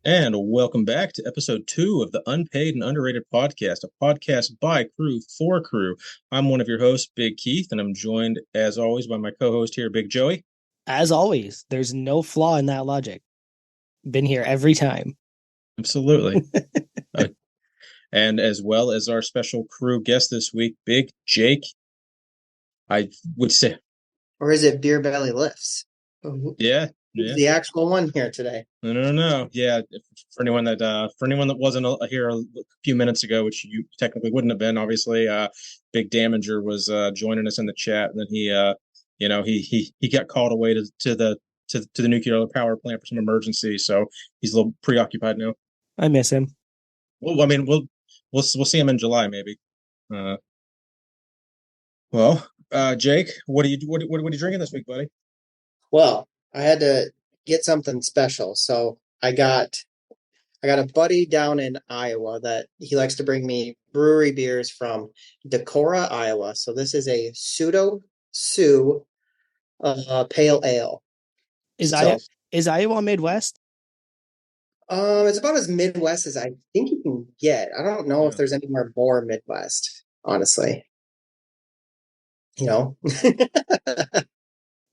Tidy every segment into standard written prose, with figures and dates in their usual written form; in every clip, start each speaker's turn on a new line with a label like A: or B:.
A: And welcome back to episode 2 of the Unpaid and Underrated Podcast, a podcast by crew for crew. I'm one of your hosts, Big Keith, and I'm joined, as always, by my co-host here, Big Joey.
B: As always, there's no flaw in that logic. Been here every time.
A: Absolutely. Uh, and as well as our special crew guest this week, Big Jake. I would say,
C: Or is it Beer Belly Lifts? Who's
A: yeah, yeah.
C: the actual one here today?
A: No. Yeah, for anyone that wasn't here a few minutes ago, which you technically wouldn't have been, obviously, Big Damager was joining us in the chat, and then he got called away to the nuclear power plant for some emergency, so he's a little preoccupied now.
B: I miss him.
A: Well, I mean, we'll see him in July maybe. Uh, Jake, what are you drinking this week, buddy?
C: Well, I had to get something special, so I got a buddy down in Iowa that he likes to bring me brewery beers from Decorah, Iowa. So this is a pseudo Sioux pale ale.
B: Is
C: So
B: is Iowa Midwest?
C: it's about as Midwest as I think you can get. I don't know if there's anywhere more Midwest, honestly. You know.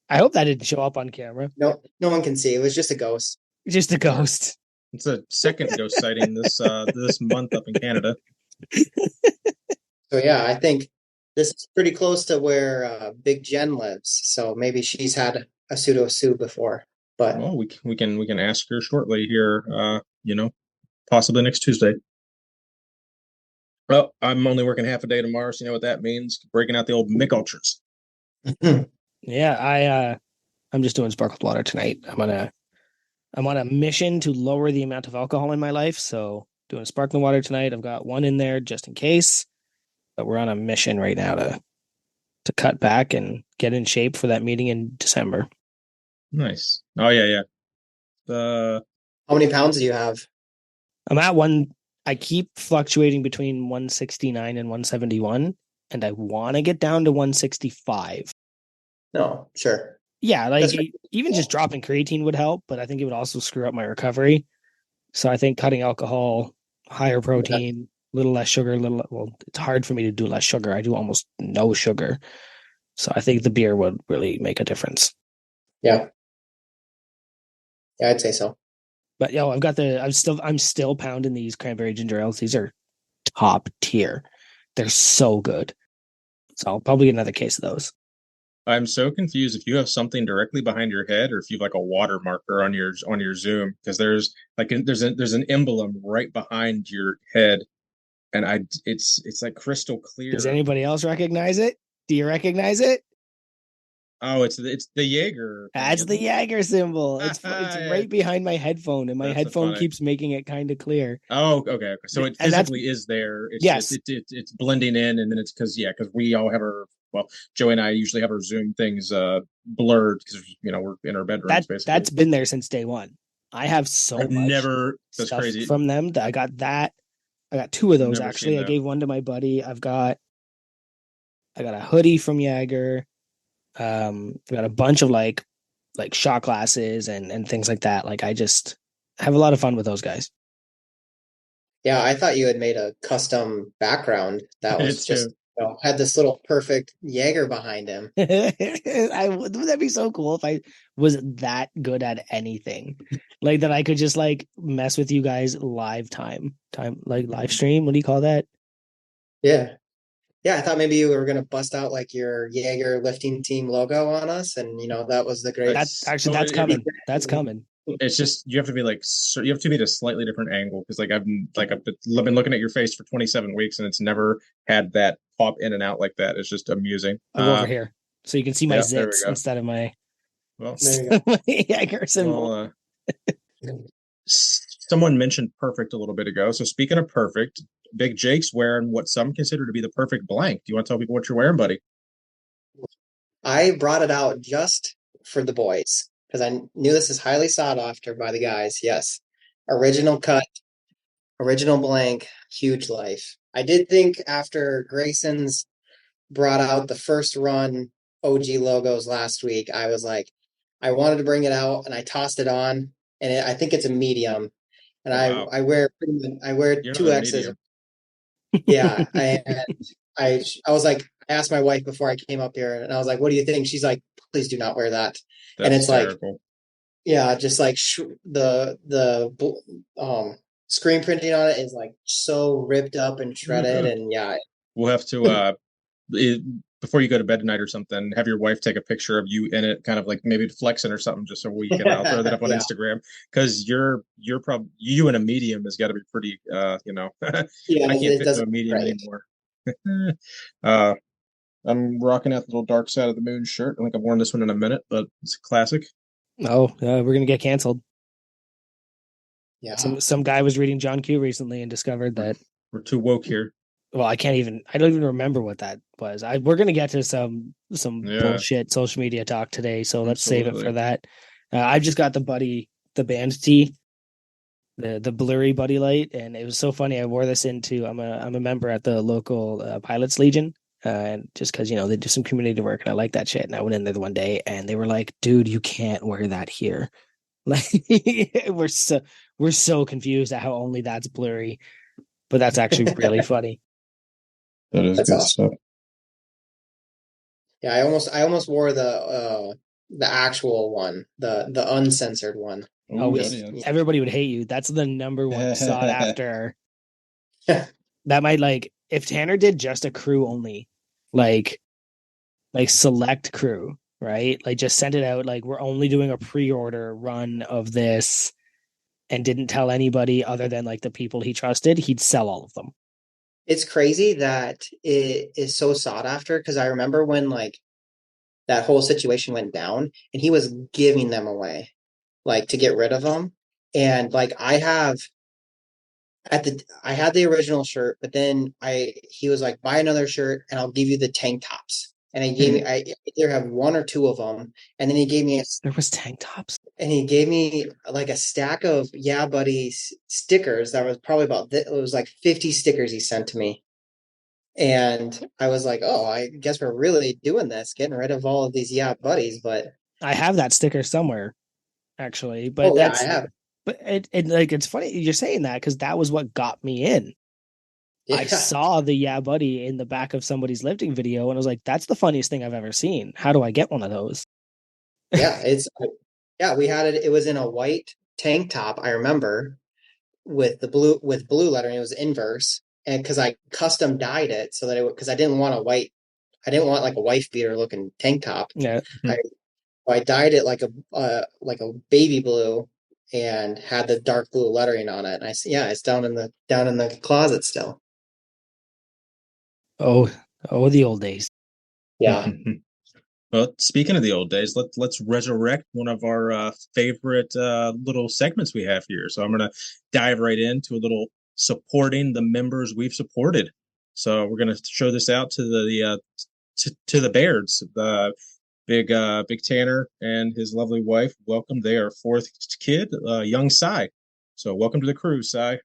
B: I hope that didn't show up on camera.
C: No one can see. It was just a ghost.
B: Just a ghost.
A: It's a second ghost sighting this month up in Canada.
C: So yeah, I think this is pretty close to where Big Jen lives. So maybe she's had a pseudo Sue before. But
A: Well, we can ask her shortly here. Possibly next Tuesday. Well, I'm only working half a day tomorrow, so you know what that means. Breaking out the old Mick Ultras.
B: Yeah, I'm just doing sparkled water tonight. I'm on a mission to lower the amount of alcohol in my life, so doing sparkling water tonight. I've got one in there just in case, but we're on a mission right now to cut back and get in shape for that meeting in December.
A: Nice. Oh yeah.
C: how many pounds do you have?
B: I'm at one. I keep fluctuating between 169 and 171, and I want to get down to 165.
C: No, sure.
B: Yeah, like
C: That's right.
B: even just dropping creatine would help, but I think it would also screw up my recovery. So I think cutting alcohol, higher protein, little less sugar, it's hard for me to do less sugar. I do almost no sugar. So I think the beer would really make a difference.
C: Yeah. Yeah, I'd say so.
B: But I'm still pounding these cranberry ginger ales. These are top tier. They're so good. So I'll probably get another case of those.
A: I'm so confused if you have something directly behind your head or if you have like a water marker on your Zoom, because there's an emblem right behind your head, and it's like crystal clear.
B: Does anybody else recognize it? Do you recognize it?
A: Oh, it's the Jaeger.
B: That's the Jaeger symbol. It's right behind my headphone, and my headphone keeps making it kind of clear.
A: Oh, okay. So it physically is there. It's
B: yes.
A: just it's blending in, and then it's because we all have Joey and I usually have our Zoom things blurred because we're in our bedrooms basically.
B: That's been there since day one. I have so much
A: that's
B: stuff
A: crazy
B: from them that I got that. I got two of those actually. I gave one to my buddy. I got a hoodie from Jaeger. Got a bunch of like shot glasses and things like that. Like I just have a lot of fun with those guys.
C: Yeah, I thought you had made a custom background that was just had this little perfect Jaeger behind him.
B: Wouldn't that be so cool if I was that good at anything? Like that I could just like mess with you guys live live stream. What do you call that?
C: Yeah. Yeah, I thought maybe you were going to bust out like your Jaeger lifting team logo on us, and that was the great.
B: That's coming. That's coming.
A: It's just you have to be at a slightly different angle because I've been looking at your face for 27 weeks and it's never had that pop in and out like that. It's just amusing.
B: I'll go over here so you can see my zits instead of my Jaeger symbol.
A: Someone mentioned perfect a little bit ago. So speaking of perfect, Big Jake's wearing what some consider to be the perfect blank. Do you want to tell people what you're wearing, buddy?
C: I brought it out just for the boys because I knew this is highly sought after by the guys. Yes. Original cut, original blank, huge life. I did think after Grayson's brought out the first run OG logos last week, I was like, I wanted to bring it out and I tossed it on, and I think it's a medium. and
A: Oh, wow.
C: I wear
A: You're
C: two
A: another
C: X's.
A: medium.
C: Yeah, I was like, I asked my wife before I came up here, and I was like, "What do you think?" She's like, "Please do not wear that." And
A: That's
C: it's like,
A: hysterical.
C: yeah, just like screen printing on it is like so ripped up and shredded, and yeah,
A: We'll have to it, before you go to bed tonight or something, have your wife take a picture of you in it, kind of like maybe flexing or something, just so we can throw that up on
C: yeah,
A: Instagram. Because you're probably you in a medium has got to be pretty,
C: yeah,
A: I can't
C: it
A: fit into a
C: doesn't look
A: medium
C: right.
A: anymore. uh, I'm rocking out the little Dark Side of the Moon shirt. I think I've worn this one in a minute, but it's a classic.
B: Oh, we're gonna get canceled.
C: Yeah,
B: Some guy was reading John Q recently and discovered
A: We're,
B: that.
A: we're too woke here.
B: Well, I don't even remember what that was. We're gonna get to some
A: Yeah,
B: bullshit social media talk today, so let's save it for
A: absolutely.
B: that. I've just got the band tee, the blurry Buddy Light, and it was so funny. I wore this into. I'm a member at the local Pilots Legion, and just because they do some community work, and I like that shit. And I went in there the one day, and they were like, "Dude, you can't wear that here." Like we're so confused at how only that's blurry, but that's actually really funny.
A: That is
C: that's
A: good
C: awesome.
A: stuff.
C: Yeah, I almost wore the actual one, the uncensored one.
B: Oh,
A: Oh,
C: Just
A: yeah.
B: everybody would hate you. That's the number one sought after.
C: yeah,
B: That might like if Tanner did just a crew only, like select crew, right? Like just sent it out. Like we're only doing a pre-order run of this, and didn't tell anybody other than like the people he trusted. He'd sell all of them.
C: it's crazy that it is so sought after because I remember when like that whole situation went down and he was giving them away like to get rid of them. And like I had the original shirt, but then he was like, buy another shirt and I'll give you the tank tops. And he gave me I either have one or two of them. And then
B: There was tank tops.
C: he gave me like a stack of Yeah Buddy stickers that was probably it was like 50 stickers he sent to me. And I was like, oh, I guess we're really doing this, getting rid of all of these Yeah Buddies. But
B: I have that sticker somewhere, actually, but
C: oh yeah, I have.
B: it like it's funny you're saying that because that was what got me in. I
C: Yeah.
B: saw the Yeah Buddy in the back of somebody's lifting video, and I was like, "That's the funniest thing I've ever seen. How do I get one of those?"
C: Yeah, we had it. It was in a white tank top, I remember, with blue lettering. It was inverse, and because I custom dyed it so that because I didn't want like a wife beater looking tank top.
B: Yeah.
C: I I dyed it like a baby blue and had the dark blue lettering on it. And yeah, it's down in the closet still.
B: Oh, the old days.
C: Yeah.
A: Well, speaking of the old days, let's resurrect one of our favorite little segments we have here. So I'm gonna dive right into a little supporting the members we've supported. So we're gonna show this out to to the Bairds, the big Tanner and his lovely wife. Welcome, they are fourth kid, young Cy. So welcome to the crew, Cy,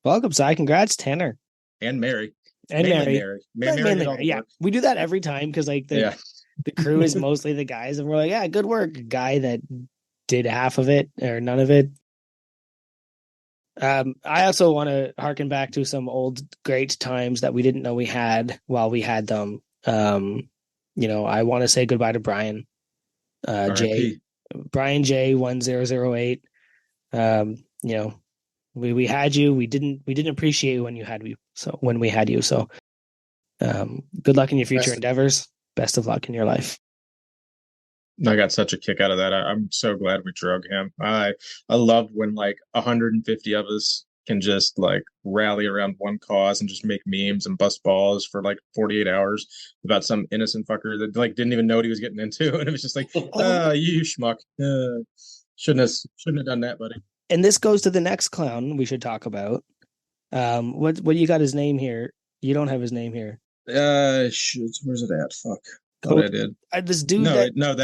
B: Welcome, Si. Congrats, Tanner
A: and Mary,
B: and
A: mainly
B: Mary.
A: Mary.
B: But
A: Mary
B: mainly
A: did all
B: Mary.
A: the
B: Yeah,
A: work.
B: we do that every time because like
A: Yeah.
B: the crew is mostly the guys, and we're like, yeah, good work, guy that did half of it or none of it. I also want to harken back to some old great times that we didn't know we had while we had them. I want to say goodbye to Brian, J,
A: R.I.P.
B: Brian J 1008. We had you. We didn't appreciate you when you had you. So when we had you, so good luck in your future
C: Rest
B: endeavors. Best of luck in your life.
A: I got such a kick out of that. I'm so glad we drug him. I loved when like 150 of us can just like rally around one cause and just make memes and bust balls for like 48 hours about some innocent fucker that like didn't even know what he was getting into, and it was just like, you schmuck, shouldn't have done that, buddy.
B: And this goes to the next clown we should talk about. What you got his name here? You don't have his name here.
A: Shit, where's it at? Fuck, thought I
B: Cody,
A: did.
B: this dude
A: No,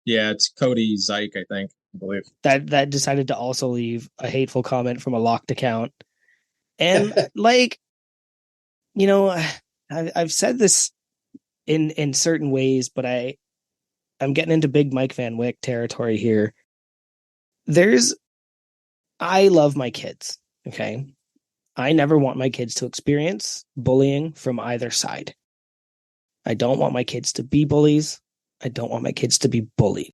A: yeah, it's Cody Zyke, I think, I believe.
B: that decided to also leave a hateful comment from a locked account. And like, I've said this in certain ways, but I'm getting into big Mike Van Wyck territory here. I love my kids. Okay. I never want my kids to experience bullying from either side. I don't want my kids to be bullies. I don't want my kids to be bullied.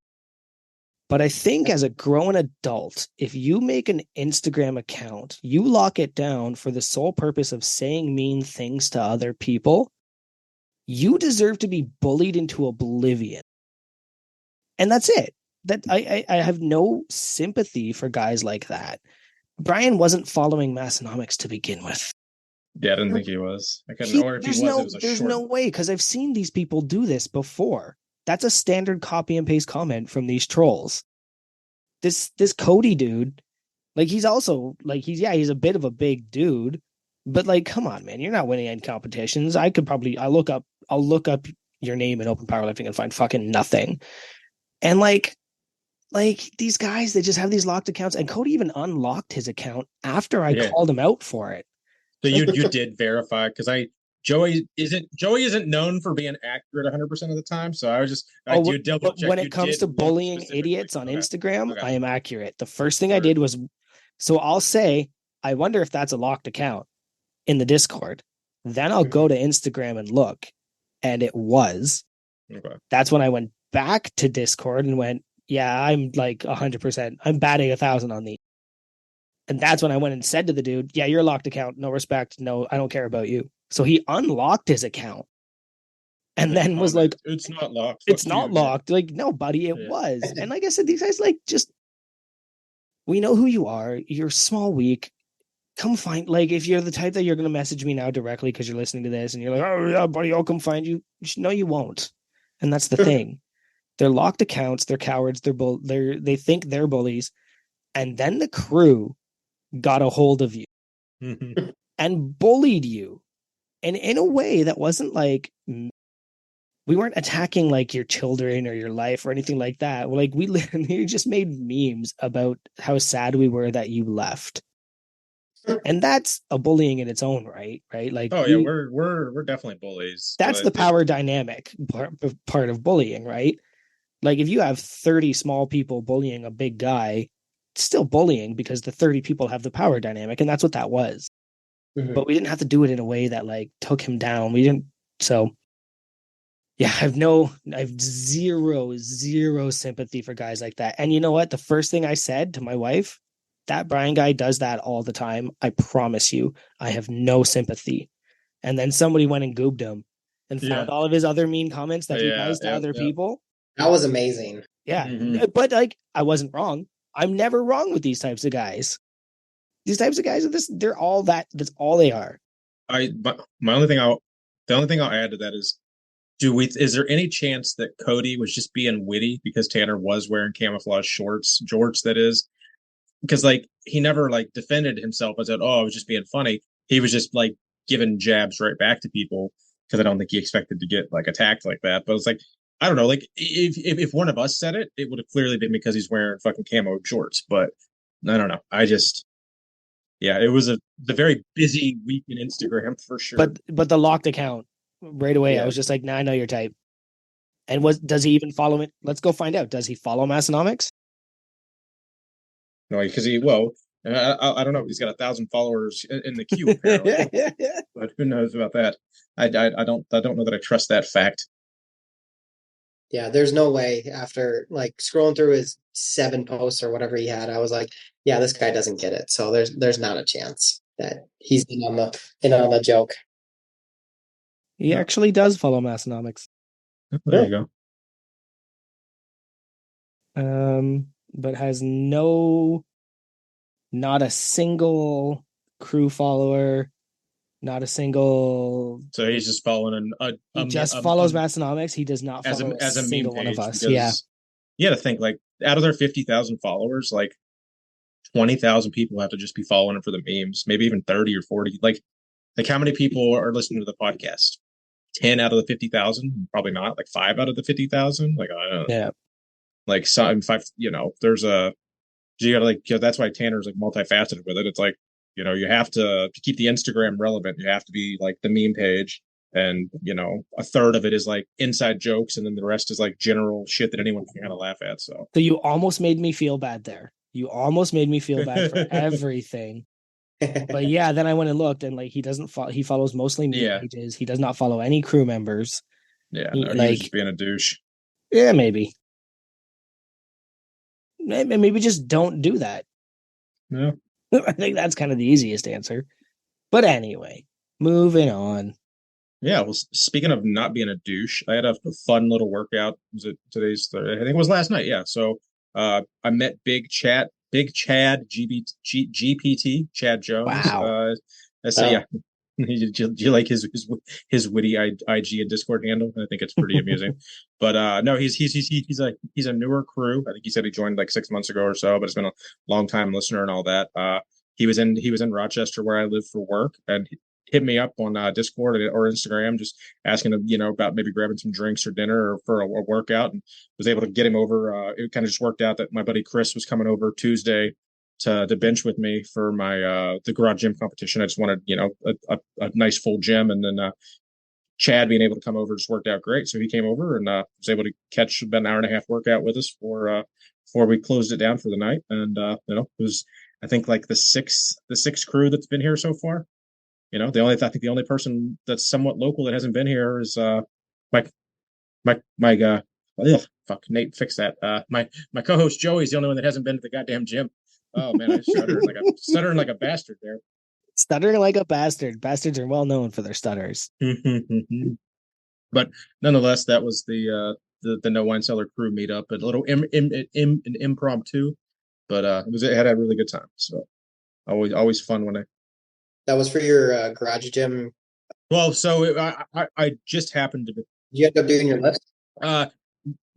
B: But I think as a grown adult, if you make an Instagram account, you lock it down for the sole purpose of saying mean things to other people, you deserve to be bullied into oblivion. And that's it. That I have no sympathy for guys like that. Brian wasn't following Massonomics to begin with.
A: Yeah, I didn't think he was. I couldn't, or if he was, it was a
B: There's
A: short.
B: no way, because I've seen these people do this before. That's a standard copy and paste comment from these trolls. This Cody dude, like he's a bit of a big dude, but like, come on, man, you're not winning any competitions. I'll look up your name in open powerlifting and find fucking nothing. And like these guys, they just have these locked accounts, and Cody even unlocked his account after I called him out for it.
A: So you did verify, because Joey isn't known for being accurate 100% of the time. So I do double check.
B: When it comes to bullying idiots on Instagram, I am accurate. The first thing I did was, so I'll say, I wonder if that's a locked account in the Discord. Then I'll go to Instagram and look, and it was.
A: Okay.
B: That's when I went back to Discord and went, yeah, I'm like 100%. I'm batting 1,000 on these. And that's when I went and said to the dude, yeah, you're a locked account. No respect. No, I don't care about you. So he unlocked his account and then was like,
A: it's not locked.
B: It's not locked. Like, no, buddy, it was. And like I said, these guys, like, just, we know who you are. You're small, weak. Come find, like, if you're the type that you're going to message me now directly because you're listening to this and you're like, oh, yeah, buddy, I'll come find you. No, you won't. And that's the thing. They're locked accounts. They're cowards. They think they're bullies. And then the crew got a hold of you and bullied you. And in a way that wasn't like, we weren't attacking like your children or your life or anything like that. Like we literally just made memes about how sad we were that you left. And that's a bullying in its own right? Like,
A: we're definitely bullies.
B: That's the power dynamic part of bullying, right? Like if you have 30 small people bullying a big guy, it's still bullying because the 30 people have the power dynamic, and that's what that was. Mm-hmm. But we didn't have to do it in a way that like took him down. We didn't. So yeah, I have zero sympathy for guys like that. And you know what? The first thing I said to my wife, that Brian guy does that all the time. I promise you, I have no sympathy. And then somebody went and goobed him and found all of his other mean comments that he does to other people.
C: That was amazing.
B: Yeah. Mm-hmm. But like, I wasn't wrong. I'm never wrong with these types of guys. These types of guys are they're all that. That's all they are.
A: The only thing I'll add to that is, is there any chance that Cody was just being witty because Tanner was wearing camouflage jorts that is? Because like he never like defended himself and said, "Oh, I was just being funny." He was just like giving jabs right back to people, because I don't think he expected to get like attacked like that. But it's like, I don't know, like if one of us said it, it would have clearly been because he's wearing fucking camo shorts. But I don't know. It was the very busy week in Instagram for sure.
B: But the locked account right away, I was just like, nah, I know your type. And does he even follow it? Let's go find out. Does he follow Massonomics?
A: No, because I don't know. He's got 1,000 followers in the queue, apparently. But who knows about that? I don't know that I trust that fact.
C: Yeah, there's no way. After like scrolling through his 7 posts or whatever he had, I was like, yeah, this guy doesn't get it. So there's not a chance that he's in on the joke.
B: He actually does follow Massonomics.
A: There you
B: go. But has not a single crew follower, not a single.
A: So he's just following
B: he just follows Massonomics. He does not follow as a single one of us. Yeah.
A: You got to think, like, out of their 50,000 followers, like 20,000 people have to just be following him for the memes, maybe even 30 or 40. Like how many people are listening to the podcast? 10 out of the 50,000? Probably not. Like 5 out of the 50,000? Like, I don't know.
B: Yeah.
A: Like there's you gotta like, that's why Tanner's like multifaceted with it. It's like, you have to keep the Instagram relevant. You have to be like the meme page, and a third of it is like inside jokes, and then the rest is like general shit that anyone can kind of laugh at. So
B: you almost made me feel bad there. You almost made me feel bad for everything. But yeah, then I went and looked, and like he doesn't follow. He follows mostly meat
A: Yeah,
B: pages. He does not follow any crew members.
A: yeah.
B: He
A: No, he was just
B: like
A: being a douche.
B: yeah, maybe maybe just don't do that.
A: Yeah.
B: I think that's kind of the easiest answer. But anyway, moving on.
A: Yeah, well, speaking of not being a douche, I had a fun little workout. Was it today's? I think it was last night. Yeah. So, I met Big Chad GPT, Chad Jones.
B: Wow.
A: I said, yeah.
C: Oh,
A: Do you like his witty IG and Discord handle? I think it's pretty amusing. But no, he's a newer crew. I think he said he joined like 6 months ago or so, but it's been a long time listener and all that. He was in Rochester where I live for work, and hit me up on Discord or Instagram, just asking him, about maybe grabbing some drinks or dinner or for a workout, and was able to get him over. It kind of just worked out that my buddy Chris was coming over Tuesday to bench with me for my the garage gym competition. I just wanted, a nice full gym, and then Chad being able to come over just worked out great. So he came over and was able to catch about an hour and a half workout with us before we closed it down for the night. And it was, I think, like the sixth crew that's been here so far. I think the only person that's somewhat local that hasn't been here is my my ugh, fuck, Nate, fix that. My co-host Joey's the only one that hasn't been to the goddamn gym. Oh man, I stuttering like a bastard there.
B: Stuttering like a bastard. Bastards are well known for their stutters.
A: But nonetheless, that was the No Wine Cellar crew meetup, a little an impromptu, but it had a really good time. So always fun when I
C: that was for your garage gym.
A: well, so I just happened to be
C: You end up doing your list?
A: uh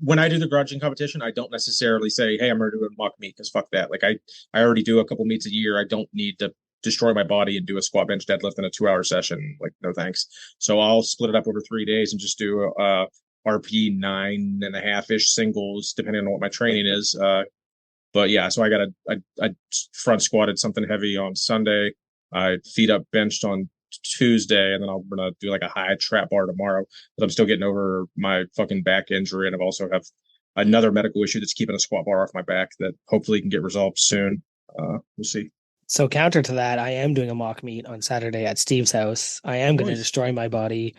A: when I do the grudging competition, I don't necessarily say, "Hey, I'm going to do a mock meet," because fuck that. Like I already do a couple meets a year. I don't need to destroy my body and do a squat, bench, deadlift in a 2 hour session. Like, no thanks. So I'll split it up over 3 days and just do RP 9.5 ish singles, depending on what my training is. But yeah, so I front squatted something heavy on Sunday. I feet up benched on Tuesday, and then I'm gonna do like a high trap bar tomorrow. But I'm still getting over my fucking back injury, and I've also have another medical issue that's keeping a squat bar off my back that hopefully can get resolved soon. We'll see.
B: So counter to that, I am doing a mock meet on Saturday at Steve's house. I am going to
A: Nice.
B: destroy my body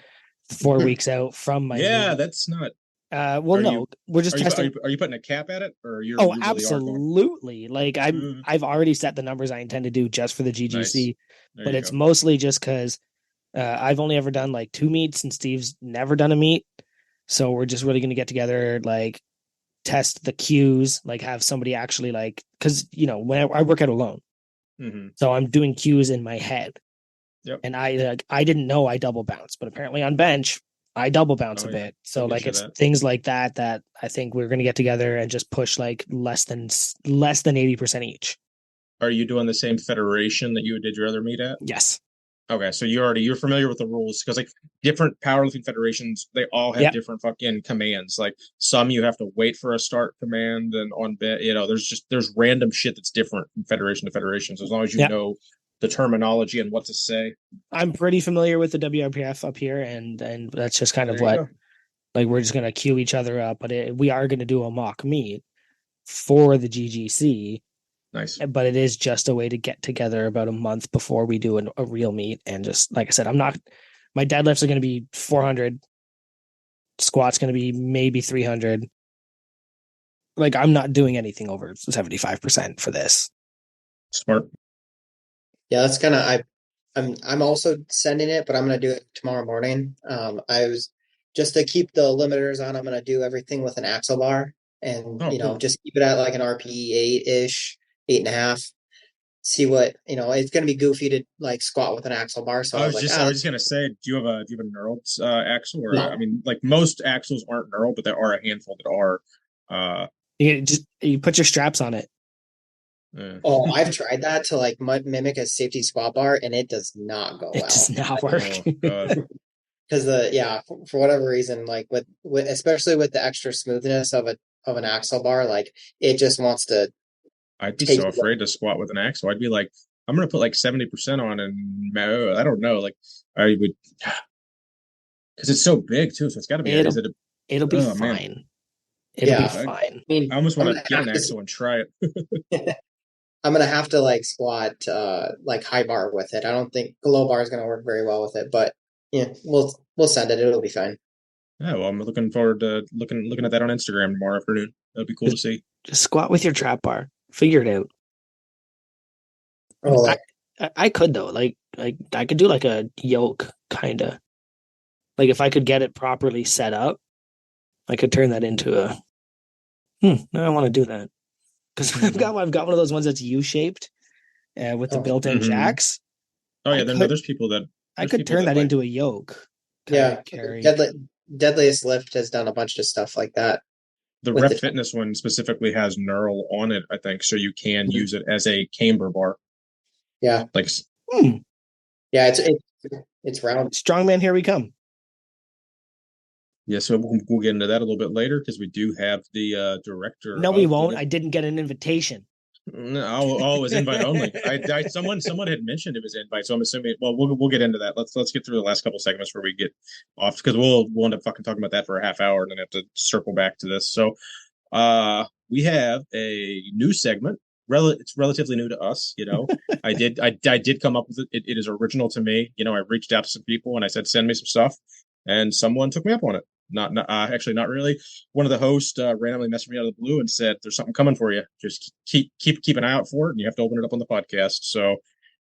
B: 4 weeks out from my
A: Yeah,
B: meet.
A: that's not.
B: Well,
A: Are
B: no,
A: you
B: we're just
A: are you
B: testing.
A: are you putting a cap at it, or you
B: Oh,
A: really are going?
B: absolutely. Like
A: Mm,
B: I've already set the numbers I intend to do just for the
A: nice.
B: GGC,
A: There
B: but
A: you
B: it's
A: go.
B: mostly just because I've only ever done like 2 meets and Steve's never done a meet. So we're just really going to get together, like test the cues, like have somebody actually like, because when I work out alone,
A: Hmm.
B: so I'm doing cues in my head,
A: Yep.
B: and I didn't know I double bounce, but apparently on bench I double bounce
A: Oh
B: a
A: yeah,
B: bit.
A: they
B: So
A: get
B: like
A: you
B: it's
A: that.
B: things like that that I think we're going to get together and just push like less than 80% each.
A: Are you doing the same federation that you did your other meet at?
B: Yes.
A: Okay, so you're familiar with the rules because like different powerlifting federations, they all have
B: Yep.
A: different fucking commands. Like some you have to wait for a start command, and on bet, there's random shit that's different from federation to federation. So as long as you
B: Yep.
A: know the terminology and what to say,
B: I'm pretty familiar with the WRPF up here, and that's just kind of
A: there you
B: what
A: go.
B: like we're just gonna queue each other up. But we are going to do a mock meet for the GGC,
A: Nice.
B: but it is just a way to get together about a month before we do a real meet. And just like I said, I'm not. My deadlifts are going to be 400, squats going to be maybe 300. Like I'm not doing anything over 75% for this.
A: Smart.
C: Yeah, that's kind of I'm also sending it, but I'm gonna do it tomorrow morning. I was just to keep the limiters on. I'm gonna do everything with an axle bar, and
A: Oh, cool.
C: just keep it at like an RPE 8-ish, 8.5. See what it's gonna be goofy to like squat with an axle bar. So I was like,
A: I was
C: let's
A: just gonna say, do you have a knurled axle, or I
C: no.
A: mean, like most axles aren't knurled, but there are a handful that are.
B: You put your straps on it.
A: Eh.
C: Oh, I've tried that to like mimic a safety squat bar, and it does not go
B: It does
C: well.
B: not work.
A: Oh God,
C: Because for whatever reason, like with especially with the extra smoothness of an axle bar, like it just wants to
A: I'd be
C: take
A: so
C: you.
A: afraid to squat with an axle. I'd be like, I'm gonna put like 70% on, and I don't know, like I would, because it's so big too. So it's got to be. Is
B: it'll
A: it a?
B: it'll be
A: Oh man,
B: fine. It'll be
C: Yeah,
A: I,
B: fine.
C: I mean,
A: I almost
C: I'm
A: want to
C: gonna
A: get
C: have
A: an
C: to.
A: axle and try it.
C: I'm gonna have to like squat like high bar with it. I don't think low bar is gonna work very well with it, but yeah, we'll send it. It'll be fine.
A: Yeah, well, I'm looking forward to looking at that on Instagram tomorrow afternoon. That'd be cool to see.
B: Just squat with your trap bar. Figure it out.
C: Oh, like
B: I could though. Like I could do like a yoke kind of. Like if I could get it properly set up, I could turn that into a. No, I want to do that because I've got one of those ones that's U shaped with the
C: oh,
B: built-in
A: Mhm.
B: jacks.
A: Oh
B: I
A: yeah,
B: could
A: there's people that
B: I could turn that
A: like
B: into a yoke kind
C: yeah.
B: of carry.
C: Deadliest Lift has done a bunch of stuff like that
A: the
C: with
A: Rep
C: the
A: Fitness one specifically has knurl on it, I think, so you can
C: Mhm.
A: use it as a camber bar.
C: Yeah,
A: Like,
B: Hmm.
C: yeah. It's round.
B: Strongman, here we come.
A: yeah, so we'll get into that a little bit later because we do have the director
B: No, we
A: of the
B: won't. I didn't get an invitation.
A: No, oh, it was invite only. Someone had mentioned it was invite, so I'm assuming. Well, we'll get into that. Let's get through the last couple segments where we get off because we'll end up fucking talking about that for a half hour and then have to circle back to this. So, we have a new segment. It's relatively new to us. I did come up with it. It is original to me. I reached out to some people and I said send me some stuff, and someone took me up on it. Not actually not really. One of the hosts randomly messaged me out of the blue and said, "There's something coming for you. Just keep an eye out for it, and you have to open it up on the podcast." So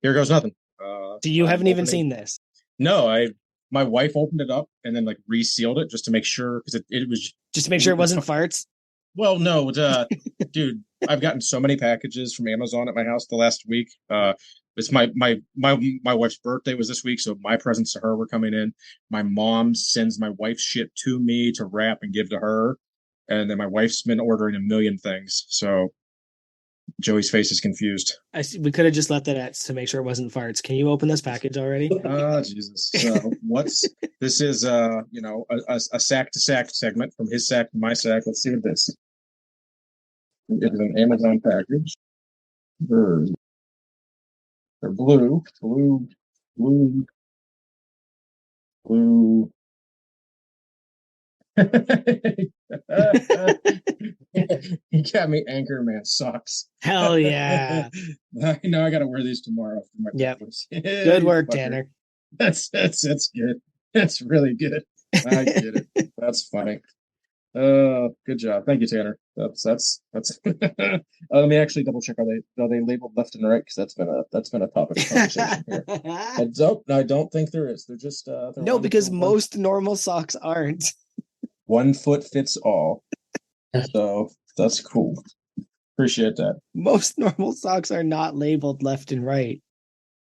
A: here goes nothing.
B: So you
A: I'm
B: haven't even
A: opening.
B: seen this.
A: No, my wife opened it up and then like resealed it just to make sure because it was
B: Just to make sure it wasn't farts.
A: well, no, dude, I've gotten so many packages from Amazon at my house the last week. It's my wife's birthday was this week, so my presents to her were coming in. My mom sends my wife's shit to me to wrap and give to her, and then my wife's been ordering a million things. So Joey's face is confused.
B: We could have just left that at to make sure it wasn't farts. Can you open this package already?
A: Oh Jesus! So what's this is a sack to sack segment from his sack to my sack. Let's see what this. It is an Amazon package. Bird. They're blue. He got me Anchorman socks.
B: Hell yeah.
A: I know I got to wear these tomorrow for my
B: Yep.
A: practice.
B: Good work, Tanner.
A: That's good. That's really good. I get it. That's funny. Good job. Thank you, Tanner. That's let me actually double check. Are they labeled left and right? Because that's been a topic of conversation here. I don't think there is. They're just they're
B: No, because most normal socks aren't.
A: 1 foot fits all. So that's cool. Appreciate that.
B: Most normal socks are not labeled left and right.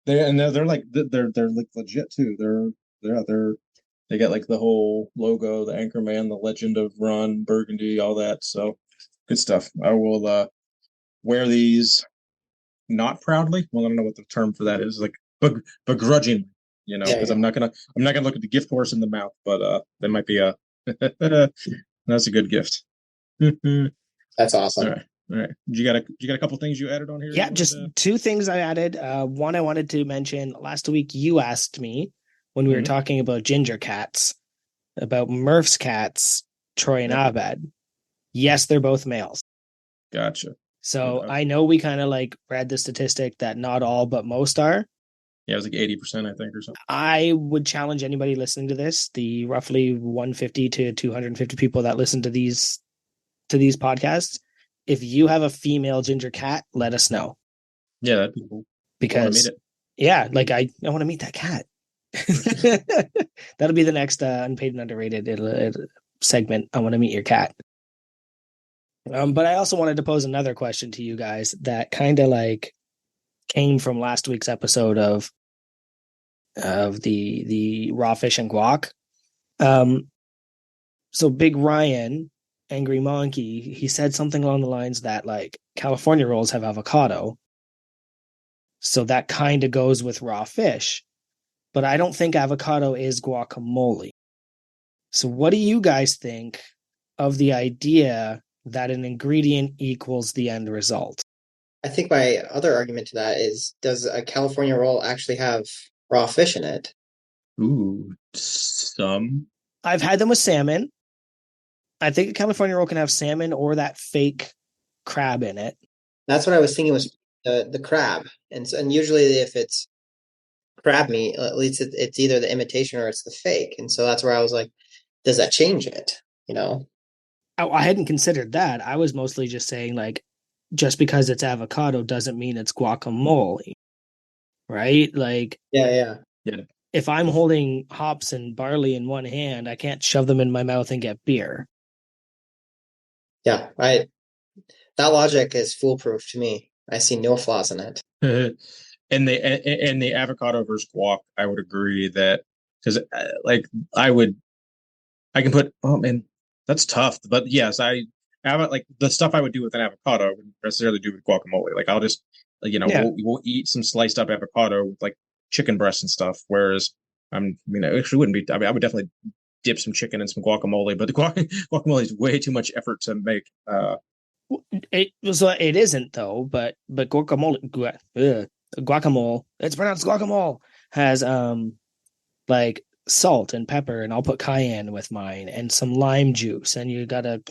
A: They're like they're like legit too. They got like the whole logo, the Anchorman, the Legend of Ron Burgundy, all that. So good stuff. I will wear these not proudly. Well, I don't know what the term for that is. Like begrudgingly, because I'm not gonna look at the gift horse in the mouth, but that might be a that's a good gift.
C: That's awesome.
A: All right. You got a couple things you added on here?
B: Yeah, just two things I added. One I wanted to mention last week. You asked me when we were talking about ginger cats, about Murph's cats, Troy and Abed. Yes, they're both males.
A: Gotcha.
B: So I know we kind of like read the statistic that not all, but most are.
A: Yeah, it was like 80%, I think, or something.
B: I would challenge anybody listening to this, the roughly 150 to 250 people that listen to these podcasts. If you have a female ginger cat, let us know.
A: Yeah, that'd be cool.
B: Because I want to meet that cat. That'll be the next unpaid and underrated segment. I want to meet your cat. But I also wanted to pose another question to you guys that kind of like came from last week's episode of the raw fish and guac. So Big Ryan, Angry Monkey, he said something along the lines that like California rolls have avocado. So that kind of goes with raw fish. But I don't think avocado is guacamole. So what do you guys think of the idea that an ingredient equals the end result?
C: I think my other argument to that is, does a California roll actually have raw fish in it?
A: Ooh, some.
B: I've had them with salmon. I think a California roll can have salmon or that fake crab in it.
C: That's what I was thinking was the crab, and usually if it's crab meat, at least it's either the imitation or it's the fake, and so that's where I was like, does that change it? You know?
B: I hadn't considered that. I was mostly just saying like, just because it's avocado doesn't mean it's guacamole, right? Like,
C: Yeah, yeah,
A: Yeah.
B: if I'm holding hops and barley in one hand, I can't shove them in my mouth and get beer.
C: yeah. That logic is foolproof to me. I see no flaws in it.
A: And the avocado versus guac, I would agree that because like I would I can put oh man that's tough, but yes, I have like the stuff I would do with an avocado I wouldn't necessarily do with guacamole. Like I'll just
B: Yeah.
A: we'll eat some sliced up avocado with like chicken breast and stuff. Whereas I mean it actually wouldn't be. I mean I would definitely dip some chicken in some guacamole, but the guacamole is way too much effort to make.
B: It isn't though, but guacamole, it's pronounced guacamole, has like salt and pepper, and I'll put cayenne with mine and some lime juice, and you gotta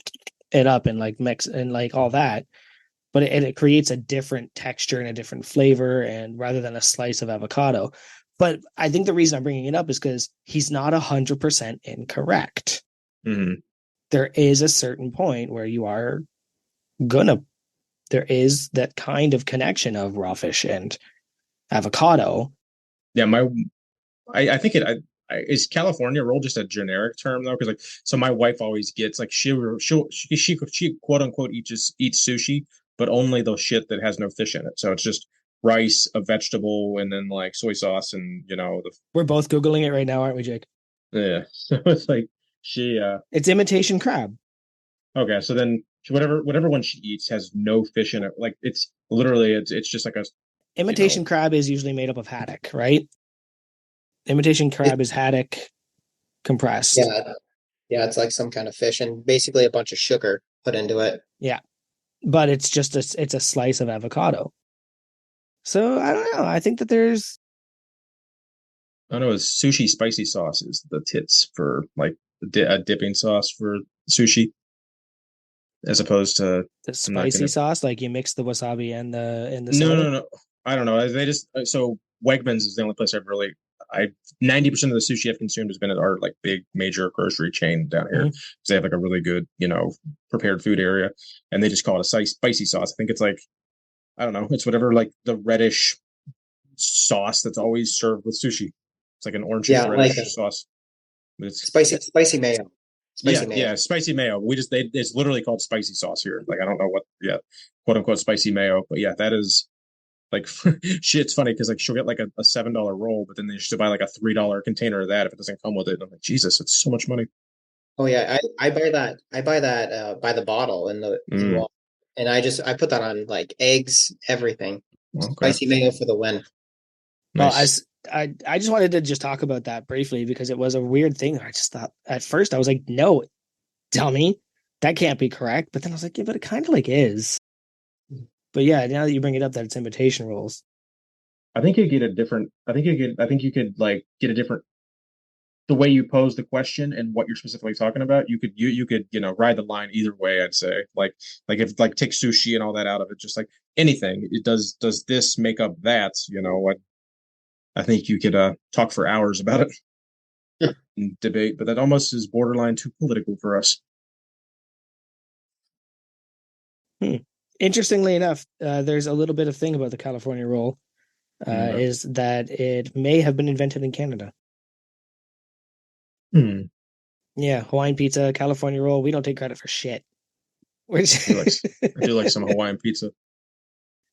B: it up and like mix and like all that. But it creates a different texture and a different flavor, and rather than a slice of avocado. But I think the reason I'm bringing it up is because he's not 100% incorrect.
A: Mhm.
B: There is a certain point where you are gonna there is that kind of connection of raw fish and avocado.
A: Yeah, I think is California roll just a generic term though? Because like, so my wife always gets like she quote unquote eats sushi, but only the shit that has no fish in it. So it's just rice, a vegetable, and then like soy sauce, and
B: We're both Googling it right now, aren't we, Jake?
A: yeah. So it's like she
B: It's imitation crab.
A: okay. So then whatever one she eats has no fish in it. Like it's literally it's just like a you know
B: Imitation crab is usually made up of haddock, right? Imitation
C: It,
B: crab is haddock compressed.
C: yeah, yeah. It's like some kind of fish and basically a bunch of sugar put into it.
B: Yeah. But it's a slice of avocado. So I don't know. I think that there's
A: I don't know, sushi spicy sauce is the tits for like a dipping sauce for sushi, as opposed to
B: the
A: I'm not
B: spicy
A: gonna.
B: sauce, like you mix the wasabi and the
A: No,
B: soy.
A: no, no. I don't know. They just so Wegmans is the only place I've really. I 90% of the sushi I've consumed has been at our like big major grocery chain down here
B: Mhm.
A: because they have like a really good prepared food area, and they just call it a spicy sauce. I think it's like I don't know. It's whatever like the reddish sauce that's always served with sushi. It's like an orangish
C: Yeah, like
A: reddish sauce. It's
C: spicy mayo,
A: Yeah,
C: spicy mayo.
A: yeah, spicy mayo. It's literally called spicy sauce here. Like I don't know what, yeah, quote unquote spicy mayo, but yeah, that is like shit's funny because like she'll get like a $7 roll, but then they should buy like a $3 container of that if it doesn't come with it. And I'm like, Jesus, it's so much money.
C: Oh yeah, I buy that. I buy that by the bottle in
A: Mm,
C: water, and I put that on like eggs, everything.
A: okay,
C: Spicy mayo for the win.
B: Well,
A: nice.
B: I just wanted to just talk about that briefly because it was a weird thing. I just thought at first I was like, no, dummy, that can't be correct. But then I was like, yeah, but it kind of like is. But yeah, now that you bring it up, that it's imitation rolls.
A: I think you get a different. I think you could like get a different the way you pose the question and what you're specifically talking about. You could ride the line either way. I'd say if like take sushi and all that out of it, just like anything. It does this make up that? I think you could talk for hours about it and debate, but that almost is borderline too political for us.
B: Hmm. Interestingly enough, there's a little bit of thing about the California roll.
A: Okay.
B: Is that it may have been invented in Canada.
A: Hmm.
B: Yeah, Hawaiian pizza, California roll. We don't take credit for shit.
A: I
B: Which,
A: do like I do like some Hawaiian pizza.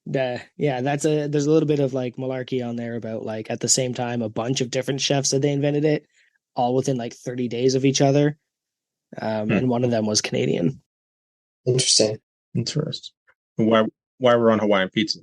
B: yeah, there's a little bit of like malarkey on there about like at the same time a bunch of different chefs said they invented it, all within like 30 days of each other.
A: Hmm.
B: And one of them was Canadian.
C: Interesting.
A: Interesting. Why we're on Hawaiian pizza?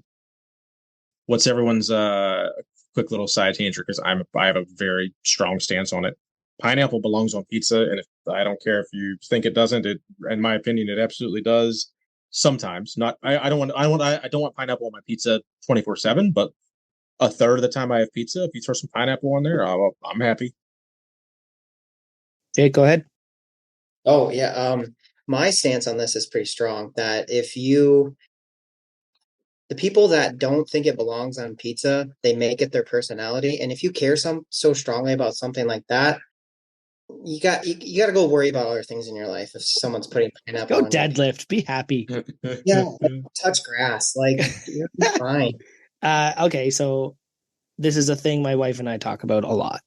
A: What's everyone's quick little side tangent? Because I have a very strong stance on it. Pineapple belongs on pizza, and if I don't care if you think it doesn't, it in my opinion it absolutely does. Sometimes, not I don't want pineapple on my pizza 24/7, but a third of the time I have pizza, if you throw some pineapple on there, I'm happy.
B: Jake, go ahead.
C: Oh yeah. My stance on this is pretty strong. That if you the people that don't think it belongs on pizza, they make it their personality. And if you care so strongly about something like that, you got to go worry about other things in your life. If someone's putting pineapple
B: Go
C: on your pizza,
B: deadlift. Be happy.
C: yeah, like, touch grass, like you're fine.
B: Okay, so this is a thing my wife and I talk about a lot.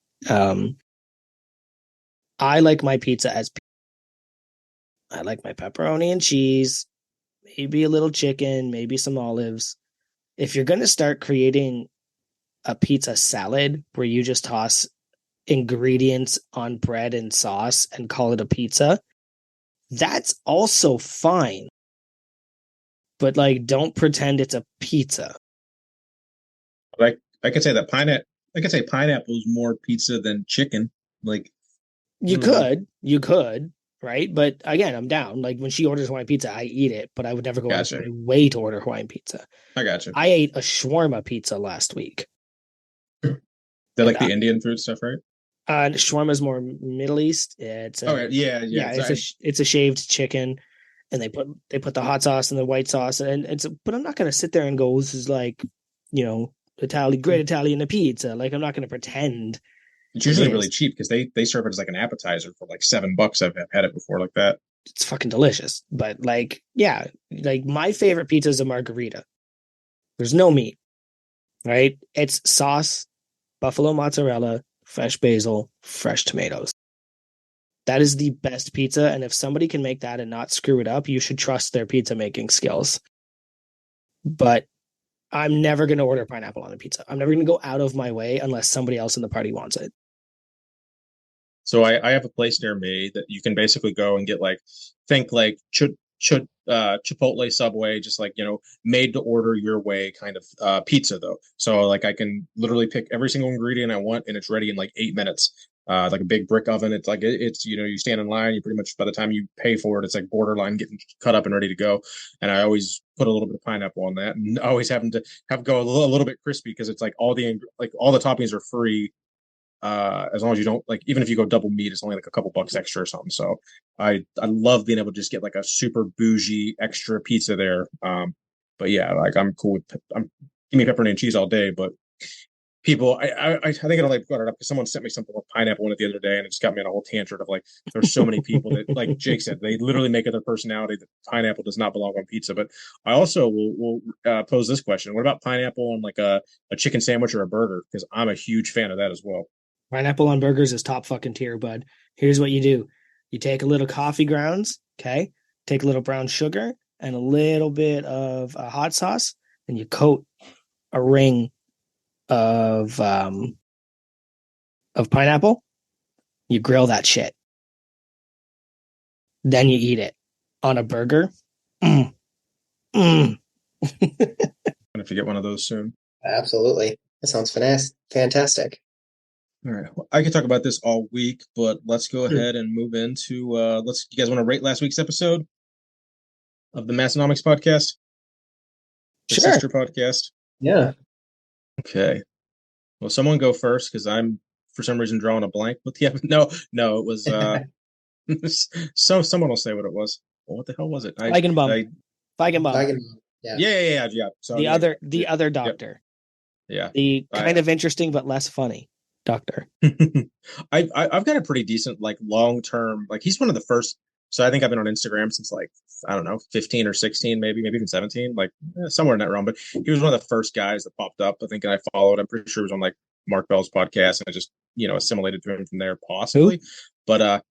B: I like my pizza as I like my pepperoni and cheese, maybe a little chicken, maybe some olives. If you're going to start creating a pizza salad where you just toss ingredients on bread and sauce and call it a pizza, that's also fine. But like, don't pretend it's a pizza.
A: Like I could say that pineapple is more pizza than chicken. Like I
B: You
A: don't know.
B: could, right? But again, I'm down. Like when she orders Hawaiian pizza, I eat it, but I would never go out of
A: Gotcha.
B: my way to order Hawaiian pizza.
A: I gotcha.
B: I ate a shawarma pizza last week.
A: They
B: And
A: like the Indian food stuff, right?
B: shawarma is more Middle East. It's
A: Okay, yeah.
B: yeah, it's a shaved chicken, and they put the hot sauce and the white sauce, and it's. But I'm not gonna sit there and go, this is like, great Italian pizza. Like I'm not gonna pretend
A: it's
B: it
A: usually really
B: is.
A: cheap because they serve it as like an appetizer for like $7. I've had it before like that.
B: It's fucking delicious. But like, yeah, like my favorite pizza is a margarita. There's no meat, right? It's sauce, buffalo mozzarella, fresh basil, fresh tomatoes. That is the best pizza. And if somebody can make that and not screw it up, you should trust their pizza making skills. But I'm never going to order pineapple on a pizza. I'm never going to go out of my way unless somebody else in the party wants it.
A: So I have a place near me that you can basically go and get like think like Chipotle Subway, just like made to order your way kind of pizza though. So like I can literally pick every single ingredient I want and it's ready in like 8 minutes. Like a big brick oven. It's like it's you stand in line. You pretty much by the time you pay for it, it's like borderline getting cut up and ready to go. And I always put a little bit of pineapple on that, and always having to have go a little bit crispy because it's like all the toppings are free as long as you don't like even if you go double meat it's only like a couple bucks extra or something. So I love being able to just get like a super bougie extra pizza there. But yeah, like I'm cool with I'm give me pepperoni and cheese all day. But people I think it only brought it up because someone sent me something with pineapple in it the other day and it just got me on a whole tangent of like there's so many people that like Jake said they literally make it their personality that pineapple does not belong on pizza. But I also will pose this question: what about pineapple on like a chicken sandwich or a burger? Because I'm a huge fan of that as well.
B: Pineapple on burgers is top fucking tier, bud. Here's what you do. You take a little coffee grounds, okay? Take a little brown sugar and a little bit of hot sauce, and you coat a ring of pineapple. You grill that shit. Then you eat it on a burger. Mm, mm.
A: Gonna have to get one of those soon.
C: Absolutely. That sounds fantastic.
A: All right. Well, I could talk about this all week, but let's go ahead and move into let's you guys want to rate last week's episode of the Massonomics podcast, the
B: Sure.
A: sister podcast.
C: Yeah.
A: Okay. Well, someone go first because I'm for some reason drawing a blank with the no, it was so someone will say what it was. Well, what the hell was it?
B: Feigenbaum.
A: I
B: Feigenbaum.
C: Yeah.
A: yeah. So
B: The other doctor.
A: Yeah.
B: The kind of interesting but less funny doctor.
A: I've got a pretty decent like long term like he's one of the first. So I think I've been on Instagram since like I don't know 15 or 16 maybe even 17 like somewhere in that realm. But he was one of the first guys that popped up. I think and I followed. I'm pretty sure it was on like Mark Bell's podcast and I just assimilated to him from there possibly.
B: Who?
A: But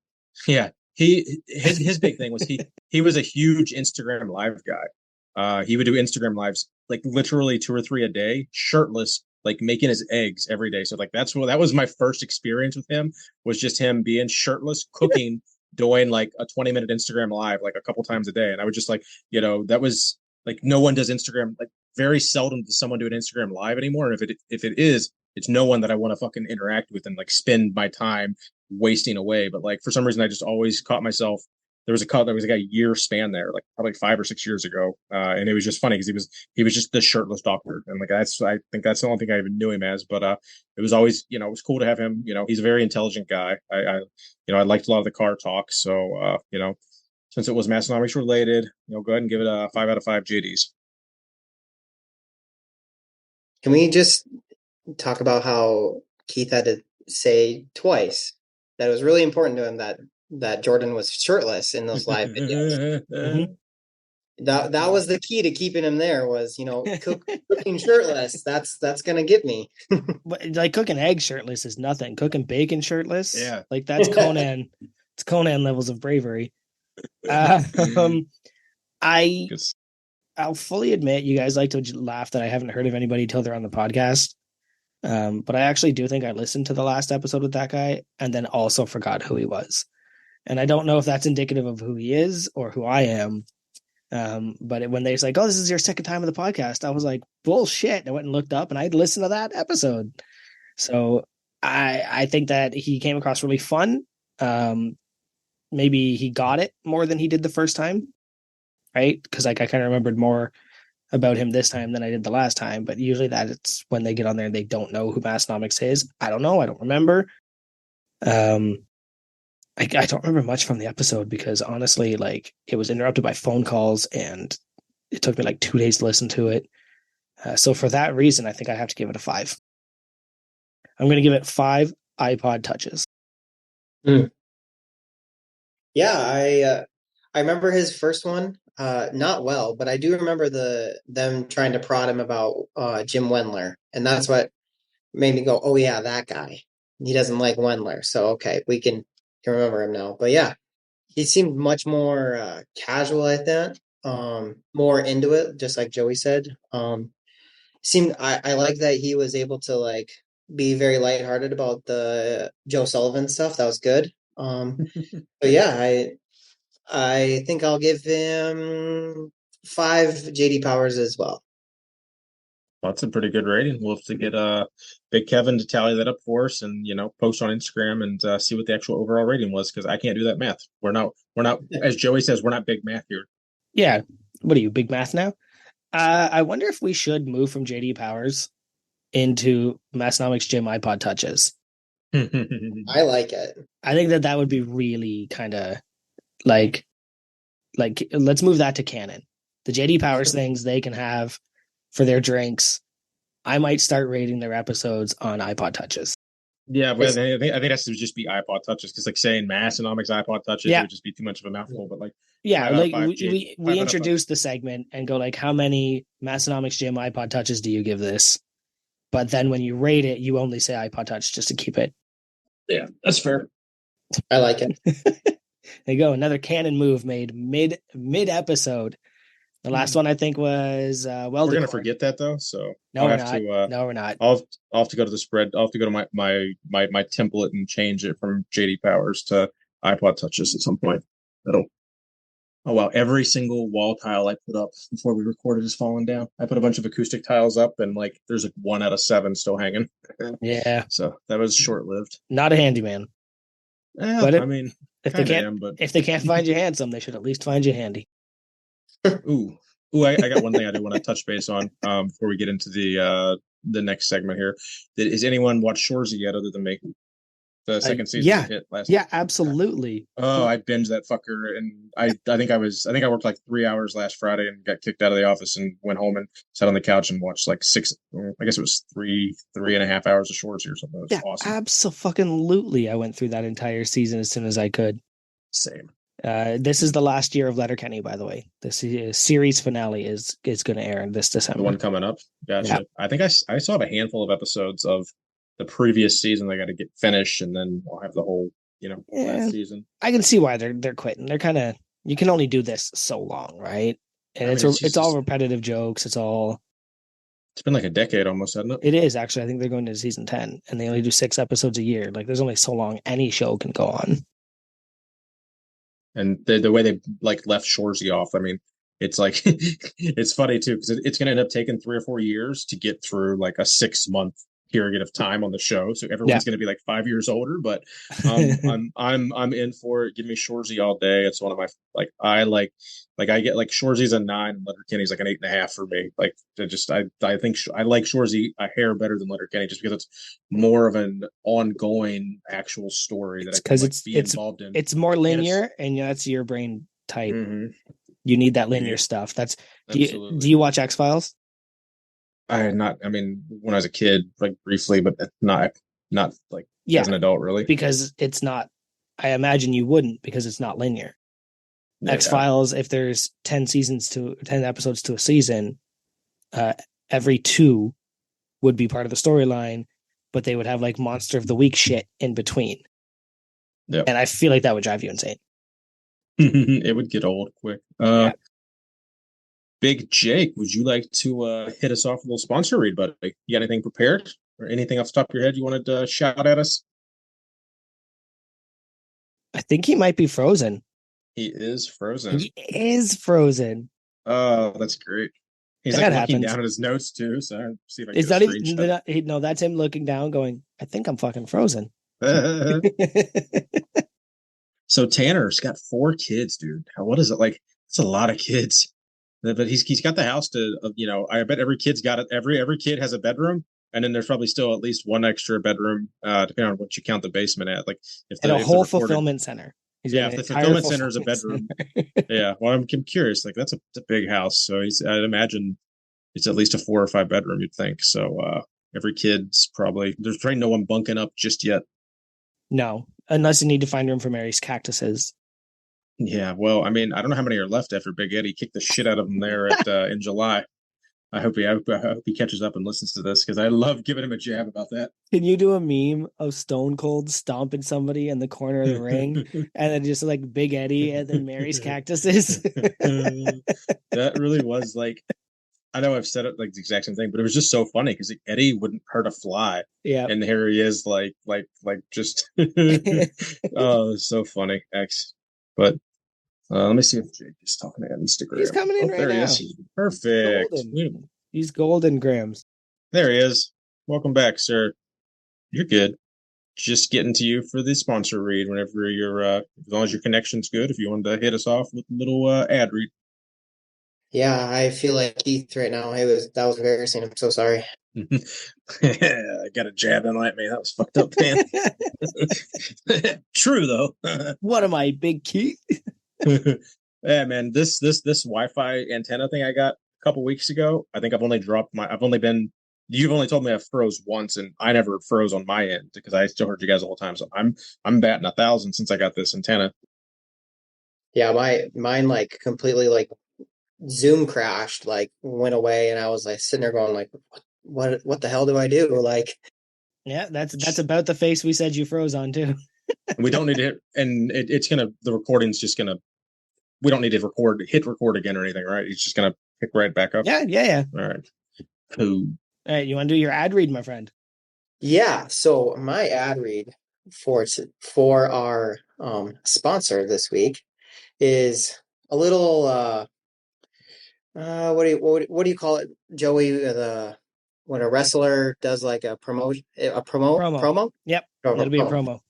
A: yeah his big thing was he was a huge Instagram live guy. He would do Instagram lives like literally 2 or 3 a day, shirtless, like making his eggs every day. So like that was my first experience with him was just him being shirtless, cooking, doing like a 20-minute Instagram live like a couple times a day. And I would just like, that was like no one does Instagram like very seldom does someone do an Instagram live anymore. And if it is, it's no one that I want to fucking interact with and like spend my time wasting away. But like for some reason I just always caught myself there was like a year span there, like probably 5 or 6 years ago, and it was just funny because he was just the shirtless doctor, and like I think that's the only thing I even knew him as. But it was always it was cool to have him. He's a very intelligent guy. I liked a lot of the car talk, so since it was Massonomics related, go ahead and give it a 5 out of 5 JDs.
C: Can we just talk about how Keith had to say twice that it was really important to him that Jordan was shirtless in those live videos?
B: Mhm.
C: That was the key to keeping him there was, cooking shirtless. That's gonna get me.
B: But like cooking eggs shirtless is nothing. Cooking bacon shirtless,
A: Yeah.
B: like that's Conan. It's Conan levels of bravery. Um, I
A: Because
B: I'll fully admit you guys like to laugh that I haven't heard of anybody till they're on the podcast. But I actually do think I listened to the last episode with that guy and then also forgot who he was. And I don't know if that's indicative of who he is or who I am. But when they was like, "Oh, this is your second time on the podcast," I was like, "Bullshit!" I went and looked up, and I'd listened to that episode. So I think that he came across really fun. Um, Maybe he got it more than he did the first time, right? Because like I kind of remembered more about him this time than I did the last time. But usually that it's when they get on there and they don't know who Massenomics is. I don't know. I don't remember. Um, I don't remember much from the episode because honestly, like it was interrupted by phone calls and it took me like 2 days to listen to it. So for that reason, I think I have to give it a 5. I'm going to give it 5 iPod touches.
C: Mm. Yeah, I remember his first one, not well, but I do remember them trying to prod him about Jim Wendler, and that's what made me go, "Oh yeah, that guy. He doesn't like Wendler, so okay, we can remember him now." But yeah, he seemed much more casual, I think, more into it, just like Joey said. Seemed I like that he was able to like be very lighthearted about the Joe Sullivan stuff. That was good. But yeah, I think I'll give him 5 JD Powers as well.
A: that's a pretty good rating. We'll have to get Big Kevin to tally that up for us, and post on Instagram and see what the actual overall rating was because I can't do that math. We're not as Joey says, we're not big math here.
B: Yeah. What are you, big math now? I wonder if we should move from JD Powers into Massenomics Gym iPod touches.
C: I like it.
B: I think that would be really kind of like let's move that to canon. The JD Powers things they can have for their drinks. I might start rating their episodes on iPod touches.
A: Yeah, but I think that should just be iPod touches because like saying Massonomics iPod touches, it
B: Yeah.
A: would just be too much of a mouthful. But like
B: Yeah,
A: 5 out of
B: like
A: 5
B: we
A: 5 out of 5.
B: introduce the segment and go like, how many Massonomics Gym iPod touches do you give this? But then when you rate it, you only say iPod touch just to keep it.
A: Yeah, that's fair.
C: I like it.
B: There you go, another canon move made mid episode. The last one I think was
A: We're gonna forget that though, so
B: No,
A: I'll
B: we're
A: have
B: not.
A: to.
B: No, we're not.
A: I'll have to go to the spread. I'll have to go to my template and change it from JD Powers to iPod touches at some point. That'll. Oh wow! Every single wall tile I put up before we recorded is falling down. I put a bunch of acoustic tiles up, and like there's like 1 out of 7 still hanging.
B: Yeah,
A: So that was short lived.
B: not a handyman.
A: Yeah,
B: But
A: I mean,
B: if they can't,
A: am, but
B: if they can't find you handsome, they should at least find you handy.
A: ooh, I got one thing I do want to touch base on before we get into the next segment here. Is anyone watched Shorzy yet other than me? The second season
B: Yeah,
A: hit last.
B: yeah, absolutely.
A: Oh, I binged that fucker, and I think I worked like 3 hours last Friday and got kicked out of the office and went home and sat on the couch and watched like 6. I guess it was 3.5 hours of Shorzy or something. It was
B: Yeah,
A: awesome.
B: absolutely. I went through that entire season as soon as I could.
A: Same.
B: This is the last year of Letterkenny, by the way. This series finale is going to air this December.
A: The one coming up. Gotcha. Yeah. I think I saw a handful of episodes of the previous season. They got to get finished, and then I'll have the whole, last season.
B: I can see why they're quitting. They're kind of you can only do this so long, right? And it's all repetitive jokes. It's
A: been like a decade almost, hasn't it?
B: It is actually. I think they're going to season 10, and they only do 6 episodes a year. Like there's only so long any show can go on.
A: And the way they like left Shorzy off, I mean, it's like it's funny too because it's going to end up taking 3 or 4 years to get through like a 6-month period of time on the show, so everyone's going to be like 5 years older. But I'm in for it. Give me Shorzy all day. It's one of my I get like Shorzy's a 9 and Letterkenny's like an 8.5 for me. Like I think I like Shorzy a hair better than Letterkenny just because it's more of an ongoing actual story that I can be involved in.
B: It's more linear, and that's your brain type. Mm-hmm. You need that linear stuff. Do you watch X-Files?
A: I had not. I mean, when I was a kid, like briefly, but not like
B: Yeah,
A: as an adult, really.
B: because it's not. I imagine you wouldn't because it's not linear. X
A: Yeah,
B: Files, if there's 10 episodes to a season, uh, every two would be part of the storyline, but they would have like Monster of the Week shit in between,
A: yeah.
B: and I feel like that would drive you insane.
A: It would get old quick.
B: Yeah,
A: Big Jake, would you like to hit us off with a little sponsor read, buddy? You got anything prepared or anything off the top of your head you wanted to shout at us?
B: I think he might be frozen.
A: He is frozen.
B: He is frozen.
A: Oh, that's great. He's like
B: That
A: looking
B: happens.
A: down at his notes too. So I'll see if I can
B: Is
A: get a
B: that even
A: screenshot.
B: no? That's him looking down, going, "I think I'm fucking frozen."
A: So Tanner's got 4 kids, dude. What is it like? It's a lot of kids. But he's got the house to I bet every kid's got it. Every kid has a bedroom, and then there's probably still at least one extra bedroom, depending on what you count the basement at. Like
B: And a
A: if the
B: whole
A: recorded
B: fulfillment center. He's got
A: yeah,
B: an
A: if the
B: entire
A: fulfillment center is a
B: fulfillment
A: bedroom,
B: center.
A: yeah. Well, I'm curious. Like that's a big house, so I'd imagine it's at least a 4 or 5 bedroom. You'd think so. Every kid's probably there's probably no one bunking up just yet.
B: No, unless you need to find room for Mary's cactuses.
A: Yeah, well, I mean, I don't know how many are left after Big Eddie kicked the shit out of them there at in July. I hope he catches up and listens to this because I love giving him a jab about that.
B: Can you do a meme of Stone Cold stomping somebody in the corner of the ring, and then just like Big Eddie and then Mary's cactuses?
A: That really was like I know I've said it like the exact same thing, but it was just so funny because Eddie wouldn't hurt a fly,
B: Yeah.
A: and here he is like just oh, it's so funny. X, but let me see if Jake is talking to
B: He's
A: Instagram.
B: coming in
A: Oh,
B: right
A: there he
B: now.
A: is. Perfect.
B: Golden. He's golden, Grams.
A: There he is. Welcome back, sir. You're good. Just getting to you for the sponsor read whenever you're as long as your connection's good. If you wanted to hit us off with a little ad read.
C: Yeah, I feel like Keith right now. That was embarrassing. I'm so sorry.
A: I got a jab in at me. That was fucked up, man. True though.
B: What am I, Big Keith?
A: Yeah, man. This Wi-Fi antenna thing I got a couple weeks ago. I think I've only been. You've only told me I froze once, and I never froze on my end because I still heard you guys the whole time. So I'm batting 1,000 since I got this antenna.
C: Yeah, mine like completely like Zoom crashed, like went away, and I was like sitting there going like, what the hell do I do? Like,
B: Yeah, that's about the face we said you froze on too.
A: We don't need to hit, and it's gonna. The recording's just gonna. We don't need to hit record again or anything, right? It's just gonna pick right back up.
B: Yeah.
A: All right. Cool.
B: All right, you want to do your ad read, my friend?
C: yeah. So my ad read for our sponsor this week is a little what do you call it, Joey? The when a wrestler does like a promo.
B: Yep,
C: Oh,
B: that'll be a promo.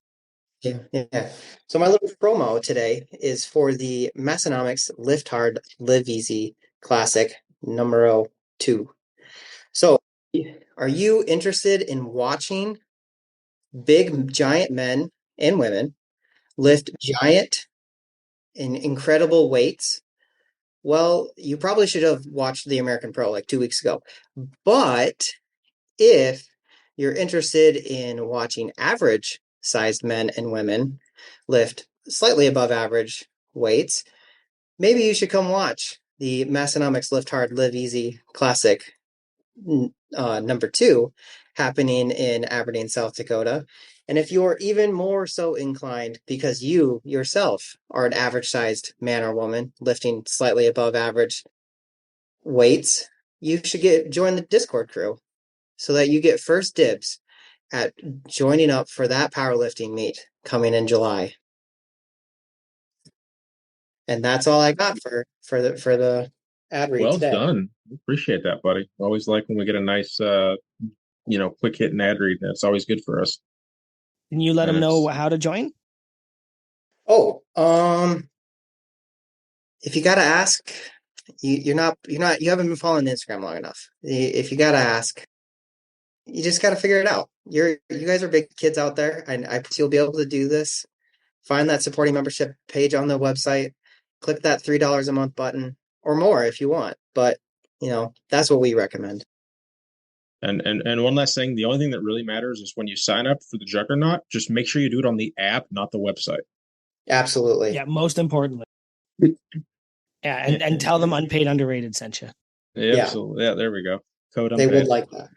C: Yeah. So my little promo today is for the Massonomics Lift Hard, Live Easy Classic numero 2. So, are you interested in watching big giant men and women lift giant and incredible weights? Well, you probably should have watched the American Pro like 2 weeks ago. But if you're interested in watching average sized men and women lift slightly above average weights, maybe you should come watch the Massonomics Lift Hard, Live Easy Classic number 2 happening in Aberdeen, South Dakota. And if you're even more so inclined because you yourself are an average sized man or woman lifting slightly above average weights, you should join the Discord crew so that you get first dibs at joining up for that powerlifting meet coming in July. And that's all I got for the ad read
A: Well
C: today.
A: done. Appreciate that, buddy. Always like when we get a nice, quick hitting ad read. That's always good for us.
B: Can you let them know how to join?
C: Oh, if you gotta ask, you haven't been following Instagram long enough. If you gotta ask, you just gotta figure it out. You guys are big kids out there, and I think you'll be able to do this. Find that supporting membership page on the website. Click that $3 a month button or more if you want. But that's what we recommend.
A: And one last thing, the only thing that really matters is when you sign up for the Juggernaut, just make sure you do it on the app, not the website.
C: Absolutely.
B: Yeah, most importantly. Yeah,
A: Yeah,
B: and tell them unpaid underrated sent you.
A: yeah,
C: Yeah,
A: absolutely. Yeah, there we go. Code
C: they would
A: unpaid.
C: like that.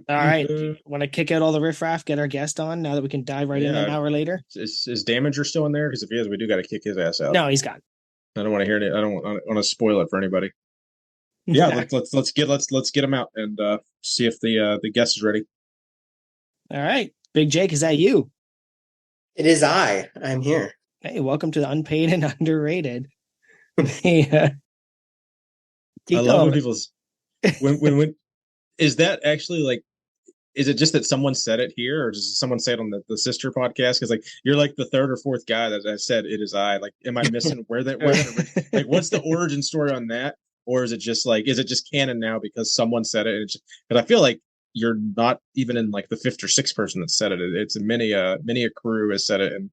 B: All right. Want to kick out all the riffraff, get our guest on now that we can dive right in an
A: Yeah,
B: hour later?
A: is Damager still in there? Because if he is, we do got to kick his ass out.
B: No, he's gone.
A: I don't want to hear it. I don't want to spoil it for anybody. Yeah,
B: All
A: let's get him out and see if the guest is ready.
B: right. Big Jake, is that you?
C: It is I. I'm here.
B: Hey, welcome to the unpaid and underrated. Yeah.
A: I
B: Keep
A: love when
B: going.
A: people's when is that actually like is it just that someone said it here or does someone say it on the sister podcast? Because like you're like the third or fourth guy that has said it is I. Like, am I missing where that like what's the origin story on that? Or is it just like is it just canon now because someone said it? Because I feel like you're not even in like the fifth or sixth person that said it. It's a many a crew has said it, and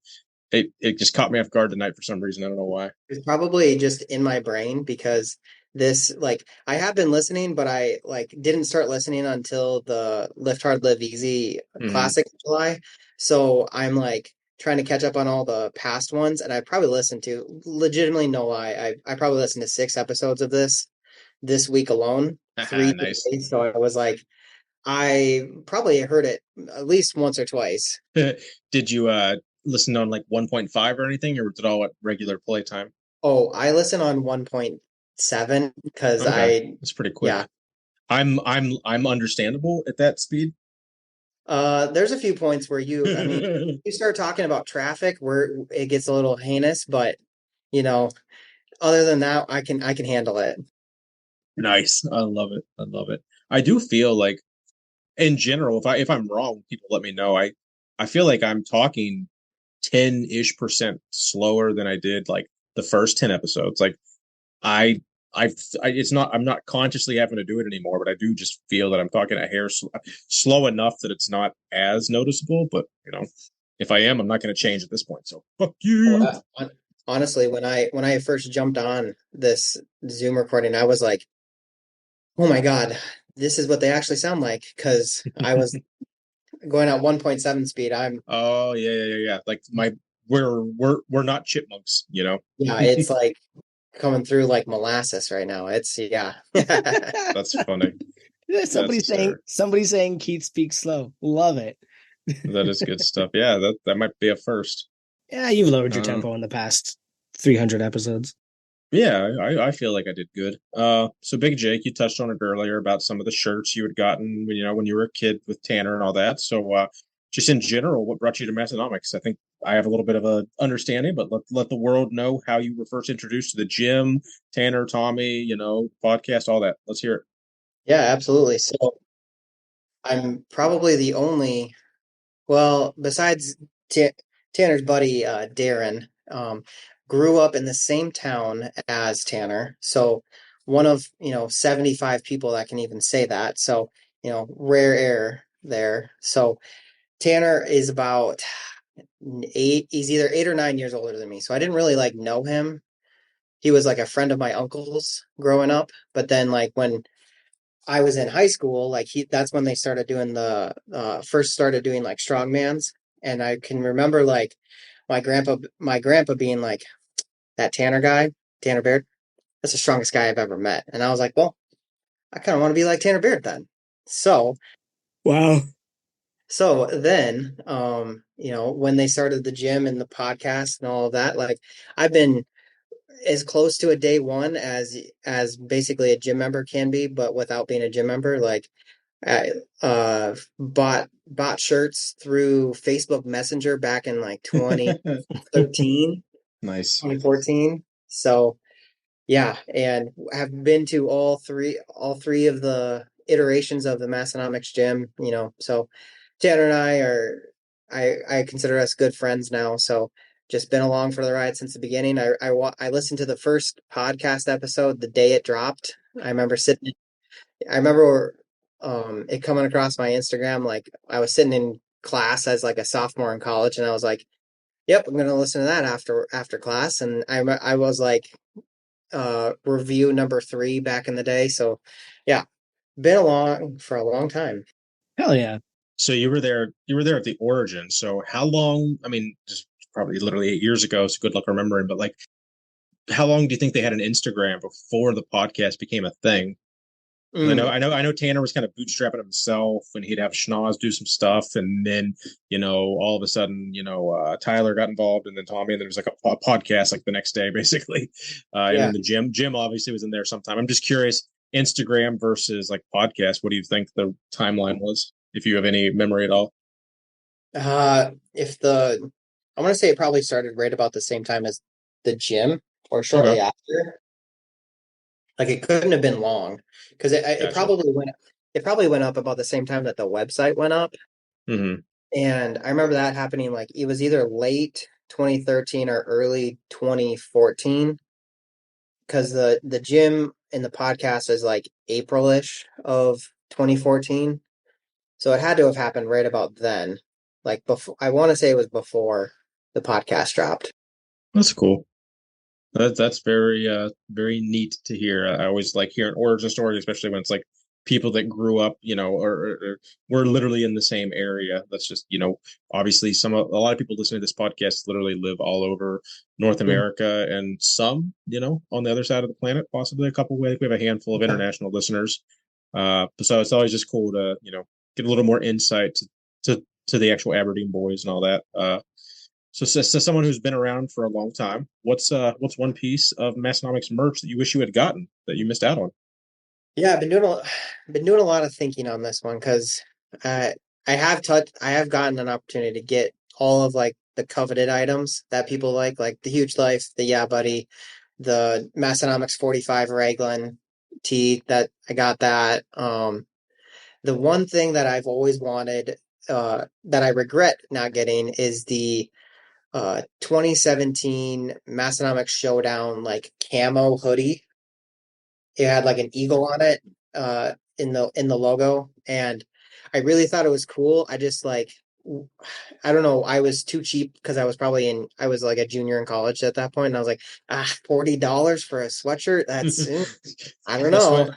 A: it just caught me off guard tonight for some reason. I don't know why.
C: It's probably just in my brain because this like I have been listening, but I like didn't start listening until the Lift Hard Live Easy
A: Hmm.
C: Classic in July. So I'm like trying to catch up on all the past ones, and I probably listened to legitimately no lie. I probably listened to 6 episodes of this week alone, three
A: Nice.
C: today. So I was like, I probably heard it at least once or twice.
A: Did you listen on like 1.5 or anything, or was it all at regular playtime?
C: Oh, I listen on 1.7 because
A: Okay, that's pretty
C: yeah.
A: quick. I'm understandable at that speed.
C: There's a few points where I mean, you start talking about traffic where it gets a little heinous, but you know, other than that, I can handle it.
A: Nice. I love it. I love it. I do feel like in general, if I'm wrong, people let me know. I feel like I'm talking 10-ish% slower than I did like the first 10 episodes. Like I it's not I'm not consciously having to do it anymore, but I do just feel that I'm talking a hair slow enough that it's not as noticeable. But if I am, I'm not going to change at this point. So fuck
C: Oh,
A: you.
C: honestly, when I first jumped on this Zoom recording, I was like, oh my God, this is what they actually sound like because I was going at 1.7 speed.
A: Oh yeah, yeah, yeah, yeah. Like we're not chipmunks.
C: Yeah, it's like coming through like molasses right now. It's yeah.
A: That's funny. That's hysterical.
B: Somebody saying Keith speaks slow. Love it.
A: That is good stuff. Yeah, that might be a first.
B: Yeah, you've lowered your
A: Uh,
B: tempo in the past 300 episodes.
A: yeah, I feel like I did good. So Big Jake, you touched on it earlier about some of the shirts you had gotten when you were a kid with Tanner and all that. So just in general, what brought you to Massonomics? I think I have a little bit of a understanding, but let the world know how you were first introduced to the gym, Tanner, Tommy, podcast, all that. Let's hear it.
C: Yeah, absolutely. So I'm probably the only, well, besides T Tanner's buddy Darren, grew up in the same town as Tanner. So one of, 75 people that can even say that. So, rare air there. So Tanner is about he's either 8 or 9 years older than me. So I didn't really like know him. He was like a friend of my uncle's growing up. But then like when I was in high school, like that's when they started doing first started doing like strongmans. And I can remember like my grandpa being like, that Tanner guy, Tanner Baird, that's the strongest guy I've ever met. And I was like, well, I kind of want to be like Tanner Baird then. So
B: Wow.
C: so then when they started the gym and the podcast and all of that, like I've been as close to a day one as basically a gym member can be, but without being a gym member. Like I bought shirts through Facebook Messenger back in like 2013,
A: Nice.
C: 2014. So yeah, and have been to all three of the iterations of the Massonomics gym, So Tanner and I consider us good friends now. So just been along for the ride since the beginning. I listened to the first podcast episode the day it dropped. I remember it coming across my Instagram. Like I was sitting in class as like a sophomore in college, and I was like, "Yep, I'm gonna listen to that after class." And I was like, review number 3 back in the day. So, yeah, Been along for a long time.
B: Hell yeah.
A: So you were there at the origin. So how long, I mean, just probably literally 8 years ago, so good luck remembering, but like how long do you think they had an Instagram before the podcast became a thing? 'Cause
C: Mm,
A: I know Tanner was kind of bootstrapping himself, and he'd have Schnoz do some stuff, and then all of a sudden, Tyler got involved, and then Tommy, and there was like a podcast like the next day, basically, and
C: yeah.
A: then the Jim obviously was in there sometime. I'm just curious, Instagram versus like podcast. What do you think the timeline was, if you have any memory at all?
C: If the I want to say it probably started right about the same time as the gym or
A: Okay,
C: shortly after. Like it couldn't have been long because
A: gotcha.
C: it probably went up about the same time that the website went up.
A: Hmm.
C: And I remember that happening like it was either late 2013 or early 2014 because the gym and the podcast is like April-ish of 2014. So it had to have happened right about then. Like before, I want to say it was before the podcast dropped.
A: That's cool. That's very very neat to hear. I always like hearing origin stories, especially when it's like people that grew up, or were literally in the same area. That's just, obviously a lot of people listening to this podcast literally live all over North
C: Mm.
A: America, and some, on the other side of the planet, possibly a couple. We have a handful of
C: Yeah.
A: international listeners. So it's always just cool to, get a little more insight to the actual Aberdeen boys and all that. So, someone who's been around for a long time, what's one piece of Massonomics merch that you wish you had gotten that you missed out on?
C: Yeah, been doing a lot of thinking on this one because uh, I have gotten an opportunity to get all of like the coveted items that people like the Huge Life, the Yeah Buddy, the Massonomics 45 Raglan tee that I got that. The one thing that I've always wanted that I regret not getting is the 2017 Massonomics Showdown like camo hoodie. It had like an eagle on it in the logo, and I really thought it was cool. I just like I don't know. I was too cheap because I was like a junior in college at that point, and I was like, $40 for a sweatshirt. That's I don't
A: That's
C: know.
A: what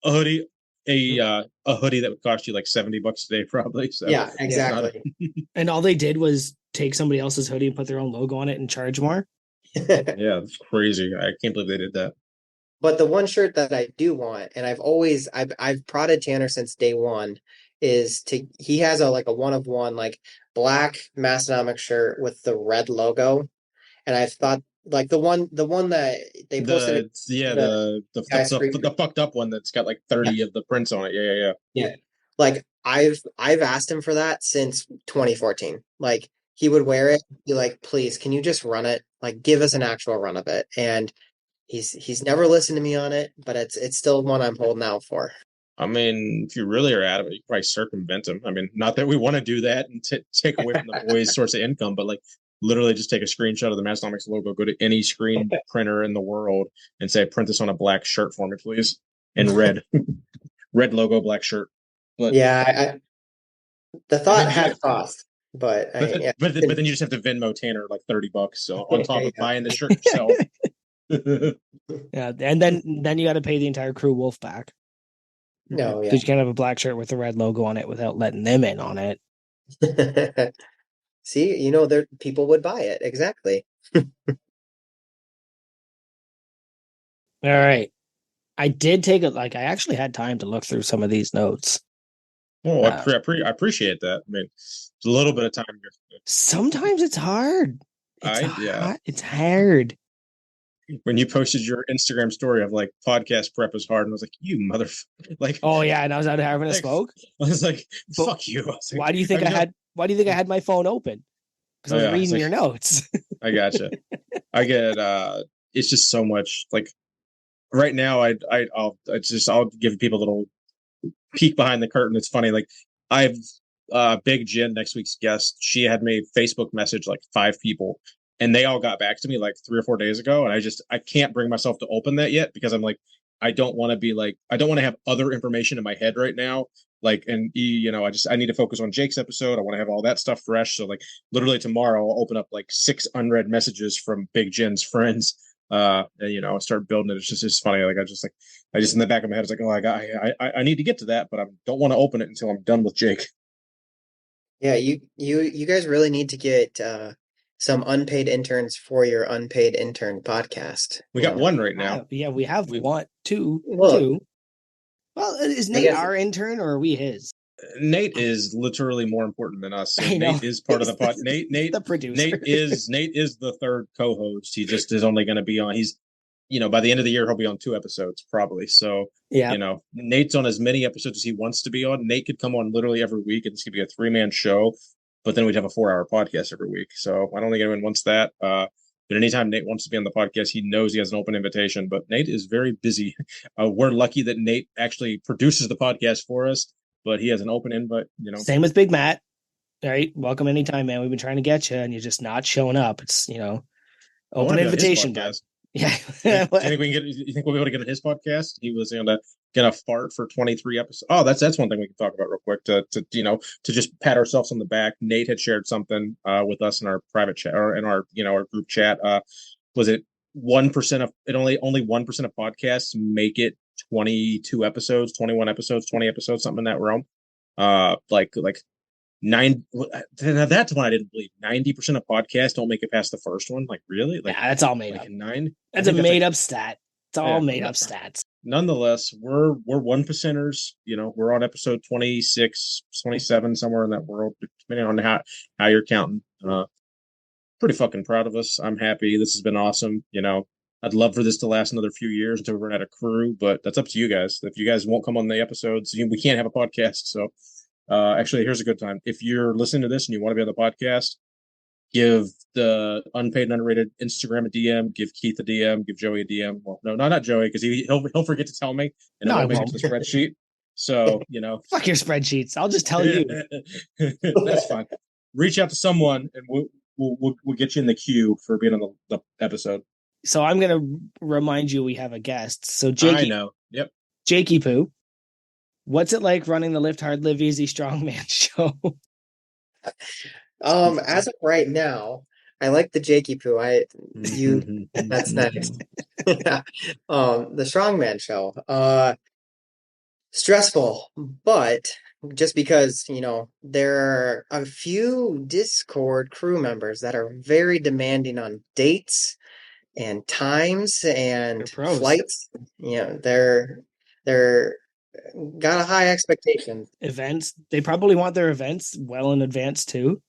A: a hoodie, a hoodie that would cost you like $70 today, probably. So
C: Yeah,
B: Yeah.
A: it's not.
C: exactly.
B: And all they did was take somebody else's hoodie and put their own logo on it and charge more.
A: Yeah, it's crazy. I can't believe they did that.
C: But the one shirt that I do want, and I've prodded Tanner since day one, is to he has a like a one of one like black Massonomic shirt with the red logo, and I've thought like the one that they posted
A: The yeah,
C: the guy screen.
A: the fucked up one that's got like
C: Yeah,
A: 30 of the prints on it. Yeah, yeah,
C: yeah. Like I've asked him for that since 2014. Like he would wear it, be like, please, can you just run it? Like give us an actual run of it. And he's never listened to me on it, but it's still one I'm holding out for.
A: I mean, if you really are adamant, you can probably circumvent them. I mean, not that we want to do that and take away from the boys' source of income, but like literally just take a screenshot of the Massonomics logo, go to any screen printer in the world and say, print this on a black shirt for me, please. In red, red logo, black shirt. But
C: Yeah, the thought
A: then you,
C: had crossed, but I yeah,
A: but then you just have to Venmo Tanner like $30 so on top of
C: yeah.
A: buying the shirt yourself.
B: Yeah, and then you got to pay the entire crew wolf back
C: No, yeah.
B: because you can't have a black shirt with a red logo on it without letting them in on it.
C: See, there people would buy it. Exactly.
B: All right, I did take it. Like I actually had time to look through some of these notes.
A: Oh,
B: Uh,
A: I appreciate that. I mean, it's a little bit of time here.
B: Sometimes it's hard.
A: Yeah.
B: It's hard.
A: When you posted your Instagram story of like podcast prep is hard, and I was like, you mother, like,
B: Oh yeah, and I was out having a
A: like
B: smoke.
A: I was like,
B: But
A: fuck you. I was like,
B: why do you think
A: I'm
B: I
A: just,
B: had? Why do you think I had my phone open? Because I
A: oh
B: was
A: yeah, it's
B: reading
A: like
B: your notes.
A: I gotcha. I get it's just so much like right now. I'll give people a little peek behind the curtain. It's funny. Like I've Big Jen, next week's guest, she had me Facebook message like 5 people, and they all got back to me like 3 or 4 days ago, and I can't bring myself to open that yet because I'm like I don't want to be like I don't want to have other information in my head right now. Like and I need to focus on Jake's episode. I want to have all that stuff fresh. So like literally tomorrow I'll open up like 6 unread messages from Big Jen's friends And, I start building it. It's funny. Like I just in the back of my head, it's like, oh, I need to get to that, but I don't want to open it until I'm done with Jake.
C: Yeah, you guys really need to get some unpaid interns for your unpaid intern podcast.
A: We got one right now.
B: Yeah, we have one, two,
C: Well,
B: two. Well, is
C: I
B: Nate
C: guess
B: our intern or are we his?
A: Nate is literally more important than us. So
B: I know.
A: Nate is part of the pod. Nate,
B: the producer.
A: Nate is the third co-host. He just is only going to be on. He's, by the end of the year, he'll be on 2 episodes probably. So,
B: Yeah.
A: Nate's on as many episodes as he wants to be on. Nate could come on literally every week, and this could be a 3-man show. But then we'd have a 4-hour podcast every week. So I don't think anyone wants that. But anytime Nate wants to be on the podcast, he knows he has an open invitation. But Nate is very busy. We're lucky that Nate actually produces the podcast for us, but he has an open invite.
B: Same with Big Matt. All right, welcome anytime, man. We've been trying to get you, and you're just not showing up. It's open invitation, bud. Yeah.
A: You think we'll be able to get on his podcast? He was gonna fart for 23 episodes. Oh, that's one thing we can talk about real quick to just pat ourselves on the back. Nate had shared something with us in our private chat or in our our group chat. Was it 1% of it? Only 1% of podcasts make it 22 episodes, 21 episodes, 20 episodes, something in that realm. Like 9. That's one I didn't believe. 90% of podcasts don't make it past the first one. Like, really? Like,
B: yeah, that's all made up.
A: 9.
B: That's a made up stat. It's all made up stats.
A: Nonetheless, we're 1%ers. We're on episode 26, 27, somewhere in that world, depending on how you're counting. Pretty fucking proud of us. I'm happy. This has been awesome. I'd love for this to last another few years until we run out of crew, but that's up to you guys. If you guys won't come on the episodes, we can't have a podcast. So, actually, here's a good time. If you're listening to this and you want to be on the podcast, give the unpaid and underrated Instagram a DM, give Keith a DM, give Joey a DM. Well, no, not Joey, because he'll forget to tell me, and it won't make it to the spreadsheet. So,
B: fuck your spreadsheets. I'll just tell you.
A: That's fine. Reach out to someone, and we'll get you in the queue for being on the episode.
B: So I'm gonna remind you we have a guest. So Jakey,
A: I know. Yep.
B: Jakey Poo. What's it like running the Lift Hard, Live Easy Strongman show?
C: As of right now, I like the Jakey Poo. That's nice. The Strongman show. Stressful, but just because, there are a few Discord crew members that are very demanding on dates and times and flights. They're got a high expectation.
B: Events. They probably want their events well in advance too.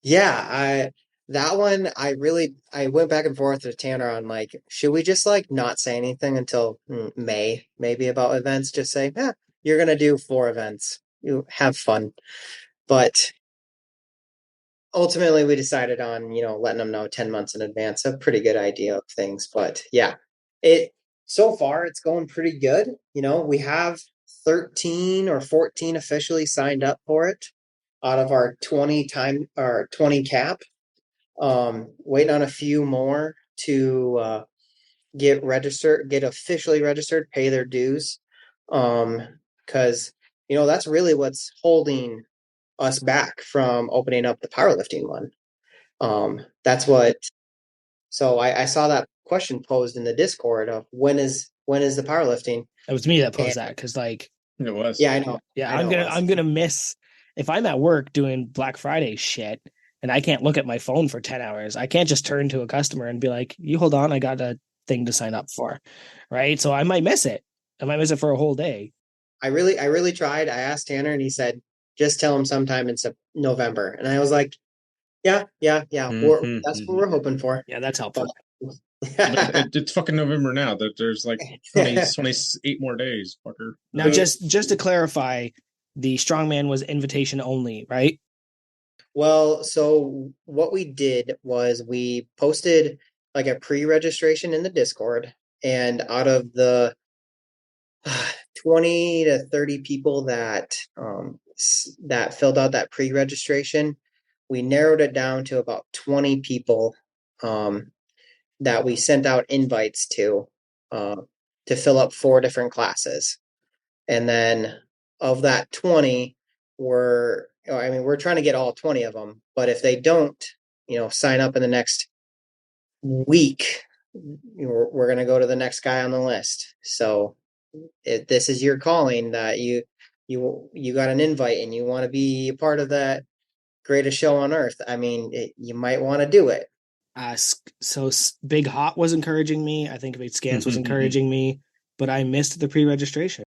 C: Yeah, that one I went back and forth with Tanner on should we just not say anything until May, maybe about events, just say, yeah, you're gonna do 4 events. You have fun. But ultimately we decided on, letting them know 10 months in advance. A pretty good idea of things. But yeah, so far it's going pretty good. We have 13 or 14 officially signed up for it out of our 20 cap. Waiting on a few more to get officially registered, pay their dues. Because that's really what's holding us back from opening up the powerlifting one. So I saw that question posed in the Discord of when is the powerlifting.
B: It was me that posed that because
A: it was.
C: Yeah, I know.
B: Yeah, I'm gonna miss if I'm at work doing Black Friday shit and I can't look at my phone for 10 hours. I can't just turn to a customer and be like, "You hold on, I got a thing to sign up for," right? So I might miss it. I might miss it for a whole day.
C: I really tried. I asked Tanner, and he said, "Just tell him sometime in November." And I was like, "Yeah,
A: Mm-hmm,
C: that's what we're hoping for."
B: Yeah, that's helpful.
A: It's fucking November now. There's 28 more days, fucker.
B: Now, just to clarify, the Strongman was invitation only, right?
C: Well, so what we did was we posted a pre-registration in the Discord, and out of the 20 to 30 people that filled out that pre-registration, we narrowed it down to about 20 people that we sent out invites to fill up 4 different classes. And then of that 20, we're trying to get all 20 of them, but if they don't, sign up in the next week, we're going to go to the next guy on the list. So if this is your calling, that you got an invite and you want to be a part of that greatest show on earth, I mean, you might want to do it.
B: Big Hot was encouraging me. I think Big Scans was encouraging me, but I missed the pre-registration.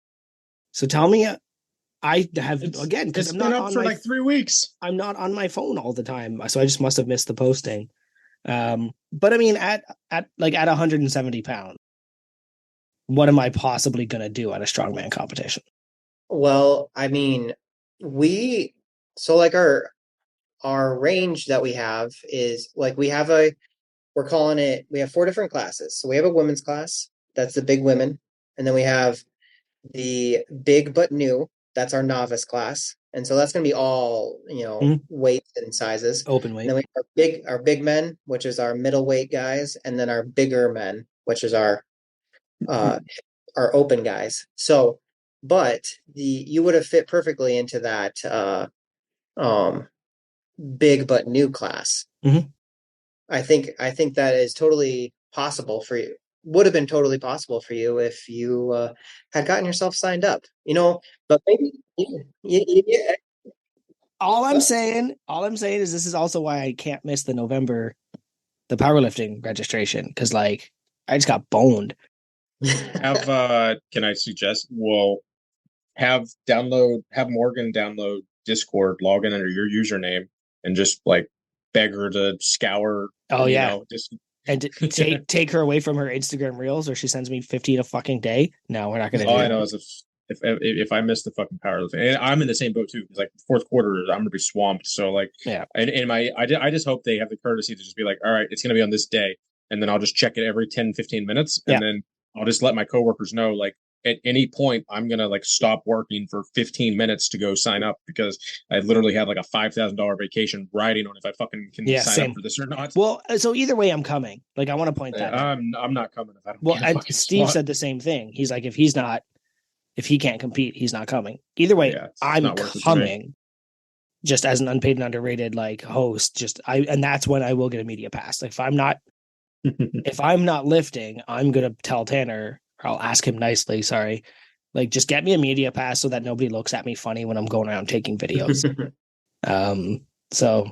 B: So tell me, I have again because I'm not on
A: for like 3 weeks.
B: I'm not on my phone all the time, so I just must have missed the posting. But I mean, at 170 pounds, what am I possibly going to do at a strongman competition?
C: Well, I mean, like our range that we have is like we have we have 4 different classes. So we have a women's class, that's the big women, and then we have the big but new, that's our novice class. And so that's going to be all, weights and sizes.
B: Open weight.
C: And then we have our big men, which is our middleweight guys, and then our bigger men, which is our open guys. So, but you would have fit perfectly into that big but new class.
B: Mm-hmm.
C: I think that is totally possible for you. Would have been totally possible for you if you had gotten yourself signed up. But maybe yeah.
B: All I'm saying is this is also why I can't miss the powerlifting registration, because like I just got boned.
A: Can I suggest? Well, have Morgan download Discord, log in under your username, and just like beg her to scour.
B: Oh yeah, and take her away from her Instagram reels, or she sends me 15 a fucking day. No, we're not gonna.
A: All I know is if I miss the fucking powerlifting, and I'm in the same boat too, because like fourth quarter, I'm gonna be swamped. So like,
B: yeah,
A: I just hope they have the courtesy to just be like, all right, it's gonna be on this day, and then I'll just check it every 10-15 minutes, and then I'll just let my coworkers know, like, at any point I'm gonna like stop working for 15 minutes to go sign up, because I literally have like a $5,000 vacation riding on if I fucking can sign up for this or not.
B: Well, so either way, I'm coming. Like, I want to point that out.
A: I'm not coming if I don't.
B: Well, and Steve said the same thing. He's like, if he can't compete, he's not coming. Either way, I'm coming. Just as an unpaid and underrated like host. And that's when I will get a media pass. Like, if I'm not lifting, I'm gonna tell Tanner. I'll ask him nicely, sorry. Like, just get me a media pass so that nobody looks at me funny when I'm going around taking videos. So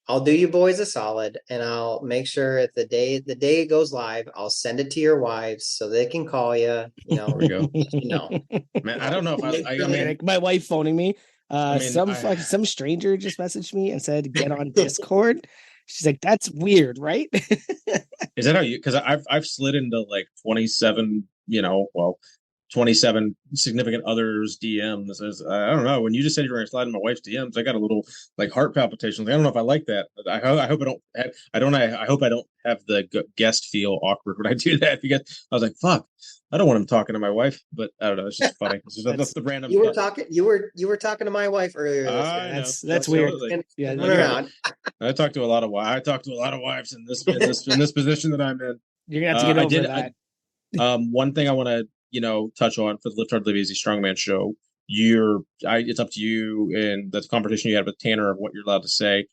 C: I'll do you boys a solid, and I'll make sure at the day it goes live, I'll send it to your wives so they can call you.
A: There we go. Man, I don't know if I mean,
B: my wife phoning me. Some stranger just messaged me and said, "Get on Discord." She's like, "That's weird, right?"
A: Is that how you? Because I've slid into like 27, 27 significant others DMs. I don't know. When you just said you were going to slide in my wife's DMs, I got a little like heart palpitations. I don't know if I like that. I hope I don't have the guest feel awkward when I do that, because I was like, fuck, I don't want him talking to my wife, but I don't know. It's just funny. That's the random.
C: You were talking to my wife earlier.
B: That's weird.
C: Yeah,
A: I talked to a lot of wives in this position that I'm in.
B: You're gonna have to get over that.
A: One thing I want to touch on for the Lift Hard Live Easy Strongman show. It's up to you and the conversation you had with Tanner of what you're allowed to say.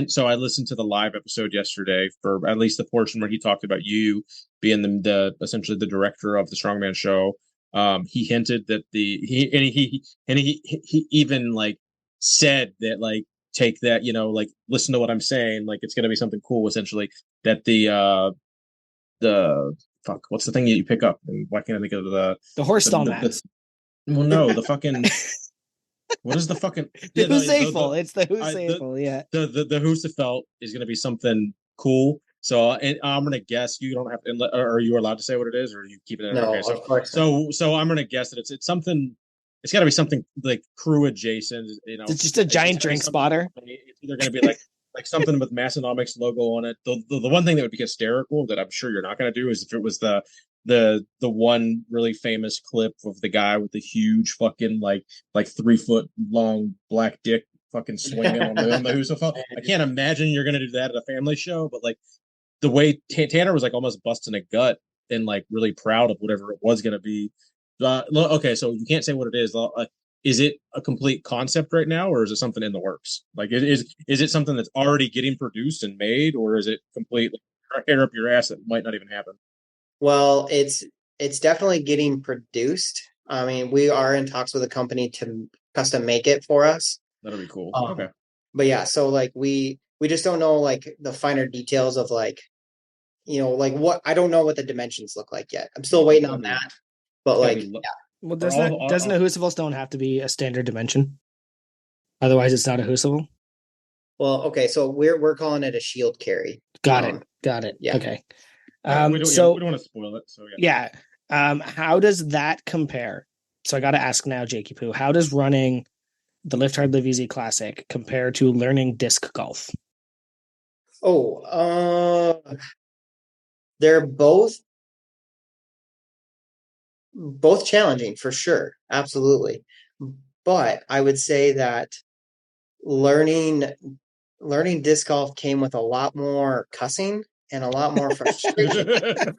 A: So I listened to the live episode yesterday, for at least the portion where he talked about you being the essentially the director of the Strongman show. He hinted that he even like said that, like, take that, like, listen to what I'm saying, like, it's going to be something cool, essentially, that the fuck, what's the thing that you pick up? And why can't I think of
B: the horse stall mats?
A: Well, no, the fucking what is the fucking
B: the Husafel? It's the Husafel, yeah.
A: The Husafel is going to be something cool. So I'm going to guess, you don't have to, are you allowed to say what it is, or are you keeping it?
C: No,
A: okay,
C: of course.
A: So I'm going to guess that it's something. It's got to be something like crew adjacent.
B: It's just a giant drink spotter.
A: It's either going to be like something with Massonomics logo on it. The one thing that would be hysterical that I'm sure you're not going to do is if it was the one really famous clip of the guy with the huge fucking like 3 foot long black dick fucking swinging on the Husafel. I can't imagine you're going to do that at a family show, but like the way Tanner was like almost busting a gut and like really proud of whatever it was going to be. Okay, so you can't say what it is. Is it a complete concept right now, or is it something in the works? Like, is it something that's already getting produced and made, or is it completely? hair up your ass, it might not even happen.
C: Well, it's definitely getting produced. I mean, we are in talks with a company to custom make it for us.
A: That'll be cool.
C: Um,
A: Okay.
C: but yeah, so like we just don't know like the finer details of like, like what I don't know what the dimensions look like yet. I'm still waiting on that. But like, yeah.
B: Well,
A: For
B: doesn't a Husafel stone have to be a standard dimension? Otherwise, it's not a Husafel.
C: Well, okay, so we're calling it a shield carry.
B: Got it.
C: Yeah.
B: Okay.
A: we don't, we don't want to spoil it. So
B: yeah. How does that compare? So I got to ask now, Jakey Poo, how does running the Lift Hard Live Easy Classic compare to learning disc golf?
C: Oh, they're both challenging for sure, absolutely. But I would say that learning disc golf came with a lot more cussing and a lot more frustration.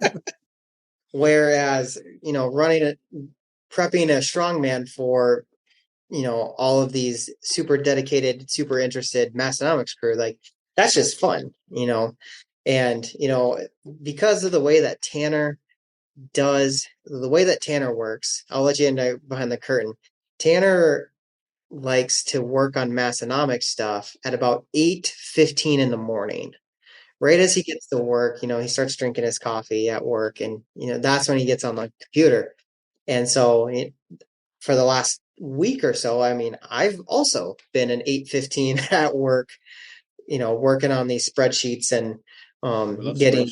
C: Whereas, prepping a strongman for, all of these super dedicated, super interested Massonomics crew, like that's just fun, and, because of the way that Tanner works, I'll let you in behind the curtain. Tanner likes to work on Massonomics stuff at about 8:15 in the morning. Right as he gets to work, he starts drinking his coffee at work, and that's when he gets on the computer. And so for the last week or so, I mean, I've also been an 8:15 at work, working on these spreadsheets and getting.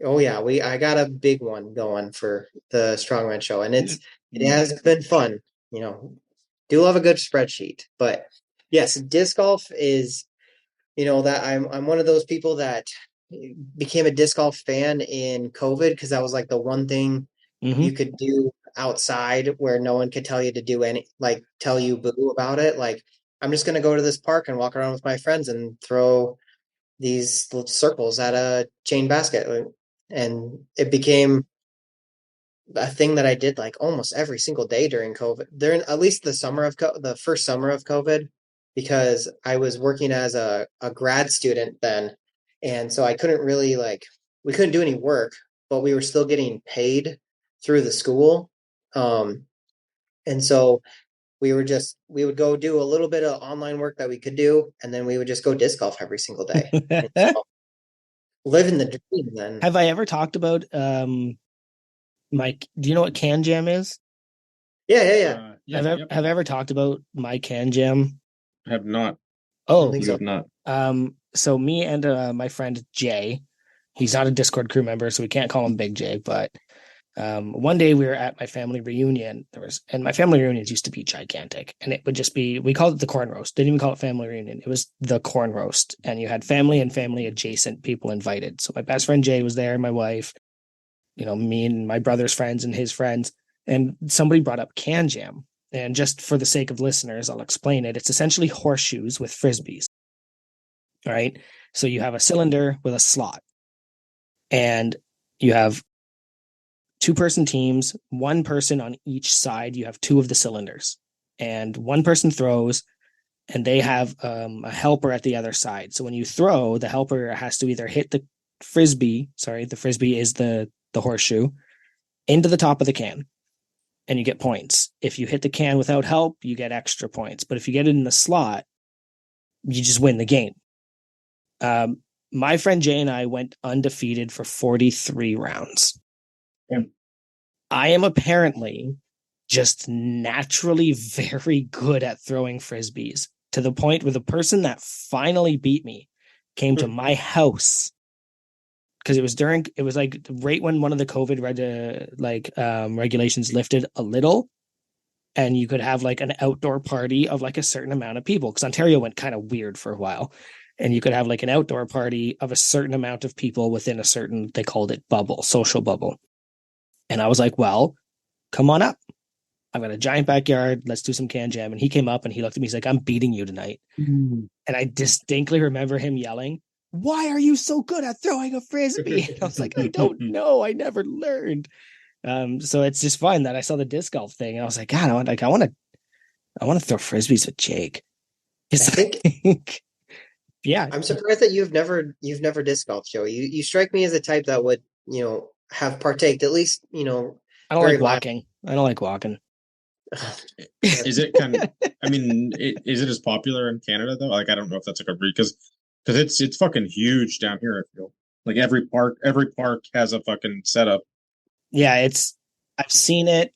C: Oh yeah, I got a big one going for the Strongman show, and it has been fun. Do love a good spreadsheet, but yes, disc golf is. That I'm one of those people that became a disc golf fan in COVID because that was like the one thing you could do outside where no one could tell you to do tell you boo about it. Like, I'm just gonna go to this park and walk around with my friends and throw these little circles at a chain basket, and it became a thing that I did like almost every single day during COVID. During at least the first summer of COVID, because I was working as a grad student then, and so I couldn't really we couldn't do any work, but we were still getting paid through the school, and so we would go do a little bit of online work that we could do, and then we would just go disc golf every single day. So, living the dream. Then
B: have I ever talked about Mike? Do you know what Can Jam is?
C: Yeah.
B: Have I ever talked about my Can Jam?
A: I have not.
B: Oh,
A: you have not.
B: So me and my friend Jay, he's not a Discord crew member, so we can't call him Big J. But one day we were at my family reunion. And my family reunions used to be gigantic, and it would just be, we called it the corn roast. Didn't even call it family reunion. It was the corn roast, and you had family and family adjacent people invited. So my best friend Jay was there, my wife, me and my brother's friends and his friends, and somebody brought up Can Jam. And just for the sake of listeners, I'll explain it. It's essentially horseshoes with frisbees. All right. So you have a cylinder with a slot, and you have 2-person teams, 1 person on each side. You have 2 of the cylinders, and 1 person throws, and they have a helper at the other side. So when you throw, the helper has to either hit the frisbee. Sorry, the frisbee is the horseshoe into the top of the can, and you get points. If you hit the can without help, you get extra points. But if you get it in the slot, you just win the game. My friend Jay and I went undefeated for 43 rounds.
A: Yeah.
B: I am apparently just naturally very good at throwing frisbees, to the point where the person that finally beat me came to my house, because it was like right when one of the COVID regulations lifted a little, and you could have like an outdoor party of like a certain amount of people, because Ontario went kind of weird for a while, and you could have like an outdoor party of a certain amount of people within a certain, they called it bubble, social bubble. And I was like, well, come on up. I've got a giant backyard. Let's do some Can Jam. And he came up and he looked at me. He's like, I'm beating you tonight. And I distinctly remember him yelling, why are you so good at throwing a frisbee? And I was like, I don't know. I never learned. So it's just fun that I saw the disc golf thing, and I was like, God, I want to throw frisbees with Jake.
C: I think
B: Yeah,
C: I'm surprised that you've never disc golfed, Joey. You strike me as a type that would, have partaked at least,
B: I don't
C: very
B: like
C: violent.
B: walking. I don't like walking.
A: Is it kind I mean, is it as popular in Canada though? Like, I don't know if that's like a because it's fucking huge down here. I feel like every park has a fucking setup.
B: Yeah, I've seen it.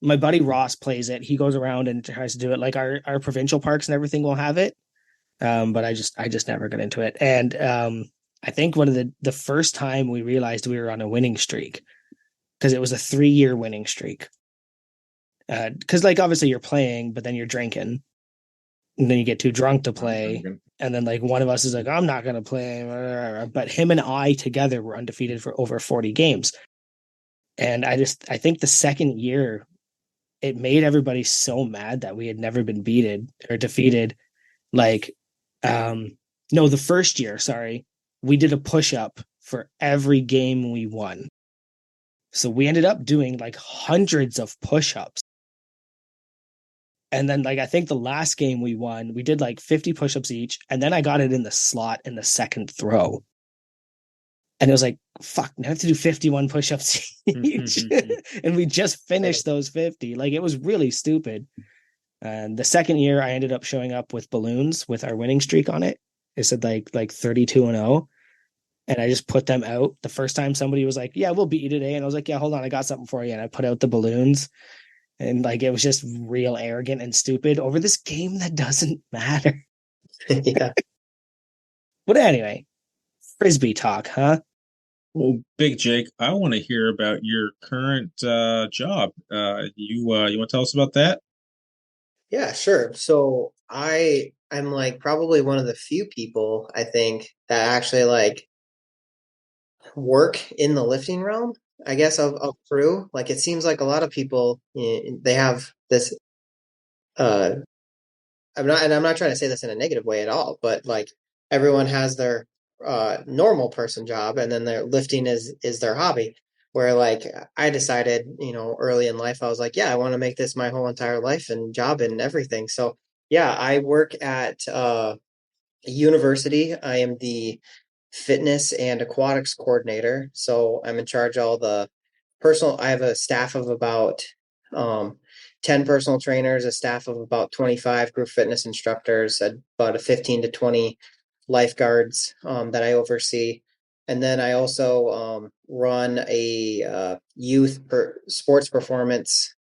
B: My buddy Ross plays it. He goes around and tries to do it. Like our provincial parks and everything will have it. But I just never got into it. And I think one of the first time we realized we were on a winning streak because it was a 3-year winning streak. Because like obviously you're playing, but then you're drinking, and then you get too drunk to
A: I'm
B: play.
A: drinking.
B: And then like one of us is like, I'm not gonna play. But him and I together were undefeated for over 40 games. And I think the second year it made everybody so mad that we had never been beaten or defeated. Like, no, the first year, sorry, we did a push up for every game we won. So we ended up doing like hundreds of push ups. And then, like, I think the last game we won, we did like 50 push ups each. And then I got it in the slot in the second throw. And it was like, fuck, now I have to do 51 push ups each. And we just finished those 50. Like, it was really stupid. And the second year, I ended up showing up with balloons with our winning streak on it. It said like 32-0. And I just put them out. The first time somebody was like, yeah, we'll beat you today. And I was like, yeah, hold on, I got something for you. And I put out the balloons. And like it was just real arrogant and stupid over this game that doesn't matter.
C: Yeah.
B: But anyway, frisbee talk, huh?
A: Well, Big Jake, I want to hear about your current job. You want to tell us about that?
C: Yeah, sure. So I'm like probably one of the few people I think that actually like work in the lifting realm, I guess, of crew. Like it seems like a lot of people they have this uh I'm not trying to say this in a negative way at all, but like everyone has their normal person job and then their lifting is their hobby. Where like I decided, early in life, I was like, yeah, I want to make this my whole entire life and job and everything. So yeah, I work at a university. I am the fitness and aquatics coordinator. So I'm in charge of all the I have a staff of about um, 10 personal trainers, a staff of about 25 group fitness instructors, about a 15 to 20 lifeguards that I oversee. And then I also run a sports performance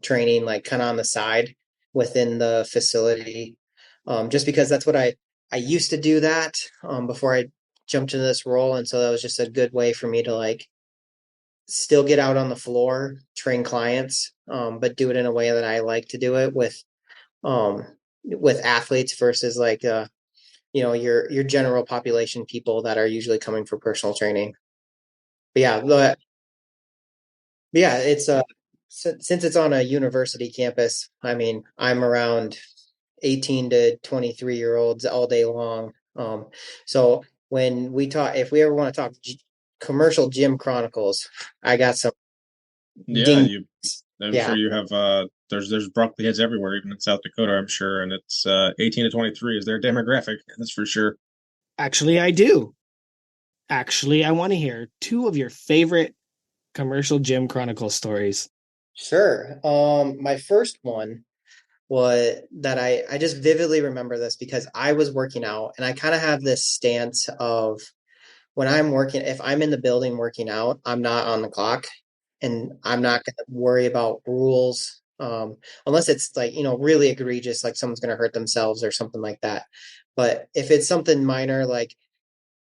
C: training, like kind of on the side within the facility, just because that's what I used to do that before I jumped into this role, and so that was just a good way for me to like still get out on the floor, train clients, but do it in a way that I like to do it with athletes versus like your general population people that are usually coming for personal training. But yeah, it's since it's on a university campus, I mean, I'm around 18 to 23-year-olds all day long. So when we talk, if we ever want to talk commercial gym chronicles, I got some
A: Yeah,
C: ding.
A: you. I'm
C: Yeah,
A: sure you have. There's broccoli heads everywhere, even in South Dakota. I'm sure, and it's 18 to 23 is their demographic. That's for sure.
B: Actually, I do. Actually, I want to hear two of your favorite commercial gym chronicle stories.
C: sure. My first one was that I just vividly remember this because I was working out and I kind of have this stance of when I'm working, if I'm in the building working out, I'm not on the clock and I'm not going to worry about rules. Unless it's like, really egregious, like someone's going to hurt themselves or something like that. But if it's something minor, like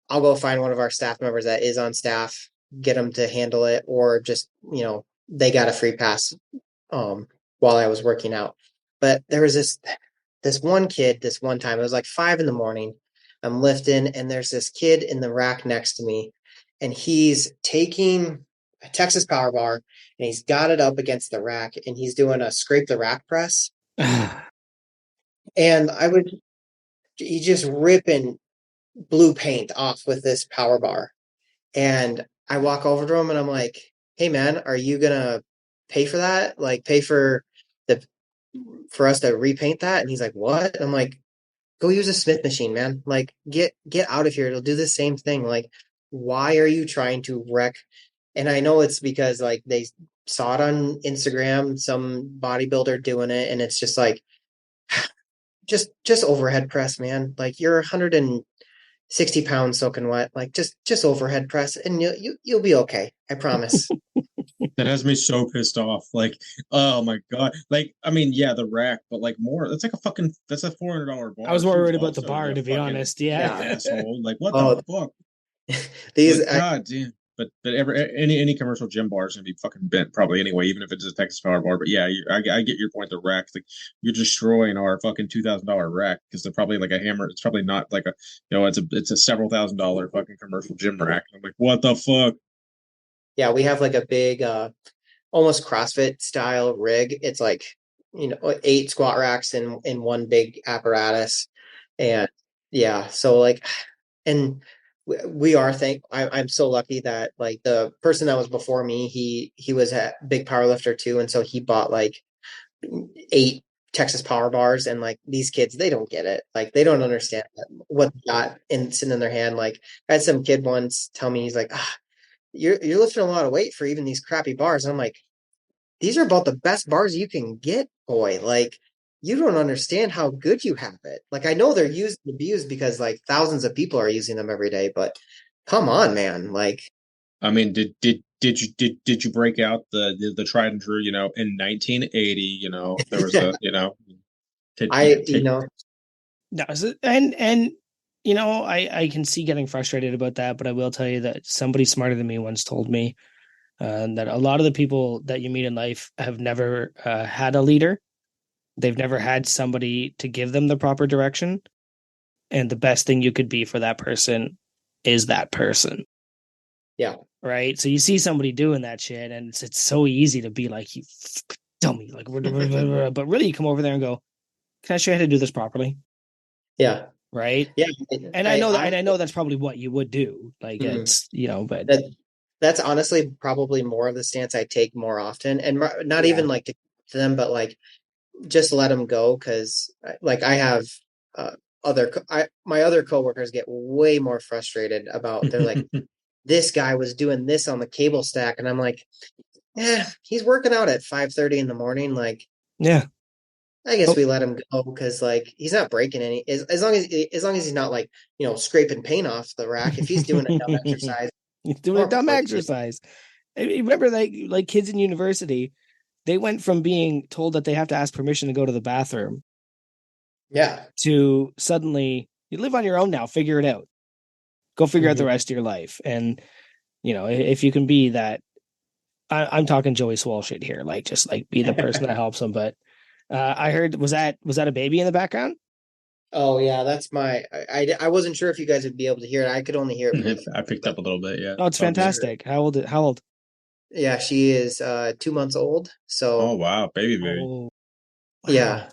C: I'll go find one of our staff members that is on staff, get them to handle it, or just, they got a free pass while I was working out. But there was this one kid this one time. It was like 5 in the morning. I'm lifting, and there's this kid in the rack next to me, and he's taking a Texas power bar and he's got it up against the rack and he's doing a scrape the rack press. And he's just ripping blue paint off with this power bar. And I walk over to him and I'm like, hey man, are you gonna pay for that? Like pay for the for us to repaint that? And he's like, what? And I'm like, go use a Smith machine, man. Like get out of here. It'll do the same thing. Like, why are you trying to wreck? And I know it's because like they saw it on Instagram, some bodybuilder doing it, and it's just like just overhead press, man. Like you're 160 pounds soaking wet. Like just overhead press, and you'll be okay. I promise.
A: That has me so pissed off. Like, oh my God. Like, I mean, yeah, the rack, but like more, that's like a fucking, that's a $400
B: I
A: bar
B: was more
A: too.
B: worried about the
A: Also,
B: bar,
A: you
B: to be
A: fucking
B: honest. Yeah.
A: asshole. Like, what the
C: Oh,
A: fuck?
C: these
A: Like, God damn. But any commercial gym bar is gonna be fucking bent probably anyway, even if it's a Texas Power bar. But yeah, I get your point. The rack, like you're destroying our fucking $2,000 rack because they're probably like a hammer. It's probably not like a, it's a several $1,000 fucking commercial gym rack. I'm like, what the fuck?
C: yeah, we have like a big almost CrossFit style rig. It's like, 8 squat racks in one big apparatus. And yeah, so like, and we are I'm so lucky that like the person that was before me, he was a big power lifter too. And so he bought like 8 Texas power bars, and like these kids, they don't get it. Like they don't understand what they got in sitting in their hand. Like I had some kid once tell me, he's like, you're lifting a lot of weight for even these crappy bars. And I'm like, these are about the best bars you can get, boy. Like, you don't understand how good you have it. Like, I know they're used and abused because like thousands of people are using them every day, but come on, man. Like,
A: I mean, did you break out the tried and true, in 1980, there was a,
C: I,
A: take
B: No, and I can see getting frustrated about that, but I will tell you that somebody smarter than me once told me that a lot of the people that you meet in life have never had a leader. They've never had somebody to give them the proper direction, and the best thing you could be for that person is that person.
C: yeah.
B: Right? So you see somebody doing that shit, and it's so easy to be like, you dummy, like, but really, you come over there and go, "Can I show you how to do this properly?"
C: Yeah.
B: Right?
C: Yeah.
B: And I know that, and I know that's probably what you would do. Like
C: Mhm.
B: it's, but
C: that that's honestly probably more of the stance I take more often, and not
B: yeah.
C: even like to them, but like just let them go. Cause like I have my other coworkers get way more frustrated about, they're like, this guy was doing this on the cable stack. And I'm like, yeah, he's working out at 5:30 in the morning. Like,
B: Yeah.
C: I guess
B: Oh,
C: we let him go because like he's not breaking any, as long as he's not like, scraping paint off the rack. If he's doing a dumb exercise,
B: he's doing a
C: more
B: dumb
C: power to him.
B: exercise. I remember like kids in university, they went from being told that they have to ask permission to go to the bathroom
C: Yeah.
B: to suddenly you live on your own now, figure it out. Go figure out the
C: Mhm.
B: rest of your life. And if you can be that, I'm talking Joey Swall shit here, like just like be the person that helps them. But I heard was that a baby in the background?
C: Oh yeah, that's I wasn't sure if you guys would be able to hear it. I could only hear it pretty
A: I
C: faint,
A: picked
C: but
A: up a little bit, yeah.
B: Oh, it's
A: All good.
B: fantastic. How old?
C: yeah, she is 2 months old.
A: Oh
C: So
A: wow, baby.
B: Oh,
C: yeah.
B: wow.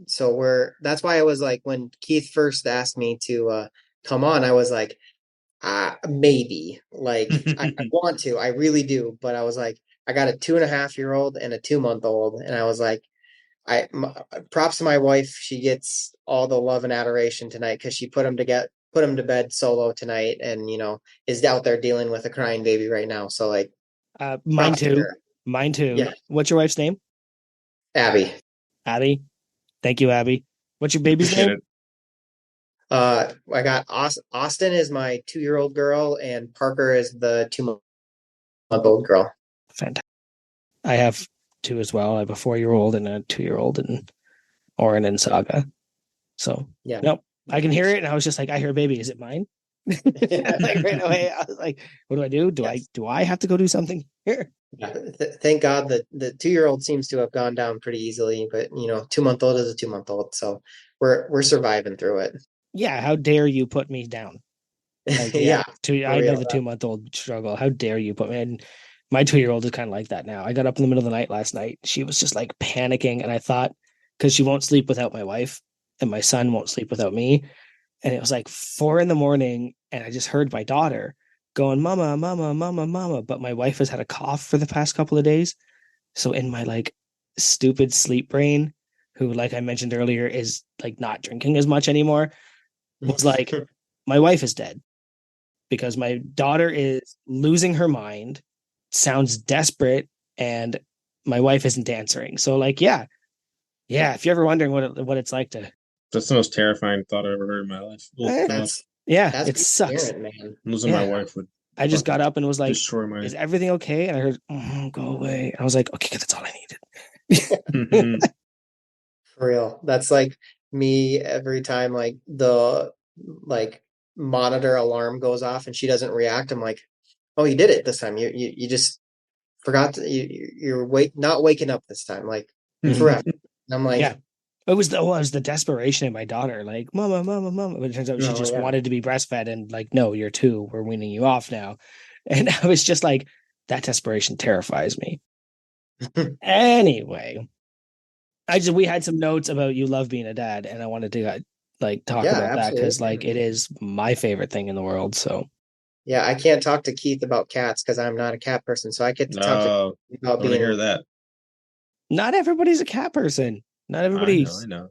C: So that's why I was like, when Keith first asked me to come on, I was like, maybe. Like I want to, I really do, but I was like, I got a 2.5-year-old and a 2-month old, and I was like, props to my wife. She gets all the love and adoration tonight because she put him to bed solo tonight, and is out there dealing with a crying baby right now. So like,
B: Mine
C: props to
B: too.
C: her.
B: Mine too.
C: Yeah,
B: What's your wife's name?
C: Abby.
B: Abby. Thank you, Abby. What's your baby's
A: Appreciate
B: name?
A: it.
C: I got Austin is my 2-year-old girl, and Parker is the 2-month old girl.
B: Fantastic. I have two as well. I have a 4-year-old and a 2-year-old, and Oren and Saga. So
C: Yeah.
B: nope, I can hear it, and I was just like, I hear a baby. Is it mine? Like right away, I was like, what do I do? Do I
C: Yes.
B: do I have to go do something here?
C: Yeah. Thank God that the 2-year-old seems to have gone down pretty easily, but 2-month old is a 2-month old, so we're surviving through it.
B: Yeah, how dare you put me down? Like, yeah,
C: Yeah, for
B: I know
C: real.
B: the 2-month-old struggle. How dare you put me? And my 2-year-old is kind of like that now. I got up in the middle of the night last night. She was just like panicking, and I thought, because she won't sleep without my wife, and my son won't sleep without me, and it was like 4 a.m, and I just heard my daughter going, "Mama, mama, mama, mama," but my wife has had a cough for the past couple of days, so in my like stupid sleep brain, who, like I mentioned earlier, is like not drinking as much anymore, was like, my wife is dead because my daughter is losing her mind, sounds desperate, and my wife isn't answering. So like, yeah, if you're ever wondering what it's like to,
A: That's the most terrifying thought I've ever heard in my life. Oh
B: eh,
A: God,
B: yeah,
C: That's
B: it
C: being a
B: sucks.
C: parent, man.
A: losing my
B: Yeah,
A: wife would
B: I just got up and was like,
A: destroy my.
B: "Is everything okay?" And I heard, "Go away." I was like, "Okay, that's all I needed."
C: For real. That's like me every time like the like monitor alarm goes off and she doesn't react. I'm like, oh, you did it this time. You just forgot to, you're not waking up this time, like
B: Mhm.
C: forever. And I'm
B: Yeah,
C: like,
B: it was the desperation in my daughter, like, "Mama, mama, mama." But it turns out she
C: oh
B: just
C: yeah.
B: wanted to be breastfed, and like, no, you're two. We're weaning you off now. And I was just like, that desperation terrifies me. Anyway, we had some notes about you love being a dad, and I wanted to like talk
C: Yeah,
B: about that because like
C: absolutely.
B: it is my favorite thing in the world. So
C: Yeah, I can't talk to Keith about cats because I'm not a cat person. So I get to talk to
A: No,
C: Keith
A: I
C: about
A: want to hear
C: being
A: that.
B: not everybody's a cat person. Not
A: I
B: everybody's.
A: know.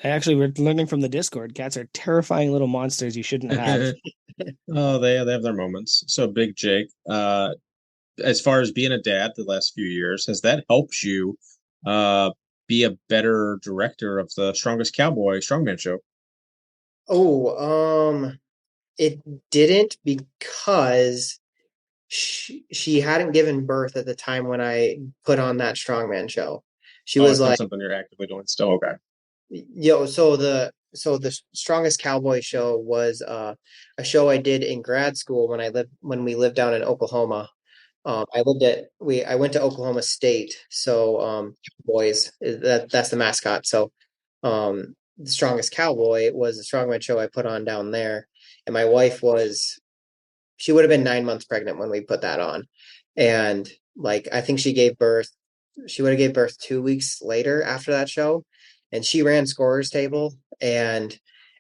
B: Actually, we're learning from the Discord. Cats are terrifying little monsters you shouldn't have.
A: Oh, they have their moments. So, Big Jake, as far as being a dad the last few years, has that helped you uh be a better director of the Strongest Cowboy Strongman show?
C: oh, it didn't because she hadn't given birth at the time when I put on that strongman show. She
A: Oh,
C: was
A: it's not
C: like,
A: something you're actively doing still. Okay.
C: so the strongest cowboy show was a show I did in grad school when we lived down in Oklahoma. I went to Oklahoma State, so boys that's the mascot. So the strongest cowboy was the strongman show I put on down there, and my wife was she would have been 9 months pregnant when we put that on, and like I think she would have gave birth 2 weeks later after that show, and she ran scorer's table. And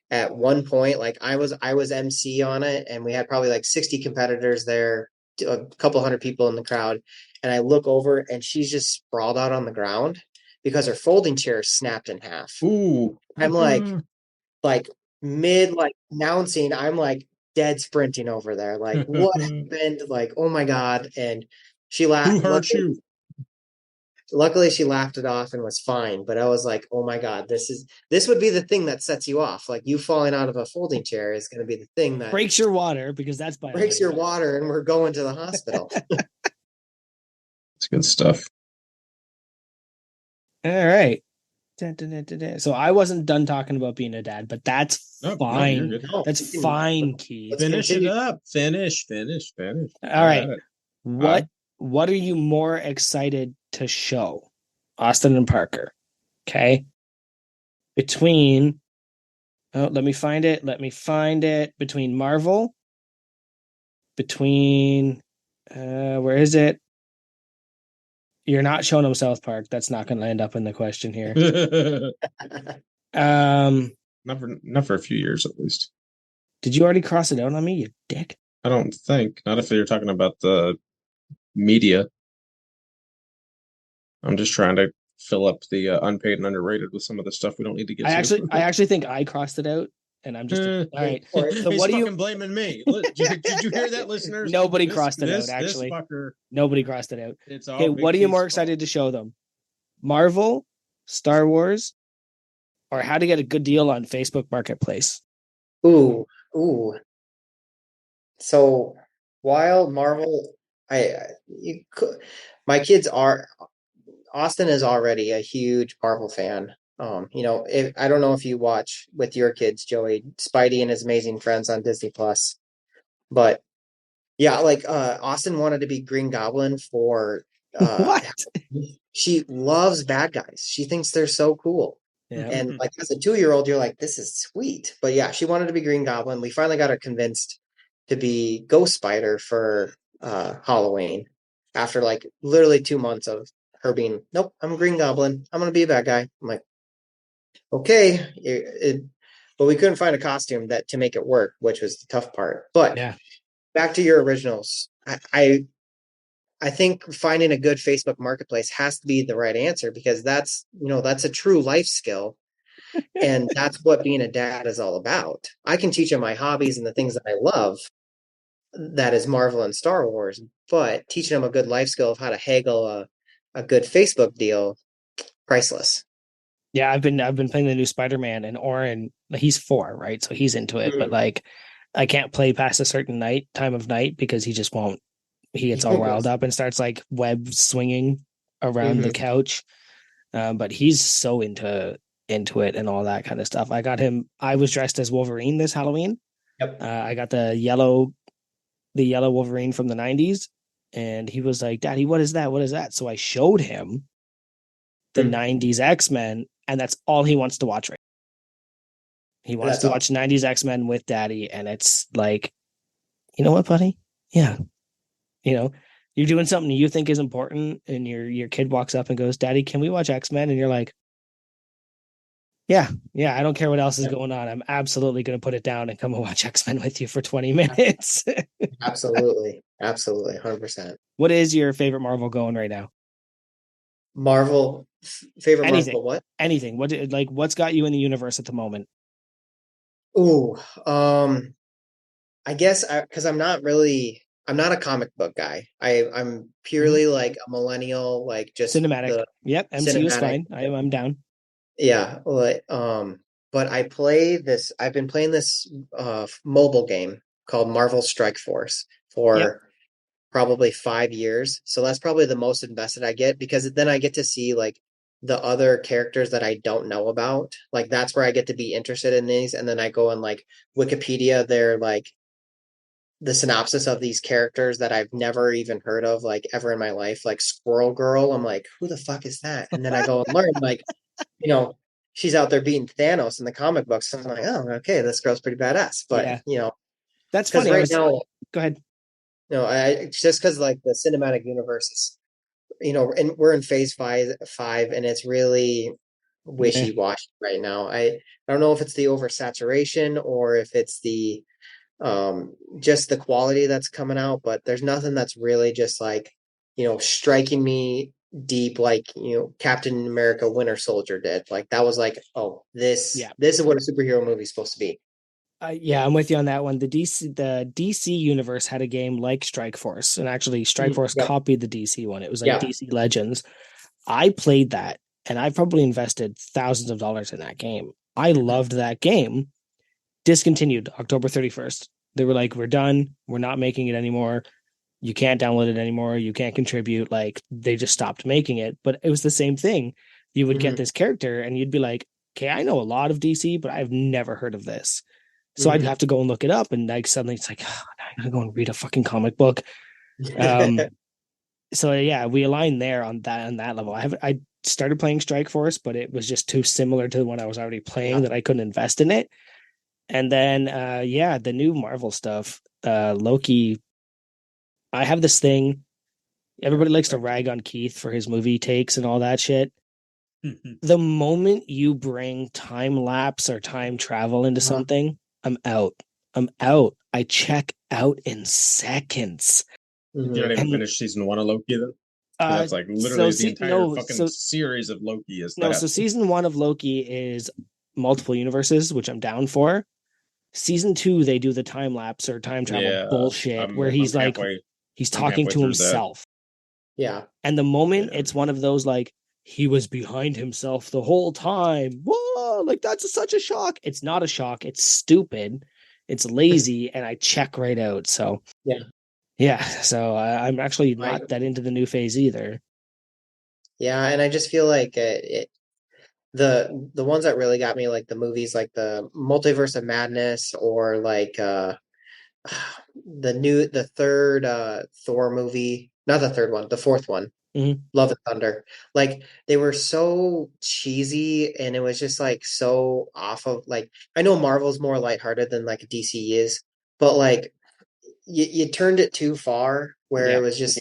C: at one point, like I was MC on it, and we had probably like 60 competitors there, a couple hundred people in the crowd, and I look over and she's just sprawled out on the ground because her folding chair snapped in half.
A: Ooh.
C: I'm like mid like announcing, I'm like dead sprinting over there. Like, what happened? Like, oh my God. And she
A: Who
C: laughed.
A: hurt you?
C: Luckily she laughed it off and was fine. But I was like, oh my God, this would be the thing that sets you off. Like you falling out of a folding chair is gonna be the thing that
B: Breaks your water because that's
C: breaks your
B: biological.
C: water and we're going to the hospital.
A: It's good stuff.
B: All right. Dun, dun, dun, dun, dun. So I wasn't done talking about being a dad, but that's
A: No, no, you're
B: fine.
A: good.
C: No,
B: That's fine, Keith.
C: let's
A: Finish it
C: continue.
A: up. Finish.
B: All
A: I got
B: right.
A: it.
B: What what are you more excited to show? Austin and Parker. Okay. Between let me find it. Let me find it. Between Marvel, between where is it? You're not showing them South Park. That's not going to end up in the question here. Um,
A: Not for a few years at least.
B: did you already cross it out on me, you dick?
A: I don't think. Not if you're talking about the media. I'm just trying to fill up the unpaid and underrated with some of the stuff we don't need to get to.
B: I actually think I crossed it out, and I'm just all right. So
A: He's
B: what do you?
A: fucking blaming me. Did you hear that, listeners?
B: Nobody
A: This
B: crossed it out.
A: this
B: Actually,
A: fucker.
B: nobody crossed it out.
A: It's
B: Okay,
A: all Big
B: what are you more
A: Keith's
B: excited
A: fault.
B: to show them? Marvel, Star Wars, or how to get a good deal on Facebook Marketplace?
C: Ooh, ooh. So while Marvel, you could, my kids are Austin is already a huge Marvel fan. I don't know if you watch with your kids, Joey, Spidey and His Amazing Friends on Disney Plus, but yeah, like Austin wanted to be Green Goblin for
B: What?
C: she loves bad guys. She thinks they're so cool.
B: Yeah.
C: And like as a 2-year-old, you're like, this is sweet. But yeah, she wanted to be Green Goblin. We finally got her convinced to be Ghost Spider for Halloween after like literally 2 months of her being, nope, I'm a Green Goblin. I'm gonna be a bad guy. I'm like, okay. But we couldn't find a costume that to make it work, which was the tough part. But
B: Yeah.
C: back to your originals. I think finding a good Facebook marketplace has to be the right answer because that's a true life skill. And that's what being a dad is all about. I can teach them my hobbies and the things that I love, that is Marvel and Star Wars, but teaching them a good life skill of how to haggle a good Facebook deal, priceless.
B: Yeah, I've been playing the new Spider-Man, and Oren, he's 4, right? So he's into it, but
C: Mhm.
B: like I can't play past a certain time of night because he just won't. He gets all riled up and starts like web swinging around the
C: Mhm.
B: couch. But he's so into it and all that kind of stuff. I got him. I was dressed as Wolverine this Halloween.
C: Yep.
B: I got the yellow Wolverine from the '90s, and he was like, "Daddy, what is that? What is that?" So I showed him the
C: Hmm.
B: '90s X-Men, and that's all he wants to watch right. He wants
C: That's
B: to
C: awesome.
B: watch '90s X-Men with Daddy, and it's like, you know what, buddy? Yeah, you know, you're doing something you think is important, and your kid walks up and goes, "Daddy, can we watch X-Men?" And you're like, "Yeah, yeah, I don't care what else is
C: Yep.
B: going on. I'm absolutely going to put it down and come and watch X-Men with you for 20 minutes."
C: Absolutely. Absolutely. 100%.
B: What is your favorite Marvel going right now?
C: Favorite
B: Anything,
C: Marvel, what?
B: anything. What's got you in the universe at the moment?
C: Ooh, I guess because I'm not a comic book guy. I'm
B: Mhm.
C: purely like a millennial, like just
B: Cinematic.
C: the
B: Yep, MCU is
C: cinematic.
B: fine. I'm down.
C: Yeah, but I've been playing this mobile game called Marvel Strike Force
B: Yep.
C: for probably 5 years. So that's probably the most invested I get because then I get to see like the other characters that I don't know about. Like that's where I get to be interested in these, and then I go on like Wikipedia. They're like the synopsis of these characters that I've never even heard of, like ever in my life, like Squirrel Girl. I'm like, who the fuck is that? And then I go and learn, like, you know, she's out there beating Thanos in the comic books. So I'm like, oh, okay, this girl's pretty badass. But
B: Yeah. That's
C: because
B: funny. I
C: right
B: was
C: now,
B: Go ahead.
C: it's just because like the cinematic universe is, and we're in phase 5, and it's really
B: Yeah.
C: wishy-washy right now. I don't know if it's the oversaturation or if it's the just the quality that's coming out, but there's nothing that's really just like, striking me deep like, Captain America Winter Soldier did. Like that was like, oh, this
B: Yeah.
C: this is what a superhero movie's supposed to be.
B: Yeah, I'm with you on that one. The DC universe had a game like Strike Force, and actually Strike Force
C: Yep.
B: copied the DC one. It was like
C: Yeah.
B: DC Legends. I played that, and I probably invested thousands of dollars in that game. I
C: Mhm.
B: loved that game. Discontinued October 31st. They were like, "We're done. We're not making it anymore. You can't download it anymore. You can't contribute." Like they just stopped making it. But it was the same thing. You would get
C: Mhm.
B: this character, and you'd be like, "Okay, I know a lot of DC, but I've never heard of this." So I'd
C: Mhm.
B: have to go and look it up, and like suddenly it's like, oh, now I gotta go and read a fucking comic book. Um, so yeah, we align there on that level. I started playing Strike Force, but it was just too similar to the one I was already playing
C: Yeah.
B: that I couldn't invest in it. And then yeah, the new Marvel stuff, Loki. I have this thing.
C: Yeah.
B: Everybody likes to rag on Keith for his movie takes and all that shit. The moment you bring time lapse or time travel into
C: Uh-huh.
B: something, I'm out. I'm out. I check out in seconds.
A: You don't
C: Mhm.
A: even
B: And
A: finish season 1 of Loki then? Because
B: uh
A: that's like
B: so
A: literally the
B: see
A: entire
B: no
A: fucking
B: so
A: series of Loki is
B: no
A: that.
B: so season 1 of Loki is multiple universes, which I'm down for. Season 2 they do the time lapse or time travel
A: Yeah,
B: bullshit where
A: I'm halfway.
B: he's
A: I'm
B: talking
A: halfway
B: to
A: through that.
B: himself.
C: Yeah.
B: And the moment
A: Yeah.
B: it's one of those like he was behind himself the whole time. Whoa, like that's such a shock. It's not a shock. It's stupid. It's lazy, and I check right out. So
C: Yeah.
B: yeah, so I'm actually
C: I
B: not that into the new phase either.
C: Yeah, and I just feel like the ones that really got me, like the movies like the Multiverse of Madness, or like the third Thor movie, not the third one, the fourth one,
B: Mhm.
C: Love and Thunder. Like they were so cheesy, and it was just like so off of, like, I know Marvel's more lighthearted than like DC is, but like you turned it too far where
B: Yeah.
C: it was just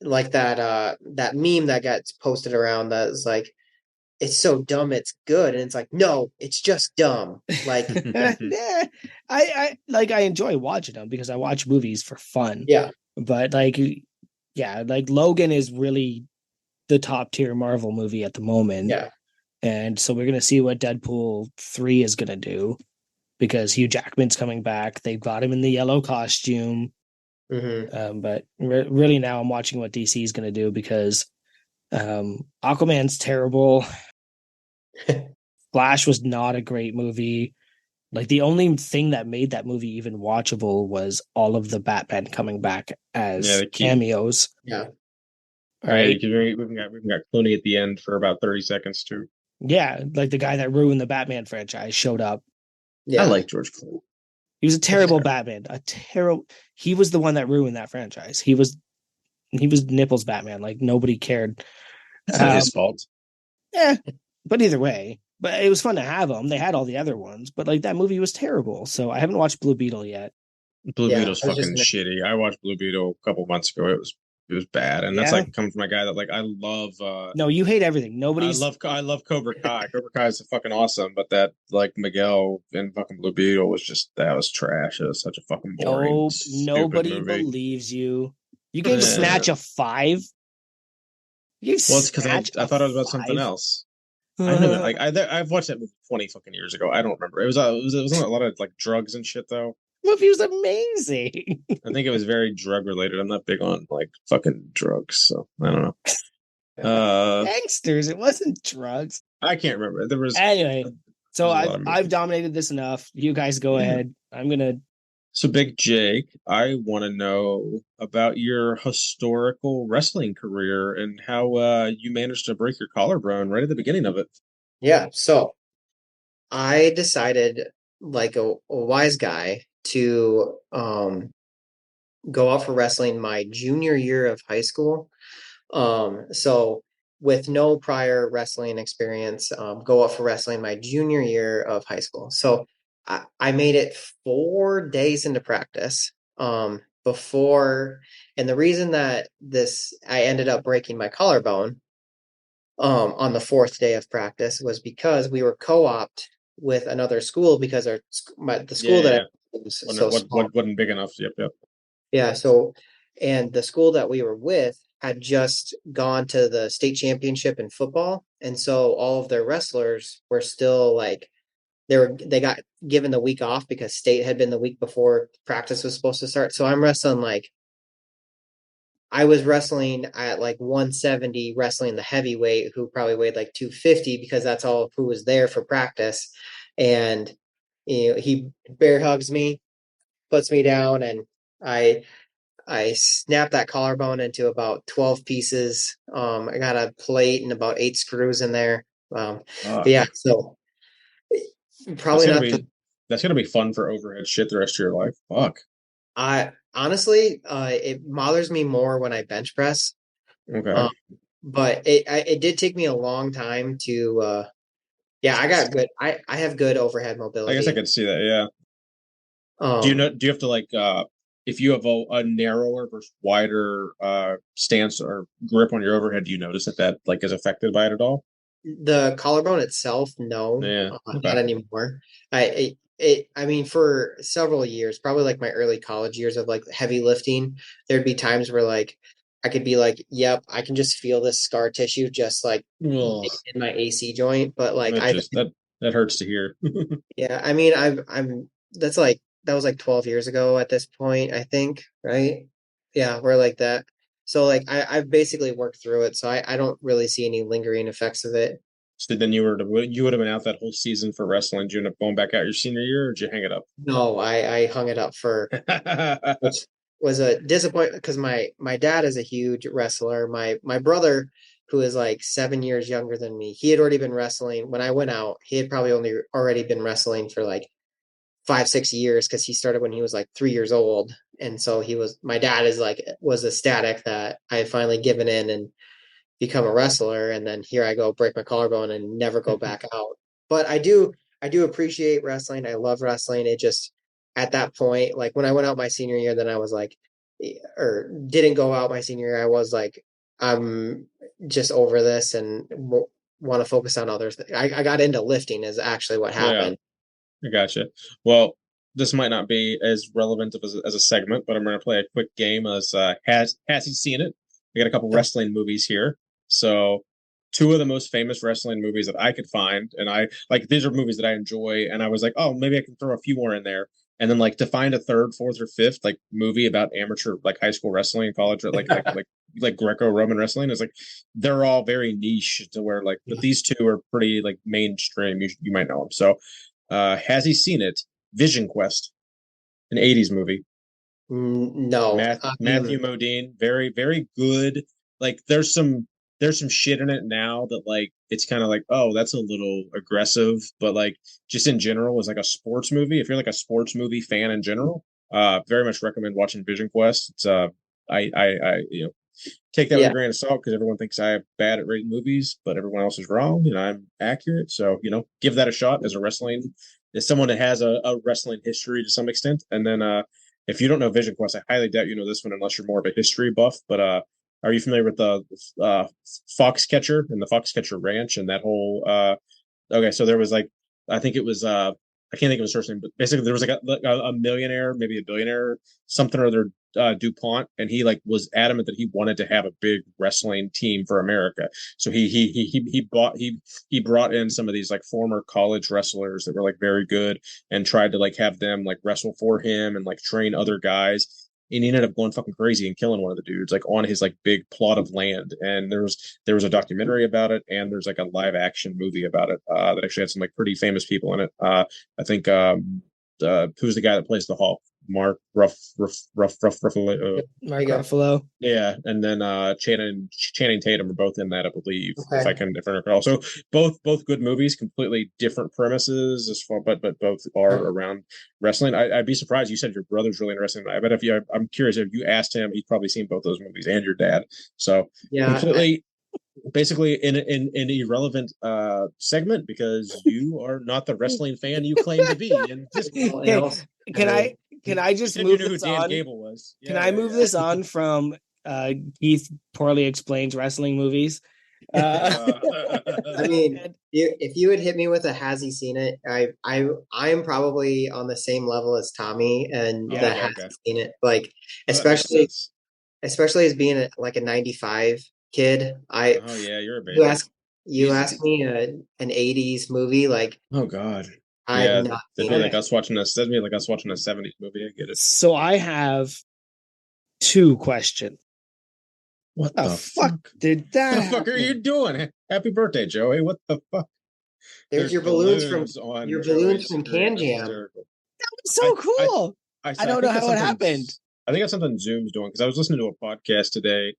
C: like that meme that got posted around that was like, it's so dumb it's good, and it's like, no, it's just dumb. Like,
B: Yeah, I enjoy watching them because I watch movies for fun.
C: yeah.
B: But like Yeah, like Logan is really the top tier Marvel movie at the moment.
C: Yeah.
B: And so we're gonna see what Deadpool 3 is gonna do because Hugh Jackman's coming back. They've got him in the yellow costume.
C: Hmm.
B: But really now I'm watching what DC is gonna do because Aquaman's terrible. Flash was not a great movie. Like the only thing that made that movie even watchable was all of the Batman coming back
A: Yeah,
B: as
A: they keep.
B: cameos.
C: Yeah.
A: Yeah,
B: Right?
A: because we've got Clooney at the end for about 30 seconds too.
B: Yeah, like the guy that ruined the Batman franchise showed up.
A: I
C: Yeah.
A: like George Clooney.
B: He was a terrible Batman. A terrible. He was the one that ruined that franchise. He was Nipples Batman. Like nobody cared.
A: It's not his fault.
B: Yeah, but either way, but it was fun to have them. They had all the other ones, but like that movie was terrible. So I haven't watched Blue Beetle yet.
A: Blue
C: Yeah.
A: Beetle's
C: I was just
A: fucking
C: gonna.
A: shitty. I watched Blue Beetle a couple months ago. It was bad, and that's
B: Yeah,
A: like coming from a guy that like I love.
B: no, you hate everything. Nobody's.
A: I love Cobra Kai. Cobra Kai is fucking awesome, but that like Miguel and fucking Blue Beetle was just that was trash. It was such a fucking boring,
B: Nope,
A: stupid
B: nobody
A: movie.
B: believes you. You gave
A: Yeah.
B: Snatch a 5. You gave
A: Well, it's because
B: Snatch
A: I
B: a
A: thought it was about something
B: 5.
A: else. I don't even like I've watched that movie 20 fucking years ago. I don't remember. It was a lot of like drugs and shit though.
B: Movie was amazing.
A: I think it was very drug related. I'm not big on like fucking drugs, so I don't know.
B: Gangsters. It wasn't drugs.
A: I can't remember.
B: Anyway, so
A: There's a lot
B: I've
A: of
B: I've
A: movies.
B: dominated this enough. You guys go
A: Yeah.
B: ahead. I'm gonna.
A: So Big Jake, I want to know about your historical wrestling career and how you managed to break your collarbone right at the beginning of it.
C: Yeah. So I decided, like a wise guy, to go out for wrestling my junior year of high school. So with no prior wrestling experience, go out for wrestling my junior year of high school. So I made it 4 days into practice. Before, and the reason that I ended up breaking my collarbone on the fourth day of practice was because we were co-opted with another school because the
A: Yeah,
C: school
A: yeah,
C: that I
A: yeah.
C: was so small.
A: Wasn't big enough. Yep, yep.
C: Yeah, so and the school that we were with had just gone to the state championship in football, and so all of their wrestlers were still like they got given the week off because state had been the week before practice was supposed to start. So I was wrestling at like 170, wrestling the heavyweight who probably weighed like 250 because that's all who was there for practice. And he bear hugs me, puts me down, and I I snapped that collarbone into about 12 pieces. I got a plate and about 8 screws in there. But
A: Fuck.
C: yeah, so
A: That's
C: probably
A: gonna
C: not the
A: be that's gonna be fun for overhead shit the rest of your life. Fuck.
C: I honestly it bothers me more when I bench press.
A: Okay.
C: Um, but it did take me a long time to yeah, I have good overhead
A: I guess I
C: mobility.
A: could see that. Yeah.
C: Um
A: Do you have to like if you have a narrower versus wider stance or grip on your overhead, do you notice that like is affected by it at all?
C: The collarbone itself, no,
A: Yeah.
C: not
A: Okay.
C: anymore. I mean, for several years, probably like my early college years of like heavy lifting, there'd be times where like I could be like, "Yep, I can just feel this scar tissue just like
A: Ugh.
C: in my AC joint." But like
A: That just that hurts to hear.
C: yeah, I mean, I'm that's like that was like 12 years ago at this point, I think, right? Yeah, we're like that. So like I've basically worked through it, so I don't really see any lingering effects of it.
A: So then you would have been out that whole season for wrestling. Did you end up going back out your senior year, or did you hang it up?
C: No, I hung it up for which was a disappointment because my dad is a huge wrestler. My brother, who is like 7 years younger than me, he had already been wrestling when I went out. He had probably only already been wrestling for like 5 6 years because he started when he was like 3 years old. And so my dad is like was ecstatic that I had finally given in and become a wrestler, and then here I go break my collarbone and never go back out. But I do appreciate wrestling. I love wrestling. It just at that point, like when I went out my senior year, then I was like, or didn't go out my senior year, I was like, I'm just over this and want to focus on others. I got into lifting is actually what
A: Yeah,
C: happened.
A: I gotcha. Well, this might not be as relevant as a segment, but I'm going to play a quick game. As has he seen it? we got a couple wrestling movies here. So two of the most famous wrestling movies that I could find, and I like these are movies that I enjoy, and I was like, oh, maybe I can throw a few more in there. And then like to find a third, fourth, or fifth like movie about amateur like high school wrestling, college like Greco-Roman wrestling is like they're all very niche to where like but these two are pretty like mainstream. You might know them. So has he seen it? Vision Quest, an 80s movie.
C: No.
A: Matthew Modine, very, very good. Like there's some shit in it now that like it's kind of like, oh, that's a little aggressive, but like just in general was like a sports movie. If you're like a sports movie fan in general, very much recommend watching Vision Quest. It's I you know take that with
C: Yeah.
A: a grain of salt because everyone thinks I'm bad at rating movies, but everyone else is wrong. You know, I'm accurate. So, you know, give that a shot as someone that has a wrestling history to some extent. And then if you don't know Vision Quest, I highly doubt you know this one unless you're more of a history buff. But are you familiar with the Foxcatcher and the Foxcatcher Ranch and that whole okay, so there was like I think it was I can't think of his first name, but basically there was like a millionaire, maybe a billionaire, something or other DuPont, and he like was adamant that he wanted to have a big wrestling team for America. So he brought in some of these like former college wrestlers that were like very good and tried to like have them like wrestle for him and like train other guys. And he ended up going fucking crazy and killing one of the dudes like on his like big plot of land. And there was a documentary about it, and there's like a live action movie about it that actually had some like pretty famous people in it. I think who's the guy that plays the Hulk? Mark Ruffalo.
B: Mark Ruffalo.
A: Yeah, and then Channing Tatum are both in that, I believe,
C: Okay.
A: if I recall. So both good movies, completely different premises as far, but both are around wrestling. I'd be surprised. You said your brother's really interested. I bet I'm curious if you asked him, he's probably seen both those movies and your dad. So
C: Yeah.
A: completely. Basically, in an irrelevant segment because you are not the wrestling fan you claim to be. And just
B: Can I just move
A: you knew who
B: this
A: Dan
B: on?
A: Gable was?
B: Can I move this on from Keith poorly explains wrestling movies?
C: I mean, if you had hit me with a has he seen it, I'm probably on the same level as Tommy and
B: Yeah,
C: the
B: okay,
C: has he seen it. Like especially as being like a 95 kid.
A: Oh yeah, you're a baby.
C: You ask me an 80s movie like
A: Oh god.
C: I've
A: Yeah,
C: not
A: that'd
C: seen
A: be
C: it.
A: like us watching a 70s movie. I get it.
B: So I have two questions.
A: What the
B: fuck did that?
A: What the fuck are you doing? Happy birthday, Joey. What the fuck?
C: There's your balloons from Can Jam.
B: That was so cool. I don't know how it happened.
A: I think that's something Zoom's doing because I was listening to a podcast today.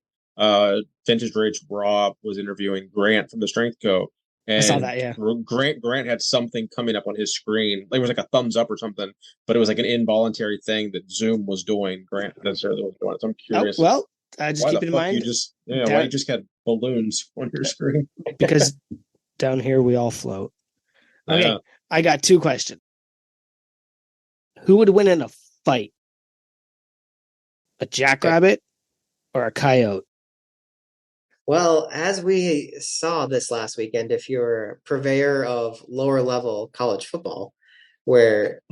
A: Vintage Rage Rob was interviewing Grant from the Strength Co. And
B: I saw that, yeah.
A: Grant had something coming up on his screen. Like it was like a thumbs up or something, but it was like an involuntary thing that Zoom was doing. Grant necessarily was doing it. So I'm curious.
B: Oh, well, just keep in mind.
A: Why you just had balloons on your screen?
B: Because down here we all float. Okay, I got two questions. Who would win in a fight? A jackrabbit or a coyote?
C: Well, as we saw this last weekend, if you're a purveyor of lower level college football, where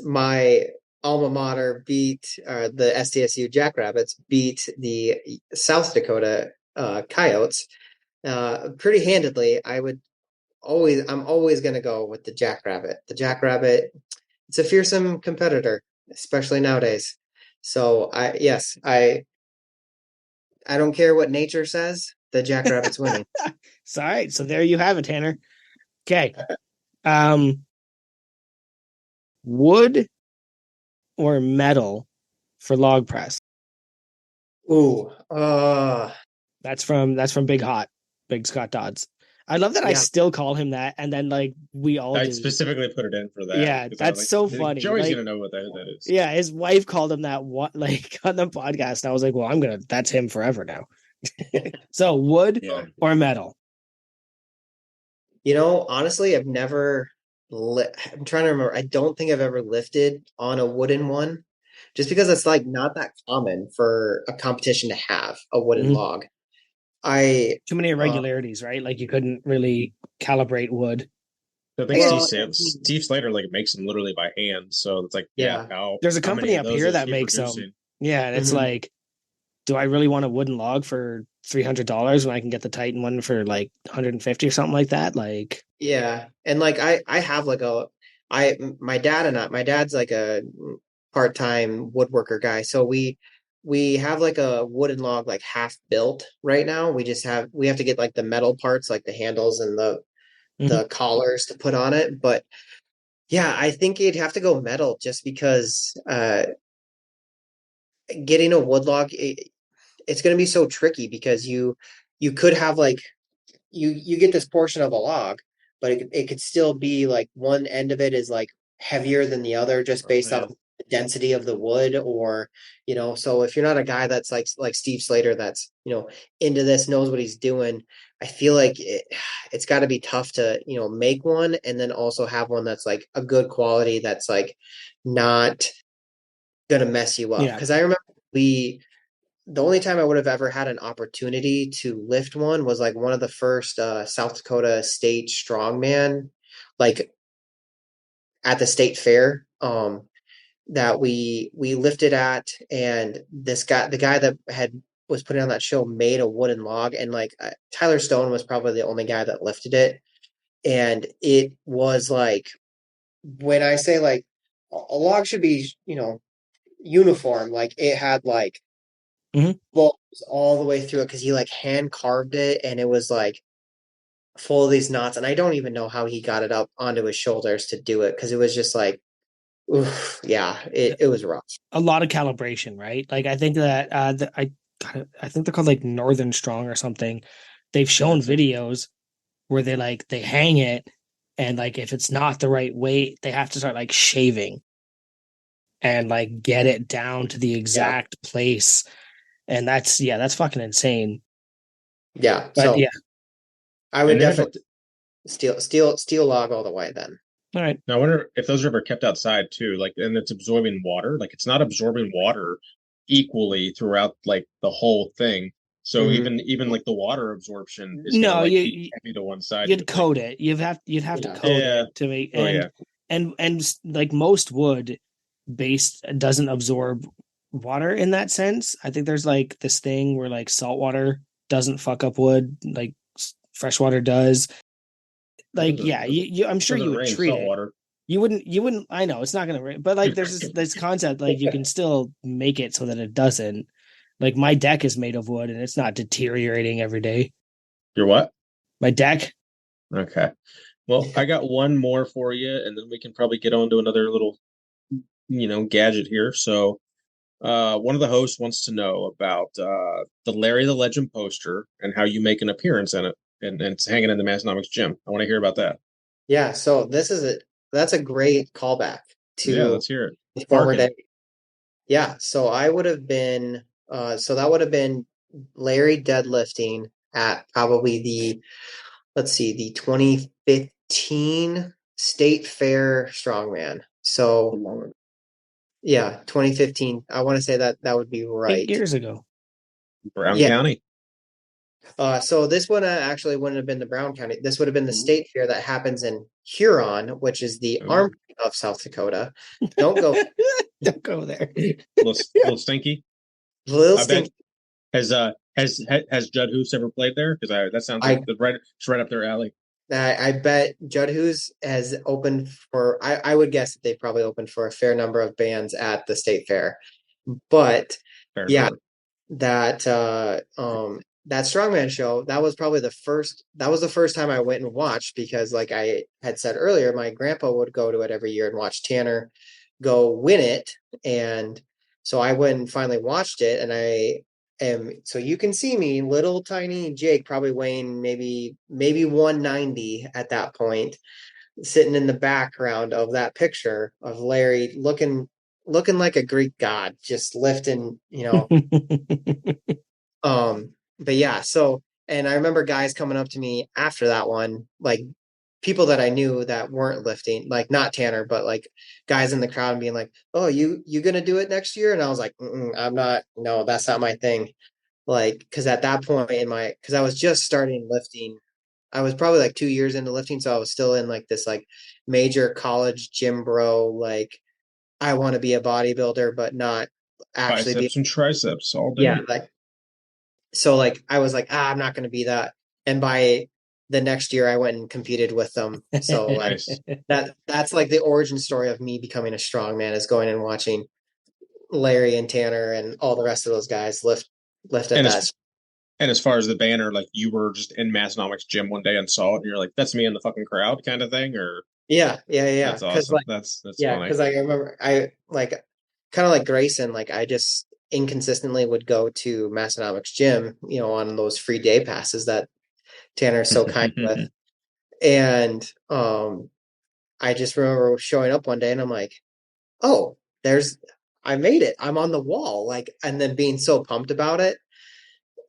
C: my alma mater beat the SDSU Jackrabbits beat the South Dakota Coyotes pretty handedly, I'm always going to go with the Jackrabbit. The Jackrabbit, it's a fearsome competitor, especially nowadays. So I don't care what nature says. The Jackrabbit's winning.
B: All right, so there you have it, Tanner. Okay. Wood or metal for log press?
C: Ooh.
B: That's from Big Scott Dodds. I love that I still call him that, and then like we all
A: I
B: do.
A: Specifically put it in for that.
B: Yeah, that's so funny.
A: Joey's gonna know what that is.
B: Yeah, his wife called him that on the podcast. And I was like, well, that's him forever now. So wood or metal?
C: You know, honestly, I'm trying to remember. I don't think I've ever lifted on a wooden one, just because it's like not that common for a competition to have a wooden log.
B: Too many irregularities, right? Like you couldn't really calibrate wood.
A: I think Steve Slater like makes them literally by hand, so it's like
B: there's a company up here that makes them. Yeah, and it's like do I really want a wooden log for $300 when I can get the Titan one for like 150 or something like that? Like,
C: Yeah. And like I have like a I my dad and I my dad's like a part-time woodworker guy. So we have like a wooden log like half built right now. We have to get like the metal parts like the handles and
B: mhm.
C: the collars to put on it. But yeah, I think you'd have to go metal just because getting a wood log it's going to be so tricky because you could have like you get this portion of a log, but it could still be like one end of it is like heavier than the other just
A: Oh,
C: based
A: yeah.
C: off the density of the wood or so if you're not a guy that's like Steve Slater that's into this knows what he's doing. I feel like it's got to be tough to make one and then also have one that's like a good quality that's like not gonna mess you up
B: Yeah.
C: because I remember we the only time I would have ever had an opportunity to lift one was like one of the first South Dakota state strongman, like at the state fair, that we lifted at, and the guy that had was putting on that show made a wooden log, and like Tyler Stone was probably the only guy that lifted it, and it was like when I say like a log should be uniform, like it had like
B: Mhm.
C: bolts all the way through it because he like hand carved it and it was like full of these knots and I don't even know how he got it up onto his shoulders to do it because it was just like oof, yeah, it was rough.
B: A lot of calibration, right? Like I think that I think they're called like Northern Strong or something. They've shown
A: That's it.
B: videos where they hang it and like if it's not the right weight, they have to start like shaving and like get it down to the
C: Yeah,
B: exact place. And that's fucking insane.
C: yeah.
B: But
C: So
B: yeah,
C: I would
A: And then if
C: definitely
A: it
C: steel log all the way then.
B: all right.
A: now, I wonder if those are ever kept outside too, like, and it's absorbing water. Like, it's not absorbing water equally throughout like the whole thing. So
C: Hmm.
A: even like the water absorption is gonna
B: No,
A: like be heavy to one side. You
B: you'd
A: would think.
B: coat it. You'd have to
C: Yeah,
B: coat
A: Yeah.
B: it to make
A: Oh yeah.
B: and like most wood based doesn't absorb water in that sense. I think there's like this thing where like salt water doesn't fuck up wood like fresh water does.
A: It
B: Like
A: doesn't
B: yeah, I'm sure you
A: doesn't
B: would
A: rain
B: treat
A: salt
B: it.
A: water.
B: You wouldn't I know it's not gonna rain, but like there's this concept like you can still make it so that it doesn't. Like my deck is made of wood and it's not deteriorating every day.
A: You're what?
B: My deck.
A: Okay. Well, I got one more for you, and then we can probably get on to another little, gadget here. So, one of the hosts wants to know about the Larry the Legend poster and how you make an appearance in it, and it's hanging in the Massonomics gym. I want to hear about that.
C: yeah. So that's a great callback
A: Yeah,
C: to
A: let's hear it.
C: the former
A: Parking.
C: day. Yeah, so I would have been so that would have been Larry deadlifting at probably let's see, the 2015 State Fair Strongman. So yeah, 2015. I want to say that that would be
B: 8
C: right.
B: years ago.
A: Brown
C: Yeah.
A: County.
C: So this one actually wouldn't have been the Brown County. This would have been the
A: Ooh.
C: state fair that happens in Huron, which is the
A: Ooh.
C: armpit of South Dakota. Don't go
B: Don't go there.
A: Little stinky.
C: little
A: I bet
C: stink.
A: has Judd Hoos ever played there? Because that sounds like
C: I
A: it's right up their alley.
C: I bet Judd Hughes has opened for, I would guess that they probably opened for a fair number of bands at the state fair. But
A: Fair
C: yeah,
A: number.
C: that strongman show, that was the first time I went and watched because like I had said earlier, my grandpa would go to it every year and watch Tanner go win it. And so I went and finally watched it and so you can see me, little tiny Jake, probably weighing maybe 190 at that point, sitting in the background of that picture of Larry looking like a Greek god, just lifting, but yeah, so and I remember guys coming up to me after that one, like people that I knew that weren't lifting, like not Tanner, but like guys in the crowd and being like, "Oh, you gonna do it next year?" And I was like, "I'm not. No, that's not my thing." Like, because at that point because I was just starting lifting, I was probably like 2 years into lifting, so I was still in like this like major college gym bro, like I want to be a bodybuilder, but not actually be
A: Biceps and triceps all
C: yeah,
A: day.
C: like so like I was like, I'm not going to be that. And by the next year I went and competed with them. So like
A: Nice.
C: that's like the origin story of me becoming a strongman is going and watching Larry and Tanner and all the rest of those guys lift at
A: And
C: that.
A: as far as the banner, like you were just in Massonomics gym one day and saw it, and you're like, "That's me in the fucking crowd," kind of thing. Or
C: Yeah.
A: that's
C: Because
A: awesome.
C: like
A: That's
C: yeah,
A: funny.
C: because I remember I like kind of like Grayson, like I just inconsistently would go to Massonomics gym, on those free day passes that Tanner's so kind with. And I just remember showing up one day and I'm like, oh, I made it. I'm on the wall. Like, and then being so pumped about it.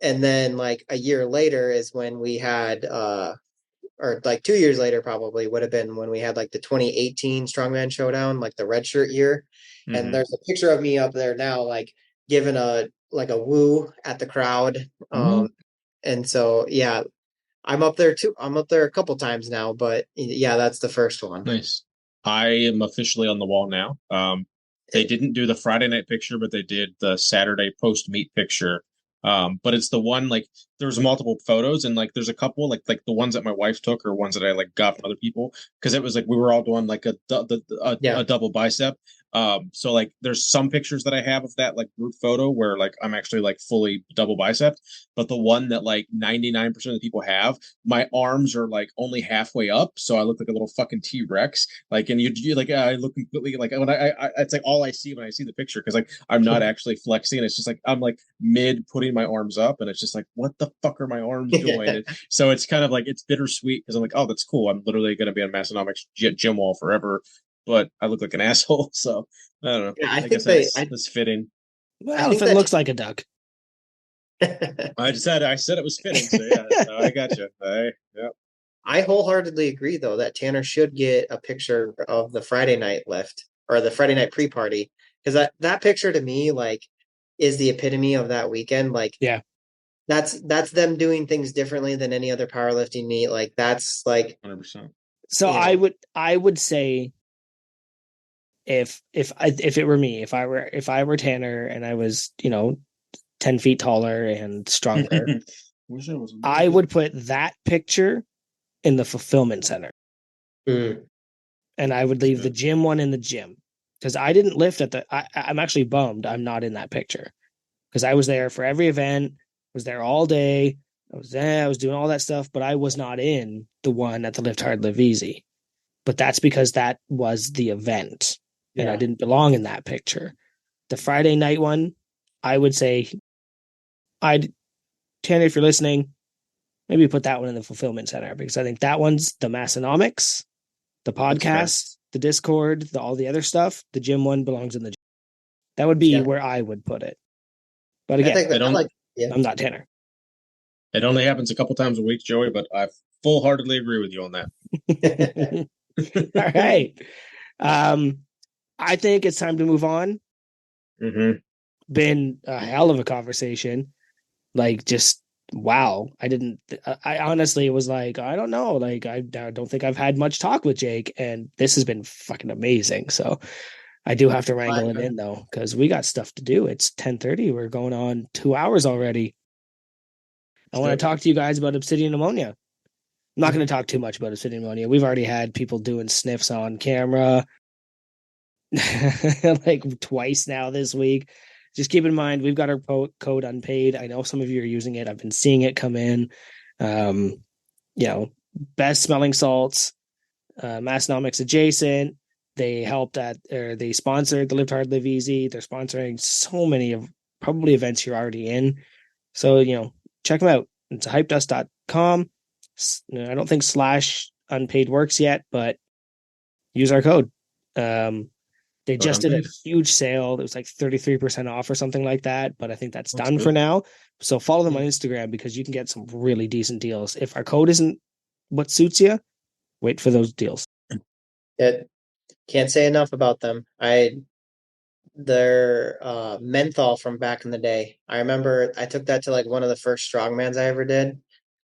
C: And then like a year later is when we had or like 2 years later probably would have been when we had like the 2018 Strongman Showdown, like the red shirt year. And
A: Hmm.
C: there's a picture of me up there now, like giving a woo at the crowd.
A: Ooh,
C: And so yeah, I'm up there too. I'm up there a couple times now, but yeah, that's the first one.
A: nice. I am officially on the wall now. They didn't do the Friday night picture, but they did the Saturday post meet picture. But it's the one like there's multiple photos and like there's a couple like the ones that my wife took or ones that I like got from other people because it was like we were all doing like
C: Yeah.
A: a double bicep. So like there's some pictures that I have of that like group photo where like I'm actually like fully double bicep, but the one that like 99% of the people have, my arms are like only halfway up, so I look like a little fucking T-Rex. Like, and you like I look completely like when it's like all I see when I see the picture because like I'm not actually flexing. It's just like I'm like mid putting my arms up, and it's just like what the fuck are my arms doing? And so it's kind of like it's bittersweet because I'm like, oh, that's cool. I'm literally going to be on Massonomics gym wall forever, but I look like an asshole. So I don't know.
C: Yeah,
A: I guess that's fitting.
C: I
B: Well, if
C: think
B: it
C: that
B: looks like a duck.
A: I said it was fitting. So yeah, no, I got you. Yeah.
C: I wholeheartedly agree though that Tanner should get a picture of the Friday night lift or the Friday night pre-party because that picture to me like is the epitome of that weekend. Like
B: Yeah.
C: that's them doing things differently than any other powerlifting meet. Like that's like
A: 100%.
B: So
C: you know
B: I would say if it were me, if I were Tanner and I was 10 feet taller and stronger,
A: Wish I was.
B: I would put that picture in the fulfillment center,
C: mm,
B: and I would
A: That's
B: leave the
A: good.
B: gym one in the gym because I didn't lift at the. I'm actually bummed I'm not in that picture because I was there for every event, was there all day. I was there, I was doing all that stuff, but I was not in the one at the Lift Hard, Live Easy. But that's because that was the event, and I
C: yeah
B: didn't belong in that picture. The Friday night one, I would say, I'd Tanner, if you're listening, maybe put that one in the fulfillment center because I think that one's the Massonomics, the
A: That's fair.
B: podcast, the Discord, all the other stuff. The gym one belongs in the gym. That would be
C: yeah
B: where I would put it. But
C: I
B: again,
C: think
A: I
C: that I
A: don't.
C: like yeah
B: I'm not Tanner.
A: It only happens a couple times a week, Joey, but I full heartedly agree with you on that.
B: All right. Um, I think it's time to move on.
A: Hmm.
B: Been a hell of a conversation. Like, just wow. I honestly was like, I don't know. Like, I don't think I've had much talk with Jake, and this has been fucking amazing. So I do have to wrangle it in though, because we got stuff to do. It's 10:30. We're going on 2 hours already. I
A: Let's
B: want
A: do
B: to
A: it.
B: talk to you guys about obsidian pneumonia. I'm not going to talk too much about obsidian pneumonia. We've already had people doing sniffs on camera like twice now this week. Just keep in mind, we've got our code unpaid. I know some of you are using it. I've been seeing it come in. Um, best smelling salts, Massonomics adjacent. They helped or they sponsored the Live Hard, Live Easy. They're sponsoring so many of probably events you're already in. So, check them out. It's hypedust.com. I don't think slash unpaid works yet, but use our code. They
A: Vote
B: just
A: on
B: did a
A: paid.
B: huge sale. It was like 33% off or something like that, but I think that's
A: That's
B: done for
A: good.
B: now. So follow them on
C: Mm.
B: Instagram because you can get some really decent deals. If our code isn't what suits you, wait for those deals.
C: it can't say enough about them. Their menthol from back in the day. I remember I took that to like one of the first strongmans I ever did,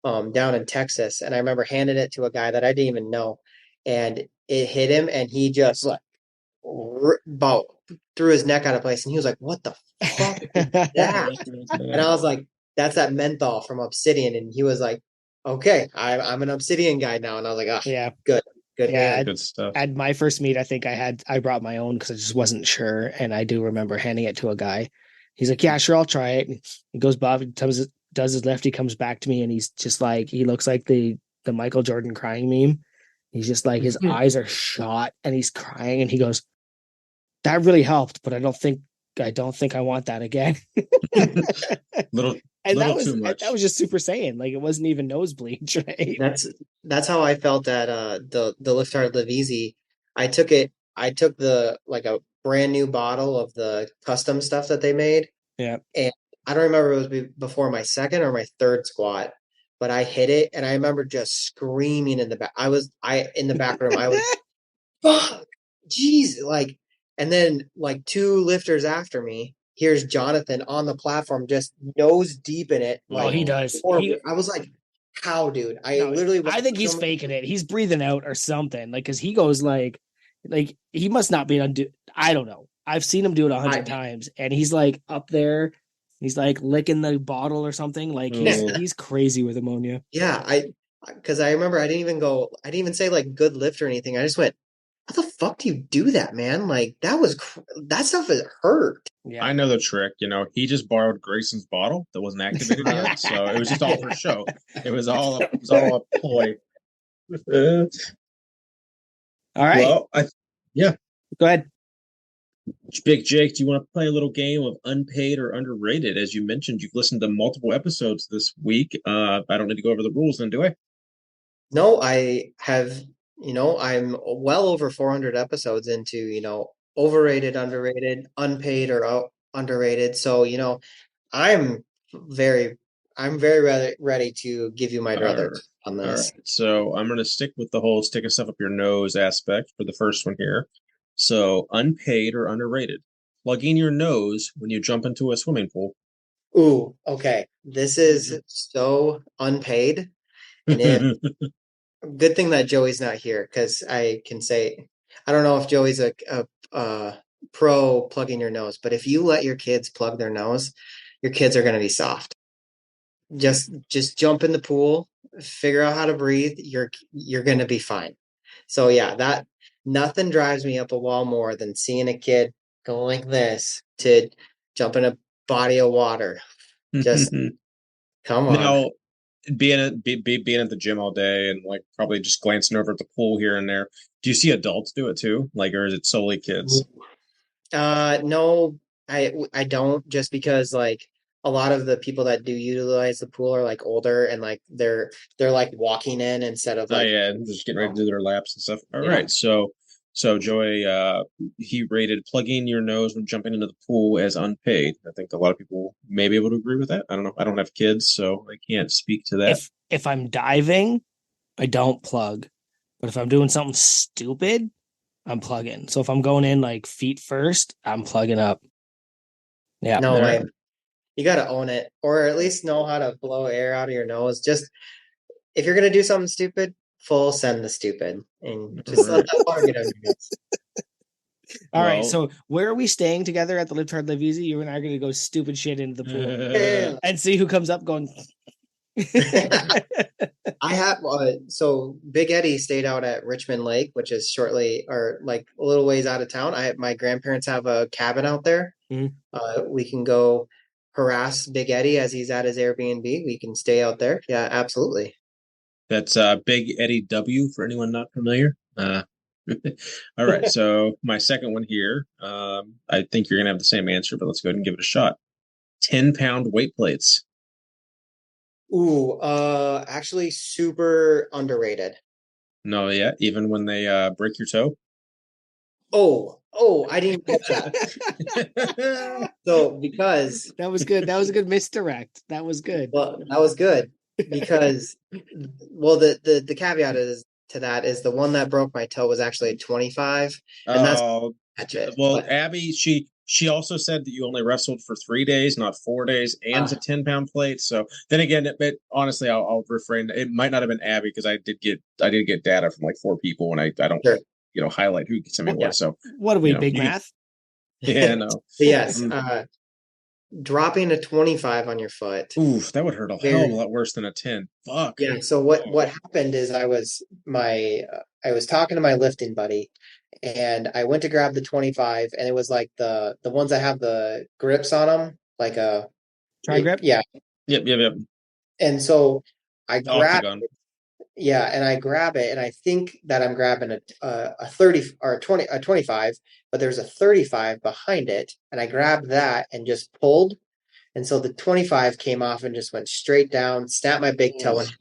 C: down in Texas, and I remember handing it to a guy that I didn't even know, and it hit him, and he just like about threw his neck out of place, and he was like, "What the fuck is that?" And I was like, "That's that menthol from Obsidian." And he was like, "Okay, I'm an Obsidian guy now." And I was like, "Ah,
B: Yeah.
C: good
B: Yeah.
C: hand."
A: Good stuff.
B: At my first meet, I think I brought my own because I just wasn't sure. And I do remember handing it to a guy. He's like, "Yeah, sure, I'll try it." And he goes, Bob, he does his left. He comes back to me and he's just like, he looks like the Michael Jordan crying meme. He's just like, his eyes are shot and he's crying. And he goes, "That really helped, but I don't think I want that again."
A: little
B: And
A: little too much.
B: that was just Super Saiyan. Like it wasn't even nosebleed, right?
C: That's how I felt at the Lift Hard Live Easy. I took the like a brand new bottle of the custom stuff that they made.
B: Yeah.
C: And I don't remember if it was before my second or my third squat, but I hit it and I remember just screaming in the back. I in the back room. I was fuck, jeez, like, and then like two lifters after me. Here's Jonathan on the platform, just nose deep in it.
B: Oh,
C: Like,
B: he does.
C: I was like, "How, dude?" I
B: No,
C: literally
B: I think he's faking it. He's breathing out or something. Like, cause he goes like he must not be I don't know. I've seen him do it 100 times, and he's like up there. He's like licking the bottle or something. Like he's crazy with ammonia.
C: Yeah, because I remember I didn't even say like good lift or anything. I just went, "How the fuck do you do that, man? Like that stuff is hurt."
B: Yeah.
A: I know the trick. He just borrowed Grayson's bottle that wasn't activated yet, so it was just all for show. It was all a ploy.
B: All right.
A: Well, yeah.
B: Go ahead.
A: Big Jake, do you want to play a little game of unpaid or underrated? As you mentioned, you've listened to multiple episodes this week. I don't need to go over the rules then, do I?
C: No, I have, I'm well over 400 episodes into, overrated, underrated, unpaid or underrated. So, I'm very, I'm very ready to give you my druthers on
A: All
C: this.
A: right. So I'm going to stick with the whole sticking stuff up your nose aspect for the first one here. So unpaid or underrated. Plugging your nose when you jump into a swimming pool.
C: Ooh, okay. This is so unpaid. And good thing that Joey's not here because I can say, I don't know if Joey's a pro plugging your nose, but if you let your kids plug their nose, your kids are going to be soft. Just jump in the pool, figure out how to breathe. You're going to be fine. So yeah, that nothing drives me up a wall more than seeing a kid go like this to jump in a body of water. Just come on.
A: Now, being at the gym all day and like probably just glancing over at the pool here and there, do you see adults do it too? Like, or is it solely kids?
C: No, I don't, just because like a lot of the people that do utilize the pool are like older and like they're like walking in instead of
A: Oh
C: like
A: yeah, just getting ready to do their laps and stuff. All
C: Yeah.
A: right, so Joey, he rated plugging your nose when jumping into the pool as unpaid. I think a lot of people may be able to agree with that. I don't know. I don't have kids, so I can't speak to that.
B: If I'm diving, I don't plug. But if I'm doing something stupid, I'm plugging. So if I'm going in like feet first, I'm plugging up. Yeah.
C: No,
A: All right.
C: you got to own it, or at least know how to blow air out of your nose. Just if you're gonna do something stupid, full send the stupid and just let that water get out of your nose.
B: All right. So where are we staying together at the Live Hard Live Easy? You and I are going to go stupid shit into the pool and see who comes up going.
C: I have so Big Eddie stayed out at Richmond Lake, which is shortly or like a little ways out of town. My grandparents have a cabin out there. We can go harass Big Eddie as he's at his Airbnb. We can stay out there. Yeah, absolutely.
A: That's Big Eddie W for anyone not familiar. All right, so my second one here. I think you're gonna have the same answer, but let's go ahead and give it a shot. 10-pound weight plates.
C: Ooh, actually super underrated.
A: No, yeah, even when they break your toe.
C: I didn't catch that. So because
B: that was good. That was a good misdirect. That was good.
C: Well, that was good because the caveat to that is the one that broke my toe was actually a 25, and that's it.
A: Well, Abby, she also said that you only wrestled for 3 days, not 4 days, and it's a 10-pound plate. So then again, honestly, I'll refrain. It might not have been Abby because I did get data from like 4 people, and I don't highlight who sent me what. So
B: what are we big math?
A: Yeah, no.
C: But yes,
A: Um,
C: dropping a 25 on your foot.
A: oof, that would hurt a hell of a
C: Very,
A: lot worse than a 10. Fuck.
C: yeah. So
A: Oh,
C: what happened is I was talking to my lifting buddy, and I went to grab the 25, and it was like the ones that have the grips on them, like
B: Try grip.
C: yeah.
A: yep, yep, yep.
C: And so I
A: The
C: grab
A: octagon.
C: yeah, and I grab it, and I think that I'm grabbing a 30 or a 25, but there's a 35 behind it, and I grabbed that and just pulled, and so the 25 came off and just went straight down, snapped my big toe,
A: Oof.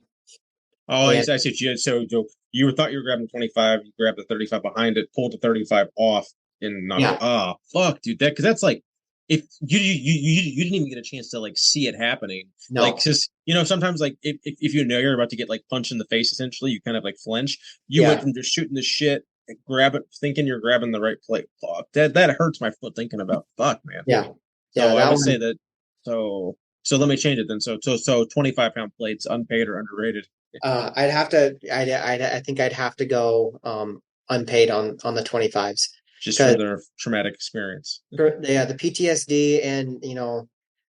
A: Oh, I
C: and
A: see. I see what you so you thought you were grabbing 25, you grabbed the 35 behind it, pulled the 35 off, and knocked it.
C: yeah,
A: Ah, fuck, dude. That because that's like if you didn't even get a chance to like see it happening. Like,
C: no,
A: just sometimes like if you know you're about to get like punched in the face, essentially, you kind of like flinch. You went
C: yeah,
A: from just shooting the shit, grab it, thinking you're grabbing the right plate. Fuck, that hurts my foot thinking about. Fuck, man.
C: yeah, yeah,
A: So I
C: that
A: would say
C: one.
A: that. So let me change it then. So 25-pound plates, unpaid or underrated.
C: I'd have to, I think I'd have to go unpaid on the 25s
A: Just for
C: because
A: their traumatic experience.
C: yeah, the PTSD and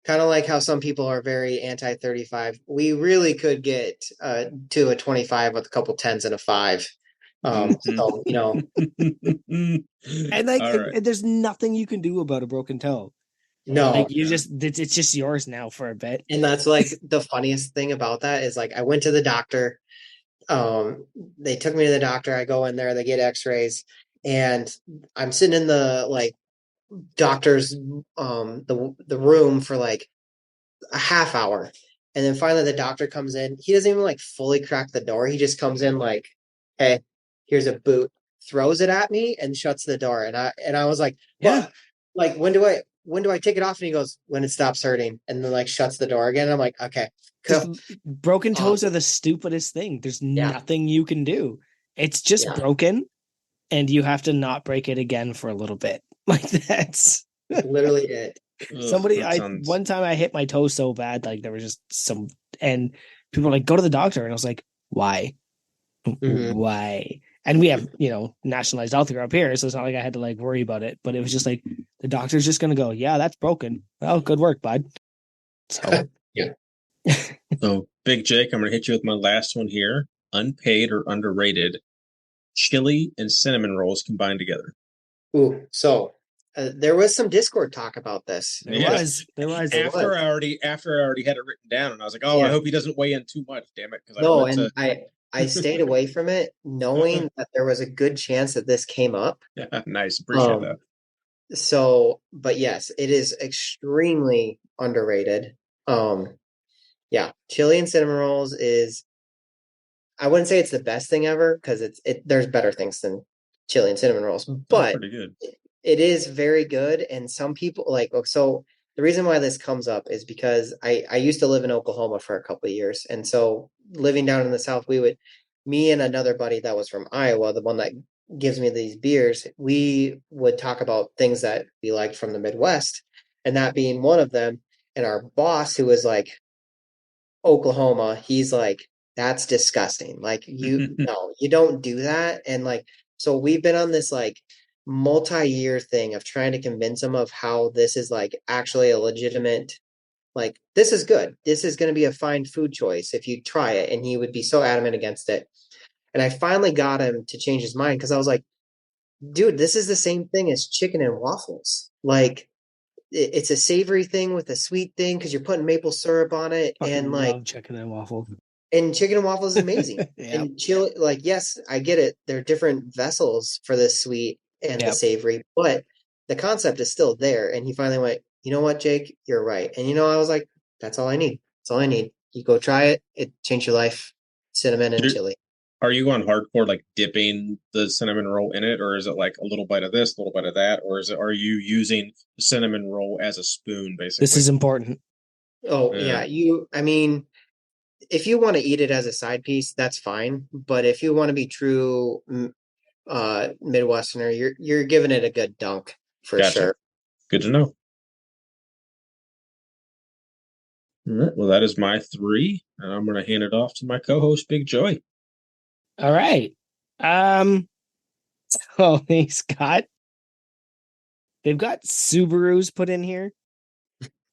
C: kind of like how some people are very anti 35. We really could get to a 25 with a couple tens and a five.
A: Mhm.
C: So
B: And like,
A: All right.
B: there's nothing you can do about a broken toe. Like,
C: no,
B: you just, it's just yours now for a bit.
C: and that's like the funniest thing about that is like I went to the doctor. Um, they took me to the doctor. I go in there, they get X-rays, and I'm sitting in the like doctor's the room for like a half hour. And then finally the doctor comes in. He doesn't even like fully crack the door. He just comes in like, "Hey, here's a boot." Throws it at me and shuts the door. And I was like,
B: Yeah.
C: "Well, like when do I take it off?" And he goes, "When it stops hurting." And then like shuts the door again. And I'm like, "Okay,
B: Just
C: cool."
B: broken toes are
C: Awesome.
B: the stupidest thing. There's
C: Yeah.
B: nothing you can do. It's just
C: Yeah.
B: broken, and you have to not break it again for a little bit. Like, that's
C: That's literally it.
A: Ugh,
B: somebody.
A: that
B: I
A: sounds.
B: One time I hit my toe so bad, like there was just some, and people were like, "Go to the doctor," and I was like, "Why?
C: Hmm.
B: Why?" And we have, nationalized health care up here, so it's not like I had to like worry about it. But it was just like the doctor's just gonna go, "Yeah, that's broken. Well, good work, bud." So
C: Yeah.
A: So, Big Jake, I'm going to hit you with my last one here. Unpaid or underrated chili and cinnamon rolls combined together.
C: Ooh, so there was some Discord talk about this.
B: there
A: Yeah.
C: Just
B: was, there was.
C: there was.
A: After I already had it written down, and I was like, oh, I
C: Yeah.
A: hope he doesn't weigh in too much, damn it, because I
C: No,
A: wanted
C: and I stayed away from it knowing that there was a good chance that this came up.
A: Yeah, nice, appreciate
C: Um,
A: that.
C: so but yes, it is extremely underrated. Um, yeah, chili and cinnamon rolls is I wouldn't say it's the best thing ever because there's better things than chili and cinnamon rolls,
A: That's
C: but
A: pretty good.
C: it is very good. And some people so the reason why this comes up is because I used to live in Oklahoma for a couple of years, and so living down in the South, me and another buddy that was from Iowa, the one that gives me these beers, we would talk about things that we liked from the Midwest, and that being one of them. And our boss, who was like Oklahoma, he's like, that's disgusting. Like no, you don't do that. And like, so we've been on this like multi-year thing of trying to convince him of how this is like actually a legitimate, like, this is good. This is going to be a fine food choice if you try it. And he would be so adamant against it. And I finally got him to change his mind because I was like, dude, this is the same thing as chicken and waffles. Like, it's a savory thing with a sweet thing because you're putting maple syrup on it. And
B: Fucking
C: like,
B: love chicken and waffle.
C: and chicken and waffles is amazing.
B: Yep.
C: And chili, like, yes, I get it. There are different vessels for the sweet and the
B: Yep.
C: savory, but the concept is still there. And he finally went, you know what, Jake, you're right. And I was like, that's all I need. That's all I need. You go try it. It changed your life. Cinnamon and
A: You-
C: chili.
A: Are you on hardcore, like dipping the cinnamon roll in it, or is it like a little bite of this, a little bite of that, or are you using the cinnamon roll as a spoon,
B: This
A: basically?
B: is important.
C: Oh,
A: Yeah.
C: yeah. I mean, if you want to eat it as a side piece, that's fine. But if you want to be true Midwesterner, you're giving it a good dunk for
A: Gotcha.
C: sure.
A: Good to know. All right. Well, that is my three, and I'm going to hand it off to my co-host, Big Joy.
B: All right. So, Scott, They've got Subarus put in here.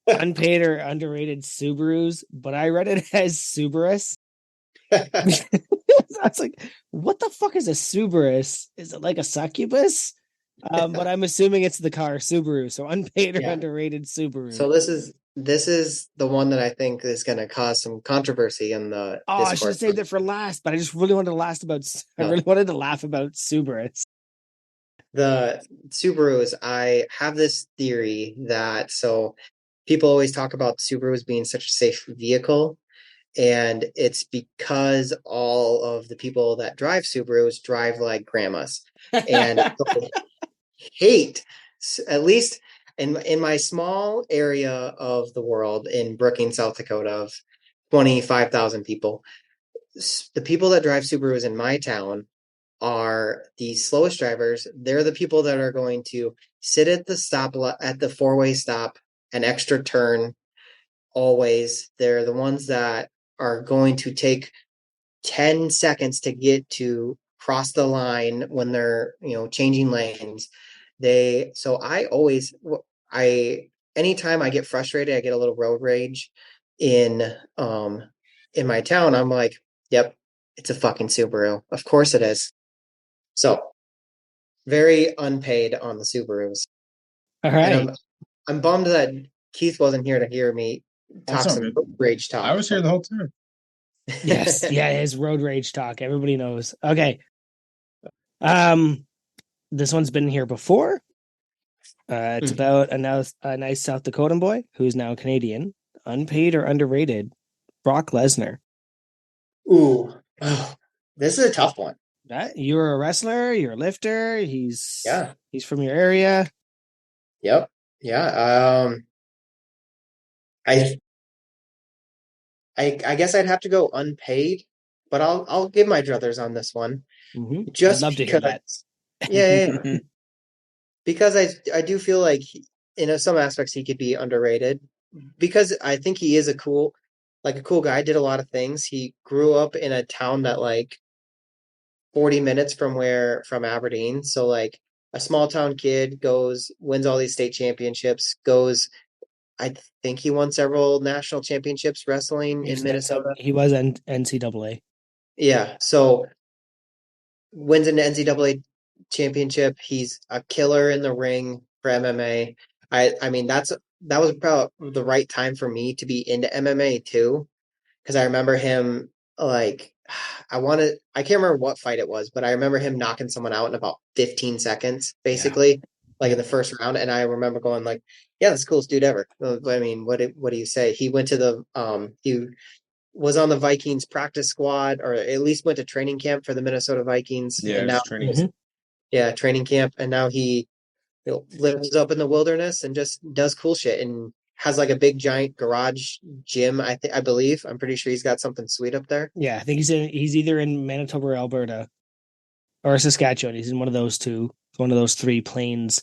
B: Unpaid or underrated Subarus, but I read it as Subarus. I was like, what the fuck is a Subarus? Is it like a succubus? But I'm assuming it's the car Subaru. So unpaid or
C: Yeah.
B: underrated Subaru.
C: So this is the one that I think is going to cause some controversy in the
B: Oh, I should have
C: Discord.
B: saved it for last, but I just really wanted to last about. I
C: No.
B: really wanted to laugh about Subarus.
C: The Subarus, I have this theory that so people always talk about Subarus being such a safe vehicle, and it's because all of the people that drive Subarus drive like grandmas, and hate, at least in my small area of the world in Brookings, South Dakota, of 25,000 people, the people that drive Subarus in my town are the slowest drivers. They're the people that are going to sit at the at the four-way stop, an extra turn always. They're the ones that are going to take 10 seconds to get to cross the line when they're, changing lanes. So I always, I, anytime I get frustrated, I get a little road rage in, in my town. I'm like, yep, it's a fucking Subaru. Of course it is. So very unpaid on the Subarus.
B: All
C: And
B: right.
C: I'm bummed that Keith wasn't here to hear me
A: That's
C: talk
A: all
C: some
A: good.
C: road rage talk.
A: I was here the whole time.
B: Yes. Yeah. His road rage talk. Everybody knows. Okay. This one's been here before. It's about a nice South Dakotan boy who's now Canadian, unpaid or underrated, Brock Lesnar.
C: Ooh, oh, this is a tough one.
B: You're a wrestler. You're a lifter.
C: Yeah.
B: He's from your area.
C: Yep. Yeah. I I guess I'd have to go unpaid, but I'll give my druthers on this one.
B: Mm-hmm. I'd
C: Just
B: love to hear that.
C: yeah. Because I do feel like in some aspects he could be underrated because I think he is a cool guy, did a lot of things. He grew up in a town that like 40 minutes from Aberdeen, so like a small town kid goes wins all these state championships, goes I think he won several national championships wrestling in Minnesota.
B: He was NCAA.
C: Yeah, so wins an NCAA championship. He's a killer in the ring for MMA. I mean that was about the right time for me to be into MMA too, because I remember him like I can't remember what fight it was, but I remember him knocking someone out in about 15 seconds, basically, like in the first round. And I remember going like, yeah, that's the coolest dude ever. I mean, what do you say? He went to he was on the Vikings practice squad, or at least went to training camp for the Minnesota Vikings.
A: Yeah,
C: And now,
A: just training.
C: yeah, training camp. And now he lives up in the wilderness and just does cool shit and has like a big giant garage gym. I believe. I'm pretty sure he's got something sweet up there.
B: Yeah, I think he's either in Manitoba or Alberta or Saskatchewan. He's in one of those two, one of those three plains.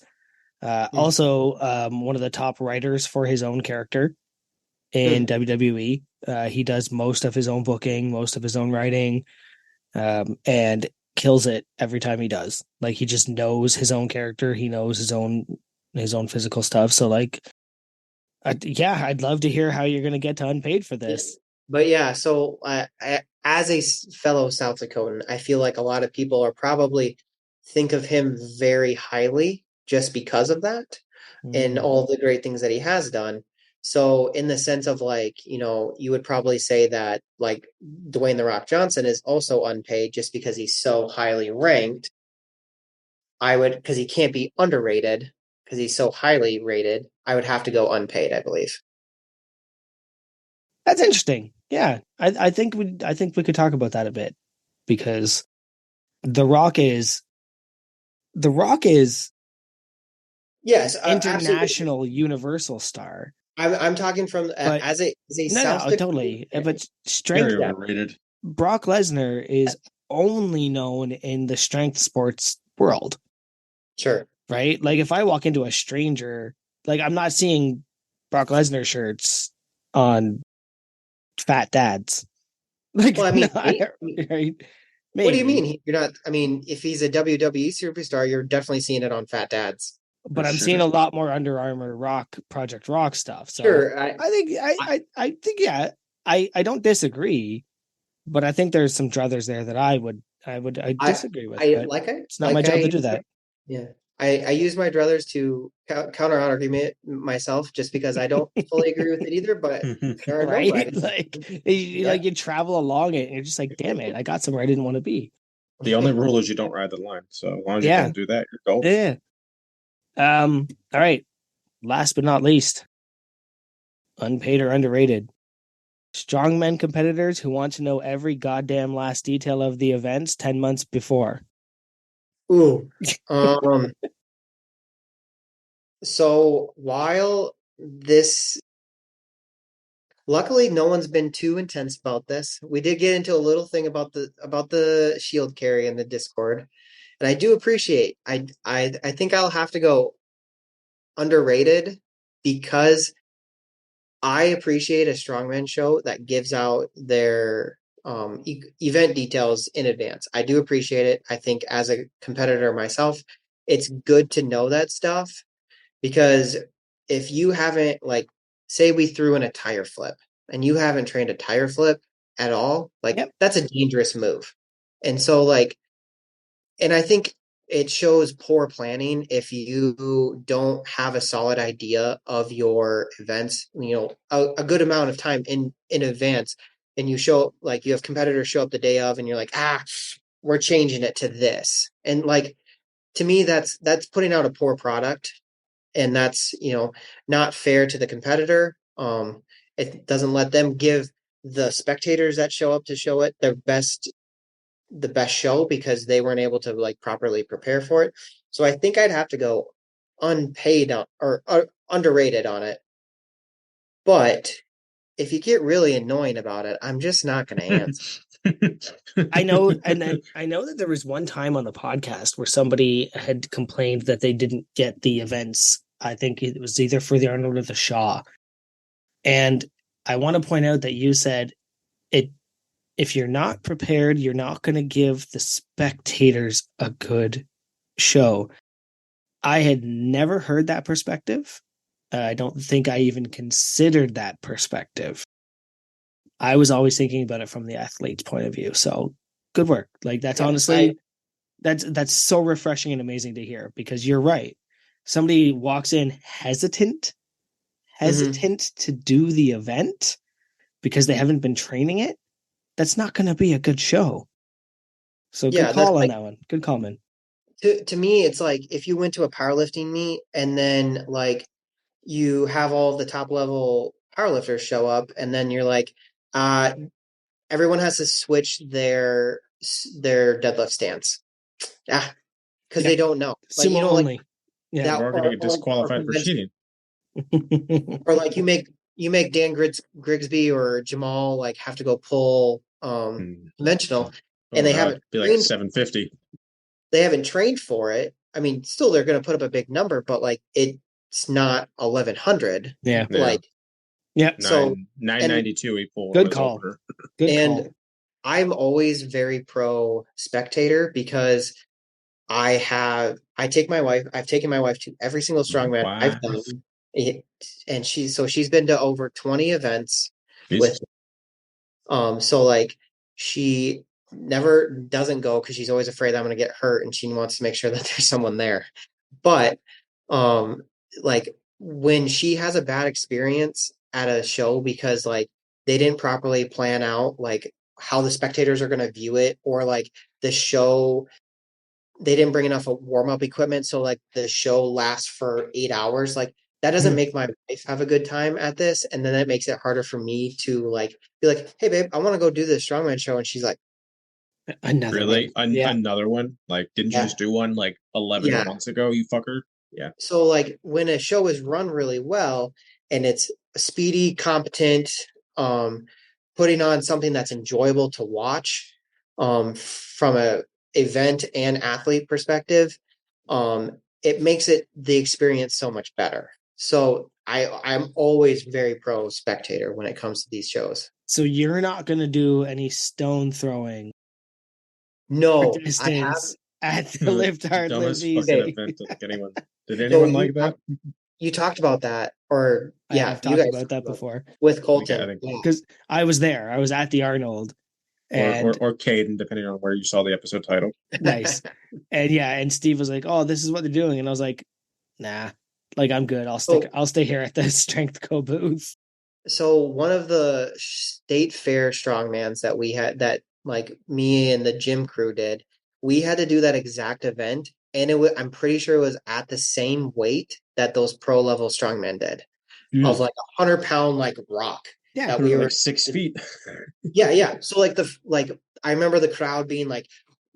B: Also, one of the top writers for his own character in WWE. He does most of his own booking, most of his own writing, and kills it every time he does. Like he just knows his own character. He knows his own physical stuff. So like, I'd love to hear how you're going to get to unpaid for this.
C: But yeah, so as a fellow South Dakotan, I feel like a lot of people are probably think of him very highly just because of that and all the great things that he has done. So in the sense of like, you would probably say that like Dwayne The Rock Johnson is also unpaid just because he's so highly ranked. Because he can't be underrated because he's so highly rated. I would have to go unpaid, I believe.
B: That's interesting. Yeah, I think we could talk about that a bit because The Rock is
C: yes,
B: international
C: absolutely.
B: universal star.
C: I'm talking from as a South Dakota
B: totally. But
A: Very
B: strength
A: overrated.
B: Brock Lesnar is only known in the strength sports world.
C: Sure.
B: Right? Like if I walk into a stranger, like I'm not seeing Brock Lesnar shirts on fat dads. Like,
C: Well, I mean,
B: right? Maybe.
C: What do you mean? You're not. I mean, if he's a WWE superstar, you're definitely seeing it on fat dads.
B: but I'm seeing a lot more Under Armour Project Rock stuff. So
C: Sure,
B: I think yeah, I don't disagree, but I think there's some druthers there that I disagree with. But it's not my job to do that.
C: Yeah, I use my druthers to counter argument myself, just because I don't fully agree with it either. But
B: right, you travel along it, and you're just like, damn it, I got somewhere I didn't want to be.
A: The only rule is you don't ride the line. So as long as you don't do that, you're golden.
B: Yeah. All right. Last but not least, unpaid or underrated. Strongman competitors who want to know every goddamn last detail of the events 10 months before.
C: Ooh. So while this, luckily no one's been too intense about this. We did get into a little thing about the shield carry in the Discord, and I do appreciate. I think I'll have to go underrated, because I appreciate a strongman show that gives out their event details in advance. I do appreciate it. I think as a competitor myself, it's good to know that stuff, because if you haven't, like, say we threw in a tire flip and you haven't trained a tire flip at all, like, that's a dangerous move. And so, like, and I think it shows poor planning if you don't have a solid idea of your events, a good amount of time in advance, and you show, like, you have competitors show up the day of and you're like, we're changing it to this. And, like, to me, that's putting out a poor product, and that's, not fair to the competitor. It doesn't let them give the spectators that show up to show it the best show, because they weren't able to, like, properly prepare for it. So I think I'd have to go unpaid or underrated on it. But if you get really annoying about it, I'm just not going to answer.
B: I know, and then I know that there was one time on the podcast where somebody had complained that they didn't get the events. I think it was either for the Arnold or the Shaw. And I want to point out that you said if you're not prepared, you're not going to give the spectators a good show. I had never heard that perspective. I don't think I even considered that perspective. I was always thinking about it from the athlete's point of view. So good work. Like, that's honestly, that's so refreshing and amazing to hear, because you're right. Somebody walks in hesitant to do the event because they haven't been training it. That's not going to be a good show. So good call on that one. Good call, man.
C: To me, it's like if you went to a powerlifting meet and then, like, you have all the top level powerlifters show up, and then you're like, everyone has to switch their deadlift stance. Because they don't know. Like,
B: sumo only.
A: Yeah, we're going to get disqualified for cheating.
C: Or, like, you make Dan Grigsby or Jamal, like, have to go pull conventional, and they haven't
A: be like 750.
C: They haven't trained for it. I mean, still they're going to put up a big number, but, like, it's not 1100.
B: Yeah.
C: Like,
A: so 992 he pulled.
B: Good call.
C: And I'm always very pro spectator, because I've taken my wife to every single strongman I've done. And she's been to over 20 events with, so, like, she never doesn't go because she's always afraid I'm going to get hurt, and she wants to make sure that there's someone there. But, like, when she has a bad experience at a show because, like, they didn't properly plan out, like, how the spectators are going to view it, or, like, the show, they didn't bring enough warm-up equipment, so, like, the show lasts for 8 hours, like, that doesn't make my wife have a good time at this, and then it makes it harder for me to, like, be like, hey babe, I want to go do this strongman show, and she's like,
B: another
A: another one? Like, didn't you just do one like 11 months ago, you fucker? Yeah.
C: So, like, when a show is run really well and it's speedy, competent, putting on something that's enjoyable to watch, from a event and athlete perspective, it makes the experience so much better. So I'm always very pro spectator when it comes to these shows.
B: So you're not going to do any stone throwing?
C: No,
B: distance at the Lift Hard Live Easy.
A: Event anyone. Did anyone like
C: you
A: that?
C: you talked about that, or
B: I
C: yeah,
B: have
C: you
B: talked
C: guys
B: about
C: talked
B: that
C: about
B: before
C: with
A: I
C: Colton.
A: think
C: Yeah.
B: because I was there. I was at the Arnold, and
A: or Caden, depending on where you saw the episode title.
B: nice, and yeah, and Steve was like, "Oh, this is what they're doing," and I was like, "Nah, like I'm good.
C: So
B: I'll stay here at the Strength Co booth."
C: so one of the state fair strongmans that we had, that like me and the gym crew did, we had to do that exact event, and I'm pretty sure it was at the same weight that those pro level strongmen did, of like 100 pound like rock
B: Yeah,
C: that
A: They
C: we
A: were
C: were.
A: like 6 feet.
C: Yeah, yeah. So like I remember the crowd being like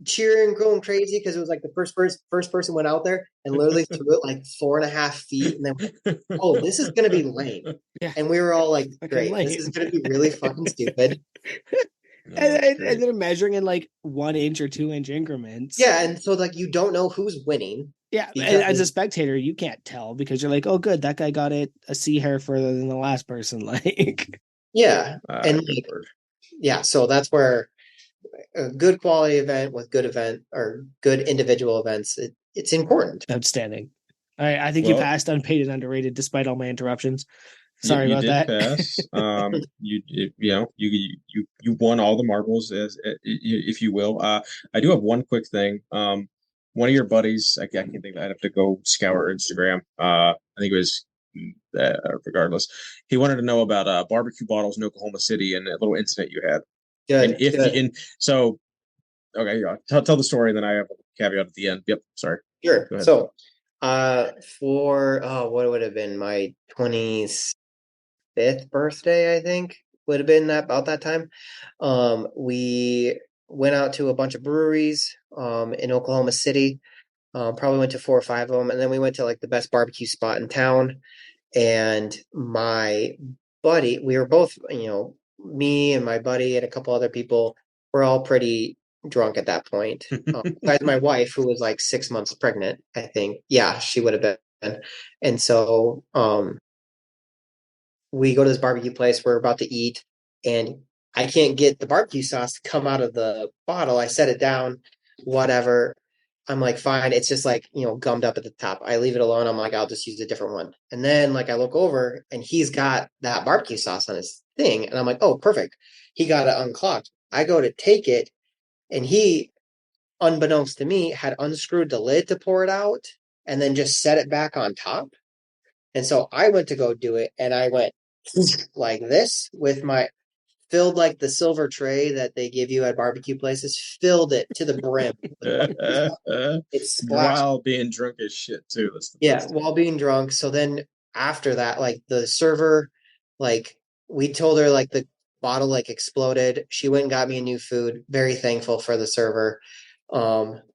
C: cheering, going crazy because it was like the first person went out there and literally threw it like 4.5 feet, and then oh, this is gonna be lame.
B: yeah,
C: And we were all like,
B: fucking
C: great, this is
B: lame.
C: gonna be really fucking stupid.
A: Oh, that's great.
B: And they're measuring in like 1 inch or 2 inch increments.
C: Yeah, and so like you don't know who's winning
B: Yeah, and as a
C: because
B: spectator, you can't tell because you're like, oh, good, that guy got it a C hair further than the last person. Like,
C: yeah, and
A: Good
C: like
A: word.
C: yeah, so that's where a good quality event with good event or good individual events, it's important.
B: outstanding. All right, I think you
A: Well,
B: passed unpaid and underrated despite all my interruptions.
A: you,
B: Sorry
A: you
B: about
A: did
B: that.
A: pass. You won all the marbles, as if you will. I do have one quick thing. One of your buddies, I can't think. I'd have to go scour Instagram. I think it was. Regardless, he wanted to know about barbecue bottles in Oklahoma City and a little incident you had. And
C: Good,
A: if you,
C: good.
A: and so, okay, yeah, tell the story, and then I have a caveat at the end. Yep, sorry.
C: Sure.
A: Go ahead.
C: So, for what would have been my 25th birthday, I think would have been that about that time. We went out to a bunch of breweries, in Oklahoma City. Probably went to 4 or 5 of them, and then we went to like the best barbecue spot in town. And my buddy, we were both, me and my buddy and a couple other people were all pretty drunk at that point. Besides my wife, who was like 6 months pregnant, I think. Yeah, she would have been. And so we go to this barbecue place. We're about to eat, and I can't get the barbecue sauce to come out of the bottle. I set it down, whatever. I'm like, fine. It's just like, gummed up at the top. I leave it alone. I'm like, I'll just use a different one. And then like I look over and he's got that barbecue sauce on his thing. And I'm like, oh, perfect. He got it unclogged. I go to take it, and he, unbeknownst to me, had unscrewed the lid to pour it out and then just set it back on top. And so I went to go do it, and I went like this with my, filled like the silver tray that they give you at barbecue places, filled it to the brim with barbecue sauce. It splashed.
A: While being drunk as shit too. That's the
C: Yeah,
A: best.
C: while being drunk. So then after that, like the server, like we told her like the bottle like exploded. She went and got me a new food. Very thankful for the server.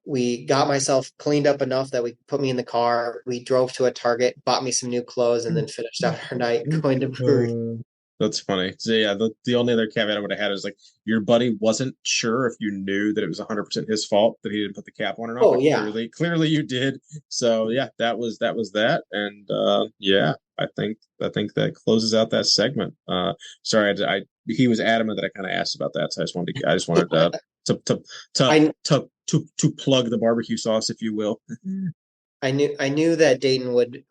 C: We got myself cleaned up enough that we put me in the car. We drove to a Target, bought me some new clothes, and then finished out our night going to brewery.
A: That's funny. So yeah, the only other caveat I would have had is like your buddy wasn't sure if you knew that it was 100% his fault that he didn't put the cap on or not,
C: Oh
A: but
C: yeah.
A: clearly you did. So yeah, that was that, and yeah, I think that closes out that segment. Sorry, he was adamant that I kind of asked about that, so I just wanted to to to
C: I
A: to plug the barbecue sauce, if you will.
C: I knew that Dayton would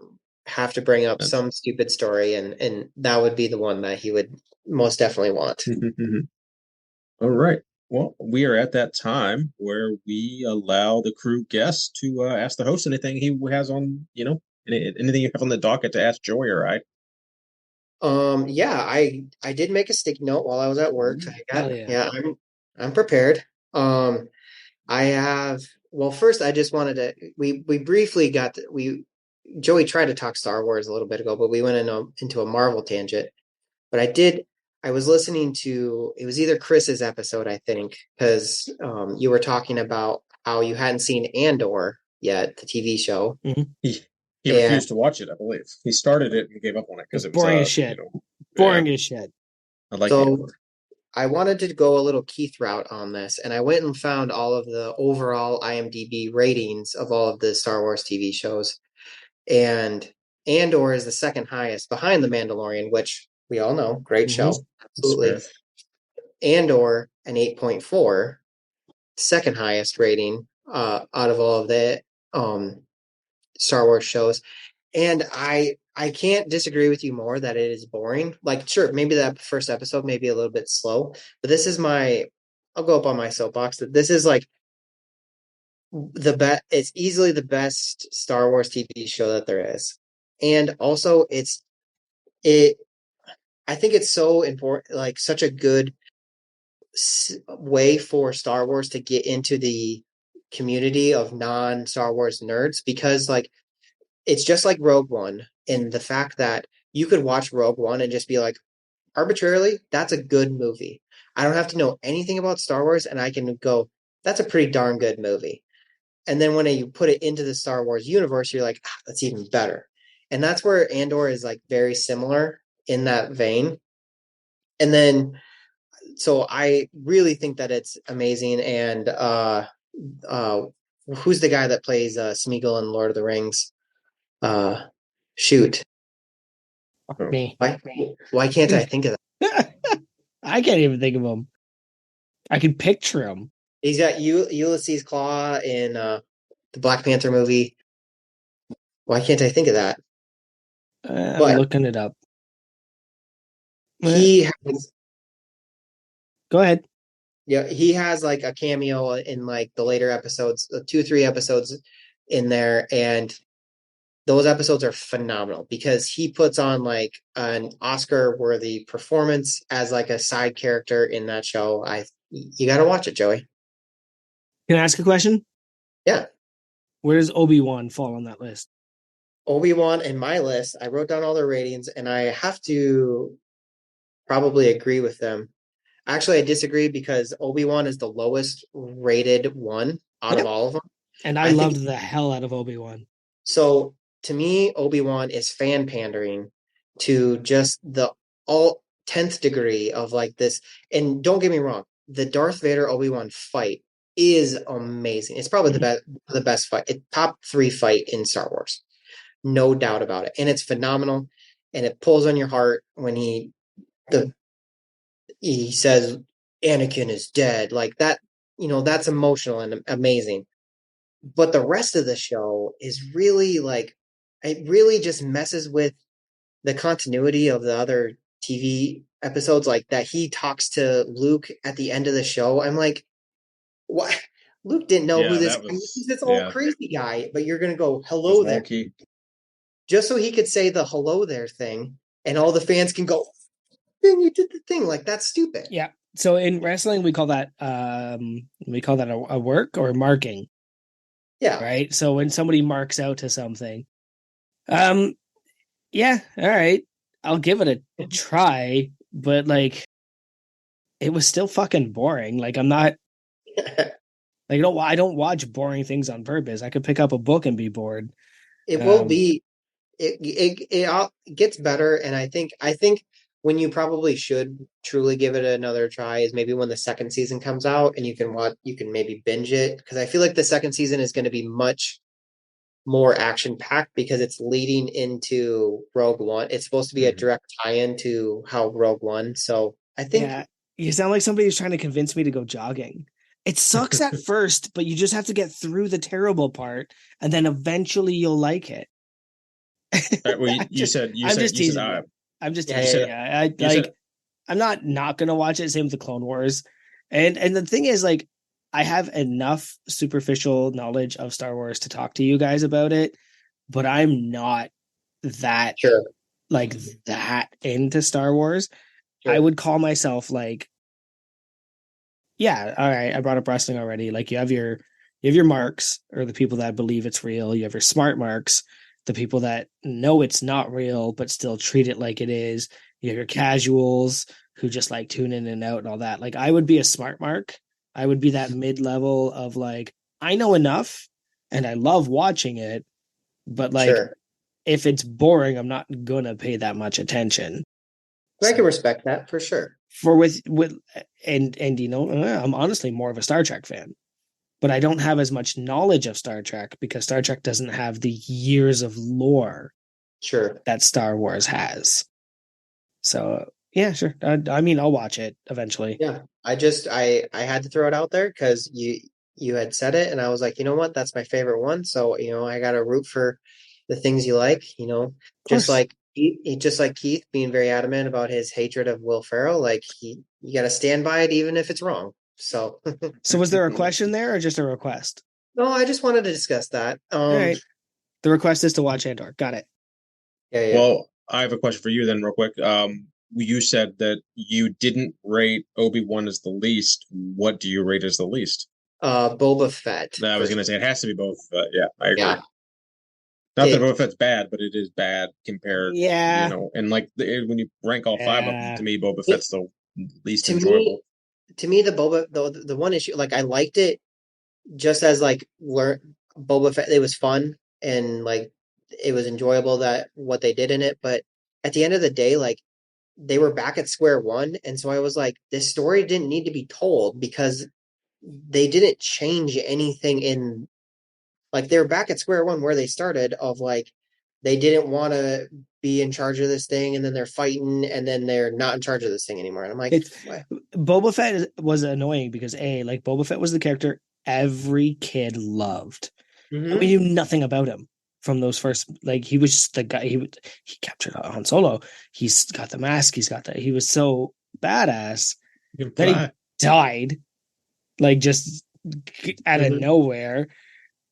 C: have to bring up
A: That's
C: some stupid story, and that would be the one that he would most definitely want.
A: all right. Well, we are at that time where we allow the crew guests to ask the host anything he has on, anything you have on the docket to ask Joey or I.
C: Yeah, I did make a sticky note while I was at work. So I got,
B: Hell yeah.
C: yeah, I'm prepared. I have, well, first I just wanted to, we briefly Joey tried to talk Star Wars a little bit ago, but we went into a Marvel tangent. But I was listening to, it was either Chris's episode, I think, because you were talking about how you hadn't seen Andor yet, the TV show.
A: He
C: And
A: refused to watch it, I believe. He started it and gave up on it because
B: It's
A: it was
B: boring as shit.
A: yeah,
B: Boring as shit.
A: I like
C: so
A: Andor.
C: I wanted to go a little Keith route on this, and I went and found all of the overall IMDb ratings of all of the Star Wars TV shows. And Andor is the second highest behind The Mandalorian, which we all know, great
B: Mhm.
C: show.
A: It's fair.
C: Absolutely. Andor, an 8.4, second highest rating out of all of that. Um, Star Wars shows. And I can't disagree with you more that it is boring. Like, sure, maybe that first episode may be a little bit slow, but this is I'll go up on my soapbox that this is like the best. It's easily the best Star Wars TV show that there is, and also it. I think it's so important, like such a good way for Star Wars to get into the community of non Star Wars nerds because like it's just like Rogue One in the fact that you could watch Rogue One and just be like, arbitrarily, that's a good movie. I don't have to know anything about Star Wars, and I can go, that's a pretty darn good movie. And then when you put it into the Star Wars universe, you're like, that's even better. And that's where Andor is like very similar in that vein. And then, so I really think that it's amazing. And uh, who's the guy that plays Smeagol in Lord of the Rings? Uh, shoot,
B: Me.
C: why can't I think of that?
B: I can't even think of him. I can picture him.
C: He's got Ulysses Claw in the Black Panther movie. Why can't I think of that?
B: I'm
C: But
B: looking it up.
C: he has,
B: Go ahead.
C: yeah, he has like a cameo in like the later episodes, 2, 3 episodes in there, and those episodes are phenomenal because he puts on like an Oscar-worthy performance as like a side character in that show. You got to watch it, Joey.
B: Can I ask a question?
C: Yeah.
B: Where does Obi-Wan fall on that list?
C: Obi-Wan in my list, I wrote down all their ratings, and I have to probably agree with them. Actually, I disagree because Obi-Wan is the lowest rated one out of
B: Yep.
C: all of them.
B: And I
C: I think
B: loved the hell out of Obi-Wan.
C: so. To me, Obi-Wan is fan pandering to just the all 10th degree of like this. And don't get me wrong, the Darth Vader Obi-Wan fight is amazing. It's probably the best fight, top 3 fight in Star Wars, no doubt about it. And it's phenomenal, and it pulls on your heart when the he says Anakin is dead, like that. That's emotional and amazing. But the rest of the show is really like it really just messes with the continuity of the other TV episodes, like that he talks to Luke at the end of the show. I'm like, what? Luke didn't know who
A: Yeah,
C: this
A: that
C: he's
A: was
C: this old
A: yeah,
C: crazy guy, but you're gonna go
A: was
C: hello there
A: wonky.
C: just so he could say the hello there thing, and all the fans can go, then you did the thing. Like that's stupid.
B: Yeah. So in wrestling, we call that a work or marking,
C: Yeah,
B: right? So when somebody marks out to something, um, yeah, all right, I'll give it a try, but like it was still fucking boring. Like I'm not like I don't watch boring things on purpose. I could pick up a book and be bored.
C: it will
B: Um,
C: be. It gets better, and I think when you probably should truly give it another try is maybe when the second season comes out and you can maybe binge it because I feel like the second season is going to be much more action packed because it's leading into Rogue One. It's supposed to be a
A: Mhm.
C: direct tie-in to how Rogue One. So I think
B: yeah, you sound like somebody who's trying to convince me to go jogging. It sucks at first, but you just have to get through the terrible part, and then eventually you'll like it.
A: Well,
B: I'm just, I'm just
A: you said
B: teasing you. I'm just
C: yeah,
A: you
B: teasing
C: yeah,
A: said
B: you. I
A: you said
B: like. I'm not gonna watch it. Same with the Clone Wars, and the thing is, like, I have enough superficial knowledge of Star Wars to talk to you guys about it, but I'm not that
C: sure,
B: like that into Star Wars. I
C: sure,
B: would call myself like, yeah, all right. I brought up wrestling already. Like you have your marks, or the people that believe it's real. You have your smart marks, the people that know it's not real but still treat it like it is. You have your casuals who just like tune in and out and all that. Like I would be a smart mark. I would be that mid level of like I know enough and I love watching it, but like
C: sure.
B: if it's boring, I'm not gonna pay that much attention.
C: I can
B: So
C: respect that for sure.
B: for with and I'm honestly more of a Star Trek fan, but I don't have as much knowledge of Star Trek because Star Trek doesn't have the years of lore
C: Sure.
B: that Star Wars has. So yeah, sure. I mean, I'll watch it eventually.
C: Yeah. I had to throw it out there because you had said it, and I was like, you know what, that's my favorite one. So, I got to root for the things you like.
B: Of
C: Just
B: course.
C: like just like Keith being very adamant about his hatred of Will Ferrell. Like you got to stand by it, even if it's wrong. So,
B: So was there a question there or just a request?
C: no, I just wanted to discuss that.
B: All right. The request is to watch Andor. Got it.
C: Yeah, yeah.
A: Well, I have a question for you then, real quick. You said that you didn't rate Obi-Wan as the least. What do you rate as the least?
C: Boba Fett
A: I
C: for
A: was gonna
C: sure.
A: say it has to be both. Yeah, I agree.
C: Yeah,
A: Not that
C: it.
A: Boba Fett's bad, but it is bad compared,
B: Yeah.
A: and like when you rank all five of them, to
B: Yeah.
A: me, Boba Fett's the least
C: To me,
A: enjoyable.
C: the one issue, like I liked it just as like Boba Fett. It was fun and like it was enjoyable that what they did in it. But at the end of the day, like they were back at square one, and so I was like, this story didn't need to be told because they didn't change anything in like they were back at square one where they started of like they didn't want to be in charge of this thing and then they're fighting and then they're not in charge of this thing anymore. And I'm like,
B: It's Boba Fett was annoying because like Boba Fett was the character every kid loved. And we
C: mm-hmm,
B: knew nothing about him from those first. Like he was just the guy. He captured Han Solo. He's got the mask. He's got that. He was so badass.
A: You can
B: Then he
A: fly.
B: died, like just out of
C: mm-hmm.
B: nowhere.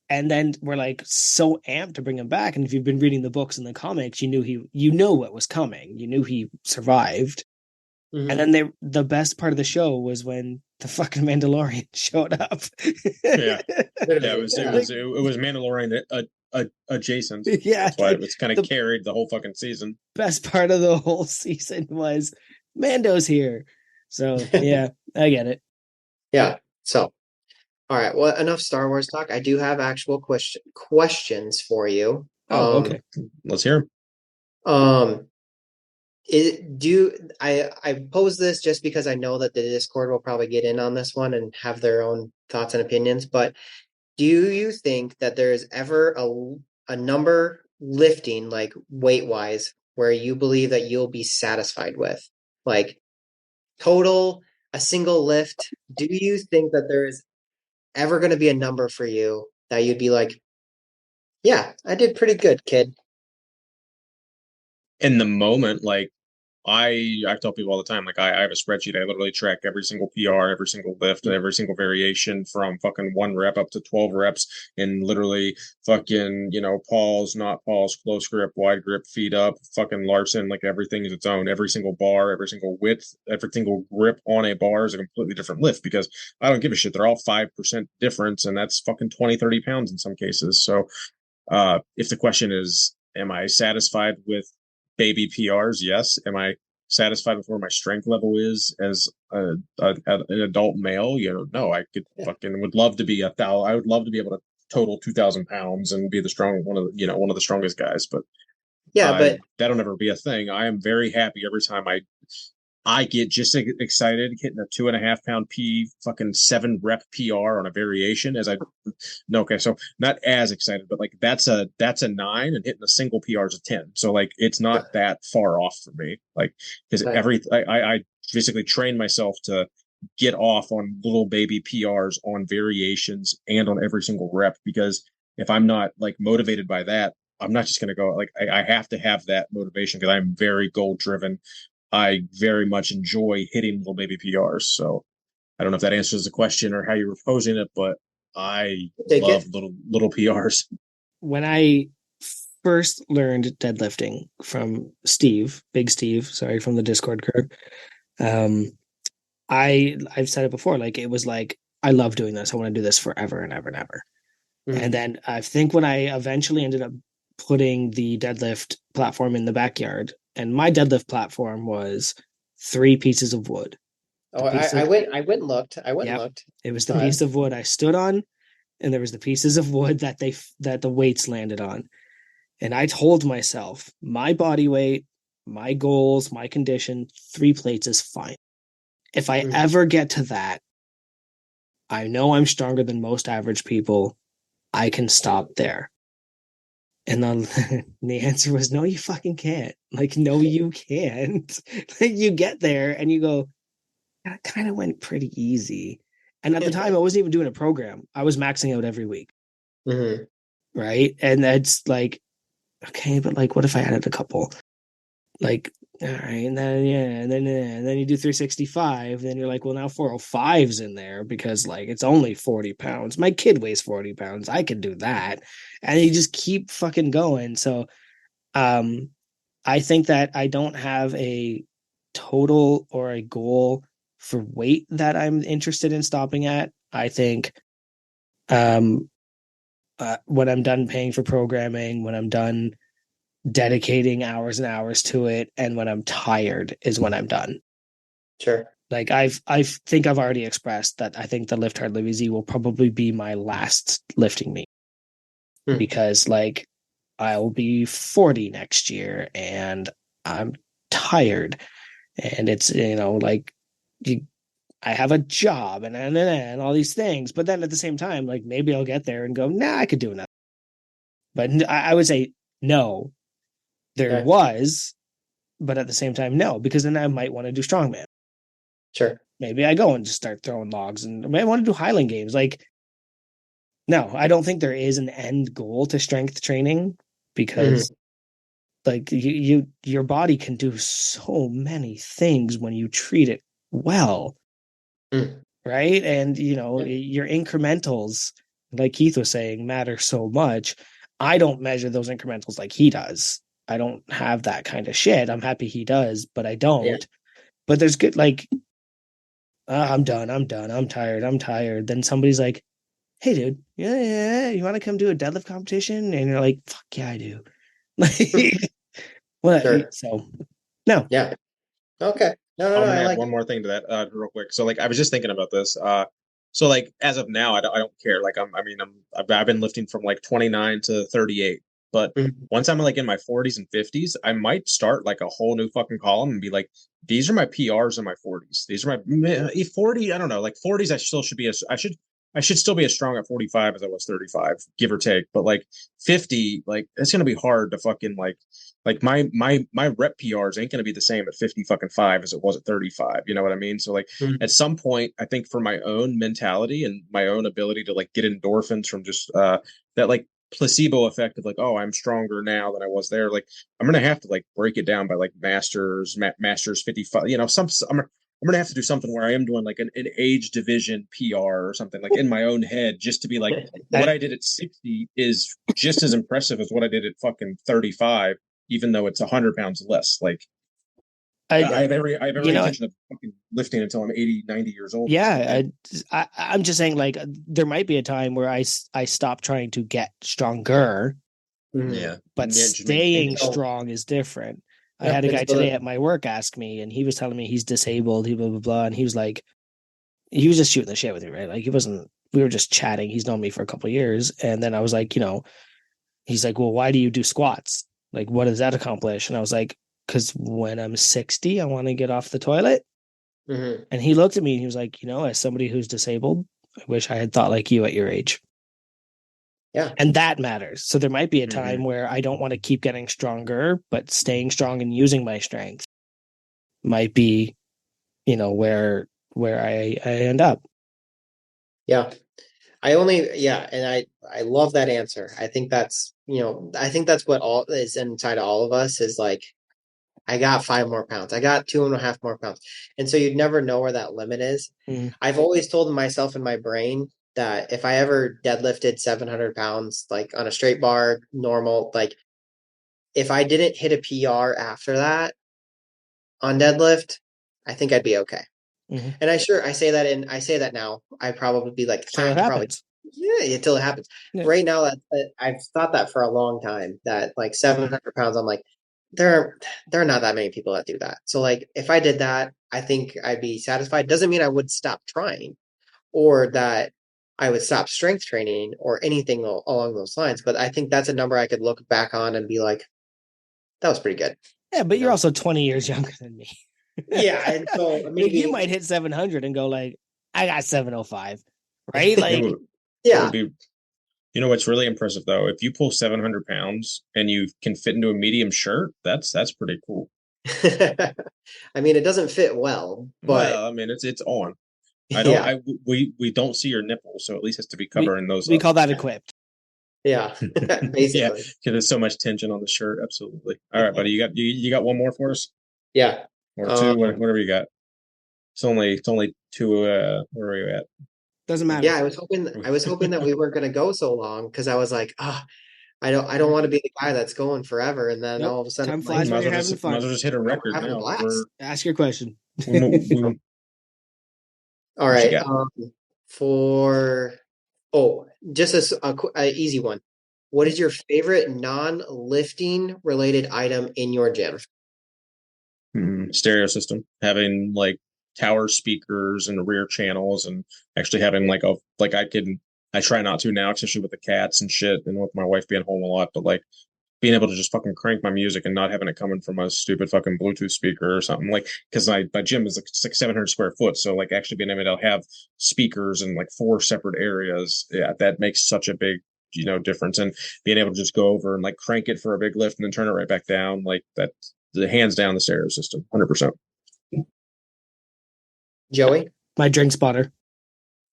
B: And then we're like so amped to bring him back. And if you've been reading the books and the comics, you know what was coming. You knew he survived. And
C: Mm-hmm.
B: then the best part of the show was when the fucking Mandalorian showed up.
A: Yeah, yeah. It
C: Literally,
A: was it
C: yeah.
A: was it, was Mandalorian adjacent.
B: Yeah,
A: That's why
B: like
A: it's kind of
B: the
A: carried the whole fucking season.
B: best part of the whole season was Mando's here. So yeah, I get it.
C: Yeah. So, all right. Well, enough Star Wars talk. I do have actual questions for you.
B: Oh, okay.
A: Let's hear 'em.
C: Um, I pose this just because I know that the Discord will probably get in on this one and have their own thoughts and opinions, but do you think that there is ever a number lifting, like weight wise, where you believe that you'll be satisfied with? Like total, a single lift. Do you think that there is ever going to be a number for you that you'd be like, yeah, I did pretty good, kid?
A: In the moment, like I tell people all the time, like I have a spreadsheet. I literally track every single PR, every single lift, and every single variation from fucking 1 rep up to 12 reps, and literally fucking pause, not pause, close grip, wide grip, feet up, fucking Larson. Like everything is its own. Every single bar, every single width, every single grip on a bar is a completely different lift because I don't give a shit. They're all 5% difference, and that's fucking 20, 30 pounds in some cases. So if the question is, am I satisfied with baby PRs? Yes. Am I satisfied with where my strength level is as an adult male? No. I could
C: Yeah.
A: fucking would love to be I would love to be able to total 2,000 pounds and be the strong one of the strongest guys. But
C: Yeah, but
A: that'll never be a thing. I am very happy every time I get just excited hitting a 2.5 pound fucking 7 rep PR on a variation as I no, okay, so not as excited, but like that's a 9 and hitting a single PR is a 10. So like it's
C: yeah,
A: not that far off for me. Like because
C: right.
A: I basically train myself to get off on little baby PRs on variations and on every single rep because if I'm not like motivated by that, I'm not just gonna go like I have to have that motivation because I'm very goal driven. I very much enjoy hitting little baby PRs. So I don't know if that answers the question or how you were posing it, but I
C: Take
A: love
C: it.
A: little PRs.
B: When I first learned deadlifting from Steve, Big Steve, sorry, from the Discord crew, um, I've said it before, like it was like I love doing this. I want to do this forever and ever and ever. And
C: Mhm.
B: then I think when I eventually ended up putting the deadlift platform in the backyard, and my deadlift platform was 3 pieces of wood.
C: Oh,
B: The
C: I,
B: piece
C: I
B: of
C: went I went and looked. I went and
B: Yep,
C: looked.
B: it
C: I
B: was the
C: saw it.
B: piece of wood I stood on, and there was the pieces of wood that the weights landed on. And I told myself, my body weight, my goals, my condition, 3 plates is fine. If I
C: Mhm.
B: ever get to that, I know I'm stronger than most average people. I can stop there. And then the answer was, no, you fucking can't. Like, no, you can't. Like, you get there and you go, that kind of went pretty easy. And at the time, I wasn't even doing a program. I was maxing out every week.
C: Mm-hmm.
B: Right. And that's like, okay, but like, what if I added a couple? Like, all right, and then yeah, and then you do 365, then you're like, well, now 405's in there because like it's only 40 pounds. My kid weighs 40 pounds. I can do that. And you just keep fucking going. So um I think that I don't have a total or a goal for weight that I'm interested in stopping at. I think um when I'm done paying for programming, when I'm done dedicating hours and hours to it, and when I'm tired is when I'm done.
C: Sure.
B: Like I think I've already expressed that I think the Lift Hard Live Easy will probably be my last lifting meet because like I'll be 40 next year and I'm tired and it's like you I have a job and all these things, but then at the same time like maybe I'll get there and go nah I could do another. But I would say no. There
C: Yeah.
B: was, but at the same time, no, because then I might want to do strongman.
C: Sure.
B: Maybe I go and just start throwing logs, and I want to do Highland games. Like, no, I don't think there is an end goal to strength training because, like, your body can do so many things when you treat it well,
C: Mm.
B: right? And
C: Yeah.
B: your incrementals, like Keith was saying, matter so much. I don't measure those incrementals like he does. I don't have that kind of shit. I'm happy he does, but I
C: Yeah.
B: don't. But there's good like I'm done. I'm tired. I'm tired. Then somebody's like, hey, dude, yeah, you want to come do a deadlift competition? And you're like, fuck yeah, I do. Like, what?
C: Sure.
B: So, no.
C: Yeah. Okay. No, no,
A: I'm
C: no. I
A: gonna add
C: like
A: one
C: it.
A: more thing to that real quick. So like I was just thinking about this. So like as of now, I don't care. Like I've been lifting from like 29 to 38. But
C: Mhm.
A: once I'm like in my 40s and 50s, I might start like a whole new fucking column and be like, these are my PRs in my 40s. These are my 40. I don't know, like 40s. I still should be I should still be as strong at 45 as I was 35, give or take. But like 50, like it's gonna be hard to fucking like my rep PRs ain't gonna be the same at 50 fucking five as it was at 35. You know what I mean? So like
C: Mhm.
A: at some point, I think for my own mentality and my own ability to like get endorphins from just that like placebo effect of like, oh, I'm stronger now than I was there. Like I'm gonna have to like break it down by like masters 55. I'm gonna have to do something where I am doing like an age division PR or something like in my own head just to be like what
B: I,
A: I did at 60 is just as impressive as what I did at fucking 35, even though it's 100 pounds less. Like
B: I,
A: I have
B: you
A: every
B: know,
A: intention of fucking lifting until I'm 80, 90 years old or some
B: yeah,
A: shit.
B: I'm just saying, like, there might be a time where I stop trying to get stronger,
C: Mhm.
A: Yeah.
B: but
A: Yeah, just maintain
B: staying
A: it.
C: Until,
B: strong is different. I
C: yep.
B: had a guy
C: Until
B: today
C: the,
B: at my work ask me, and he was telling me he's disabled, he blah blah blah, and he was like, he was just shooting the shit with me, right? Like he wasn't. We were just chatting. He's known me for a couple of years, and then I was like, he's like, well, why do you do squats? Like, what does that accomplish? And I was like, because when I'm 60, I want to get off the toilet.
C: Mhm.
B: And he looked at me and he was like, as somebody who's disabled, I wish I had thought like you at your age.
C: Yeah.
B: And that matters. So there might be a time
A: Mhm.
B: where I don't want to keep getting stronger, but staying strong and using my strength might be, where I end up.
C: Yeah. Yeah, and I love that answer. I think I think that's what all is inside of all of us is like, I got 5 more pounds. I got 2.5 more pounds. And so you'd never know where that limit is.
B: Mm.
C: I've always told myself in my brain that if I ever deadlifted 700 pounds, like on a straight bar, normal, like if I didn't hit a PR after that on deadlift, I think I'd be okay.
B: Mm-hmm.
C: And I say that now. I probably be like,
B: So
C: I
B: it
C: could probably,
B: happens.
C: yeah, until it happens.
B: Yeah.
C: Right now, I've thought that for a long time. That like 700 pounds, I'm like, there, there are not that many people that do that. So like, if I did that, I think I'd be satisfied. Doesn't mean I would stop trying, or that I would stop strength training or anything along those lines. But I think that's a number I could look back on and be like, that was pretty good.
B: Yeah, but
C: You
B: you're
C: know?
B: also 20 years younger than me.
C: Yeah, and so
B: Like you
C: maybe,
B: might hit 700 and go like, I got 705, right? Like,
A: It
C: yeah.
A: would be, what's really impressive though, if you pull 700 pounds and you can fit into a medium shirt, that's pretty cool.
C: I mean, it doesn't fit well, but
A: Well, I mean, it's on. I don't.
C: Yeah,
A: We don't see your nipples, so at least it has to be
B: We
A: covering those
B: we
A: up.
B: call that equipped.
C: yeah,
A: Yeah,
C: basically.
A: because there's so much tension on the shirt. Absolutely. All right, buddy. You got one more for us
C: Yeah.
A: or two?
C: Um,
A: Whatever you got. It's only two. Where are you at?
B: Doesn't matter.
C: yeah, I was hoping that we weren't going to go so long because I was like, I don't want to be the guy that's going forever, and then
B: Nope.
C: all of a sudden,
B: Time
C: I'm like,
B: flies when you're having
A: Might as
B: fun.
A: well just hit a
C: no, we're
A: record
C: having a
A: now.
C: blast.
B: Ask your question.
A: We
C: All
A: what you
C: right.
A: got?
C: For just a easy one. What is your favorite non-lifting related item in your gym?
A: Stereo system, having like tower speakers and rear channels, and actually having I try not to now, especially with the cats and shit, and with my wife being home a lot, but like being able to just fucking crank my music and not having it coming from a stupid fucking Bluetooth speaker or something like because my gym is like 700 square foot, so like actually being able to have speakers in like four separate areas, yeah, that makes such a big difference. And being able to just go over and like crank it for a big lift and then turn it right back down like that, the hands down the stereo system, 100%.
C: Joey?
B: My drink spotter.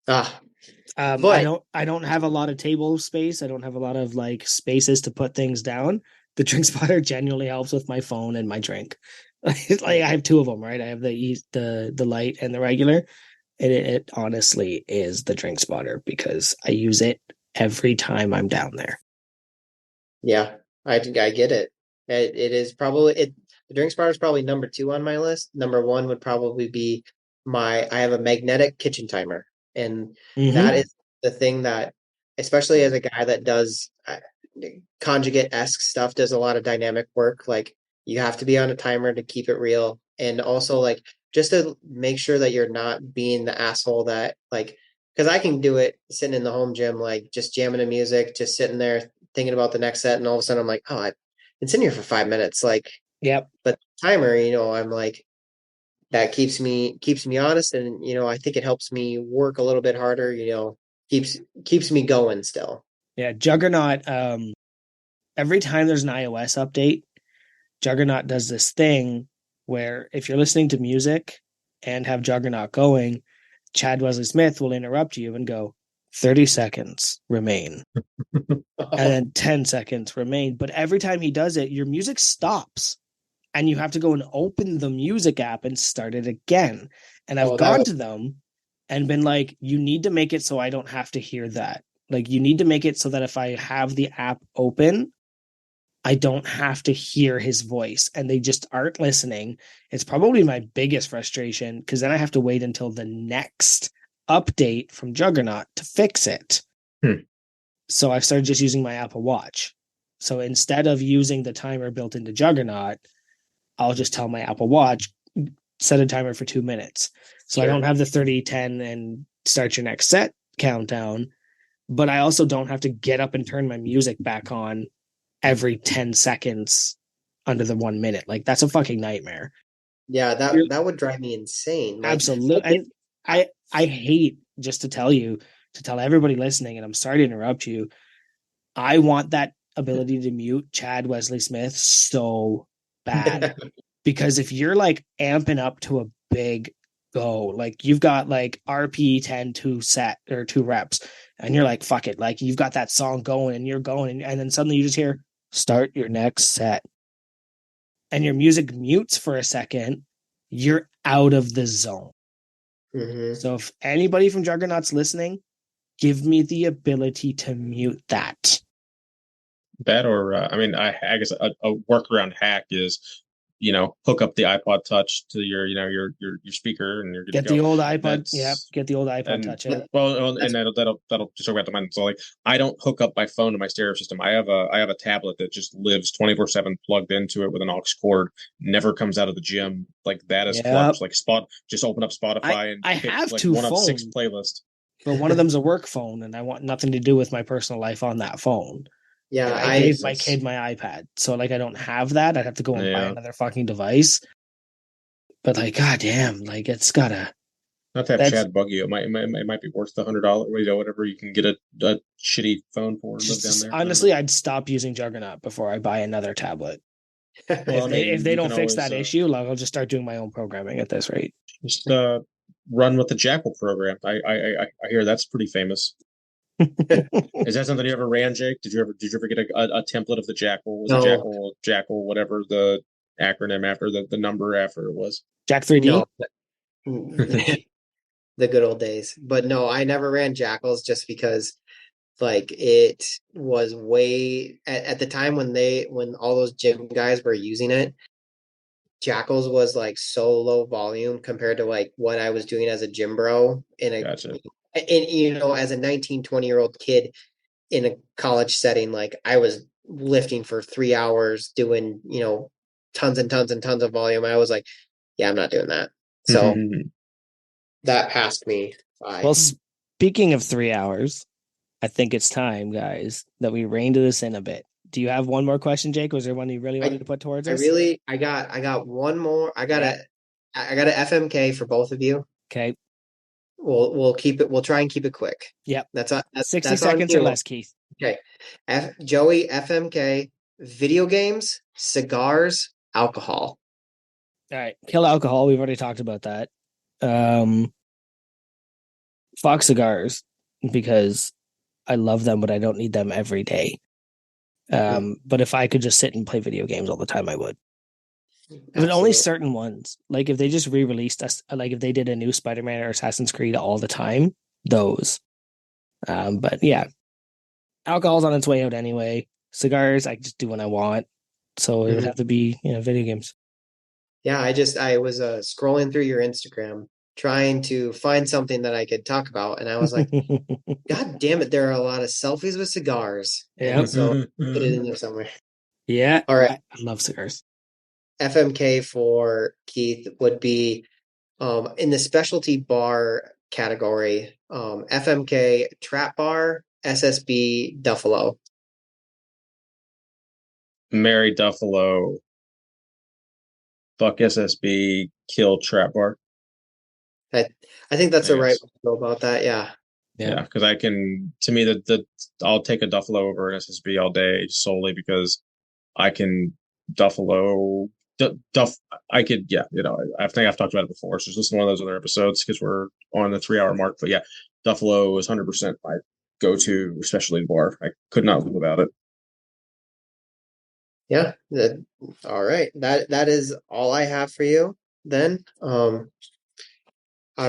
C: Ah,
B: I
C: but
B: don't have a lot of table space. I don't have a lot of like spaces to put things down. The drink spotter genuinely helps with my phone and my drink. Like I have two of them, right? I have the light and the regular. And it honestly is the drink spotter because I use it every time I'm down there.
C: yeah, I get it. It is probably it. The drink spotter is probably number two on my list. Number one would probably be I have a magnetic kitchen timer, and that
B: Mm-hmm.
C: is the thing that, especially as a guy that does conjugate-esque stuff, does a lot of dynamic work. Like you have to be on a timer to keep it real, and also like just to make sure that you're not being the asshole that like because I can do it sitting in the home gym, like just jamming to music, just sitting there thinking about the next set, and all of a sudden I'm like, oh, I've been sitting here for 5 minutes, like,
B: Yep.
C: but timer, I'm like that keeps me honest, and I think it helps me work a little bit harder, keeps me going still.
B: Yeah. Juggernaut. Every time there's an iOS update, Juggernaut does this thing where if you're listening to music and have Juggernaut going, Chad Wesley Smith will interrupt you and go, 30 seconds remain. And then 10 seconds remain. But every time he does it, your music stops and you have to go and open the music app and start it again. And I've
C: Oh, that
B: gone
C: was
B: to them and been like, you need to make it so I don't have to hear that. Like, you need to make it so that if I have the app open, I don't have to hear his voice. And they just aren't listening. It's probably my biggest frustration because then I have to wait until the next update from Juggernaut to fix it. So I've started just using my Apple Watch. So instead of using the timer built into Juggernaut, I'll just tell my Apple Watch, set a timer for 2 minutes. So I don't have the 30, 10, and start your next set countdown. But I also don't have to get up and turn my music back on every 10 seconds under the 1 minute. Like, that's a fucking nightmare.
C: Yeah, that would drive me insane. Like,
B: Absolutely. And I hate, just to tell everybody listening, and I'm sorry to interrupt you, I want that ability to mute Chad Wesley Smith so bad. Because if you're like amping up to a big go, like you've got like RP 10 2 set or 2 reps, and you're like, fuck it. Like you've got that song going and you're going, and then suddenly you just hear, start your next set. And your music mutes for a second, you're out of the zone.
C: mhm.
B: So if anybody from Juggernaut's listening, give me the ability to mute that.
A: That or I mean, I guess a workaround hack is, hook up the iPod Touch to your, your speaker, and you're good
B: Get
A: to
B: the
A: go.
B: old iPod. Yeah,
A: That's
B: get the old iPod
A: and
B: Touch out.
A: well, and
C: That's
A: that'll just talk about the mind. So like, I don't hook up my phone to my stereo system. I have a tablet that just lives 24/7 plugged into it with an aux cord. Never comes out of the gym. Like that is
B: Yeah.
A: clutch. Like just open up Spotify and
B: I
A: pick
B: have
A: like
B: two
A: one of 6
B: phones,
A: playlists.
B: but one of them's a work phone, and I want nothing to do with my personal life on that phone.
C: yeah,
B: And I
C: I
B: gave my kid my iPad, so like I don't have that. I'd have to go and buy
A: Yeah.
B: another fucking device. But like, goddamn, like it's gotta.
A: Not to have
B: That's
A: Chad bug you. It might be worth the $100, whatever you can get a shitty phone for and live down
B: just
A: there. I don't know.
B: honestly, I'd stop using Juggernaut before I buy another tablet.
A: Well, I
B: If
A: mean,
B: they
A: you
B: don't
A: can
B: fix
A: always
B: that issue, like I'll just start doing my own programming at this rate.
A: just run with the Jackal program. I hear that's pretty famous. Is that something you ever ran, Jake? Did you ever get a template of the Jackal? Was it
C: No,
A: Jackal, whatever the acronym after the number after it was?
B: Jack 3D?
C: no, the good old days. But no, I never ran Jackals just because like it was way at the time when all those gym guys were using it, Jackals was like so low volume compared to like what I was doing as a gym bro
A: Gotcha.
C: as a 19, 20-year-old kid in a college setting, like I was lifting for 3 hours doing, tons and tons and tons of volume. I was like, yeah, I'm not doing that. So that passed me by.
B: Well, speaking of 3 hours, I think it's time, guys, that we rein this in a bit. Do you have one more question, Jake? Was there one you really wanted to put towards us?
C: I got one more. I got
B: Yeah.
C: I got a FMK for both of you.
B: Okay.
C: We'll keep it. We'll try and keep it quick.
B: Yep.
C: That's
B: 60
C: that's on
B: seconds or
C: you.
B: less, Keith.
C: Okay. Joey, FMK, video games, cigars, alcohol.
B: All right. Kill alcohol. We've already talked about that. Fox cigars, because I love them, but I don't need them every day. But if I could just sit and play video games all the time, I would. But only certain ones. Like if they just re-released us, like if they did a new Spider-Man or Assassin's Creed all the time, those. But yeah, alcohol's on its way out anyway. Cigars, I just do when I want. So it would have to be, video games.
C: Yeah, I was scrolling through your Instagram trying to find something that I could talk about, and I was like, God damn it, there are a lot of selfies with cigars.
B: Yeah.
C: And so put it in there somewhere.
B: Yeah.
C: All right.
B: I love cigars.
C: FMK for Keith would be in the specialty bar category, FMK Trap Bar, SSB Duffalo.
A: Mary Duffalo. Fuck SSB. Kill Trap Bar.
C: I think that's the right
A: Yes.
C: way to go about that. Yeah.
A: Yeah, because I can. To me, I'll take a Duffalo over an SSB all day solely because I can Duffalo. Duff. I could. Yeah, I think I've talked about it before. So just listen to one of those other episodes because we're on the 3 hour mark. But yeah, Duffalo is 100% my go-to, especially in bar. I could not live without it.
C: Yeah. All right. That is all I have for you then. I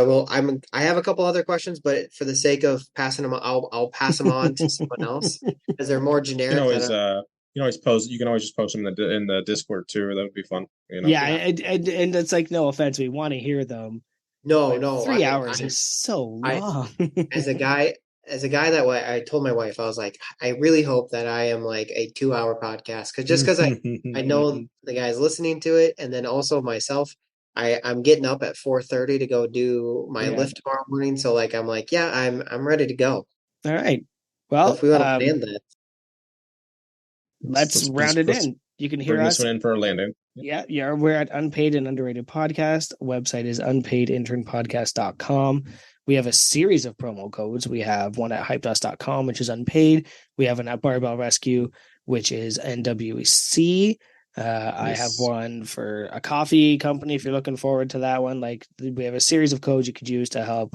C: have a couple other questions, but for the sake of passing them, I'll pass them on to someone else because they're more
A: You can
C: generic.
A: always post. You can always just post them in the Discord too. That would be fun.
B: Yeah, and it's like, no offense, we want to hear them.
C: No.
B: 3 hours is so long.
C: As a guy that way, I told my wife, I was like, I really hope that I am like a 2 hour podcast because I know the guys listening to it, and then also myself, I'm getting up at 4:30 to go do my lift tomorrow morning. So like I'm like, yeah, I'm ready to go.
B: All right. Well,
C: so if we want to plan that,
B: let's round it in. You can hear
A: bring
B: us.
A: This one in for a landing.
B: Yeah. We're at Unpaid and Underrated Podcast. Website is unpaidinternpodcast.com. We have a series of promo codes. We have one at hypedust.com, which is unpaid. We have one at Barbell Rescue, which is NWC. I have one for a coffee company if you're looking forward to that one. Like we have a series of codes you could use to help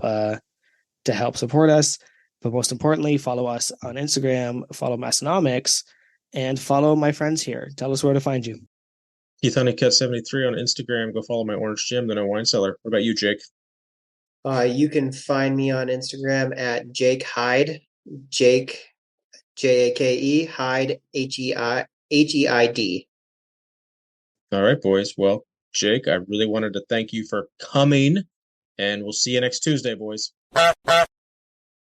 B: support us. But most importantly, follow us on Instagram, follow Massonomics, and follow my friends here. Tell us where to find you.
A: Keith Honeycutt 73 on Instagram. Go follow my Orange Jim, the No Wine Cellar. What about you, Jake?
C: you can find me on Instagram at Jake Heide, Jake Jake Hyde Heid.
A: All right, boys. Well, Jake, I really wanted to thank you for coming, and we'll see you next Tuesday, boys.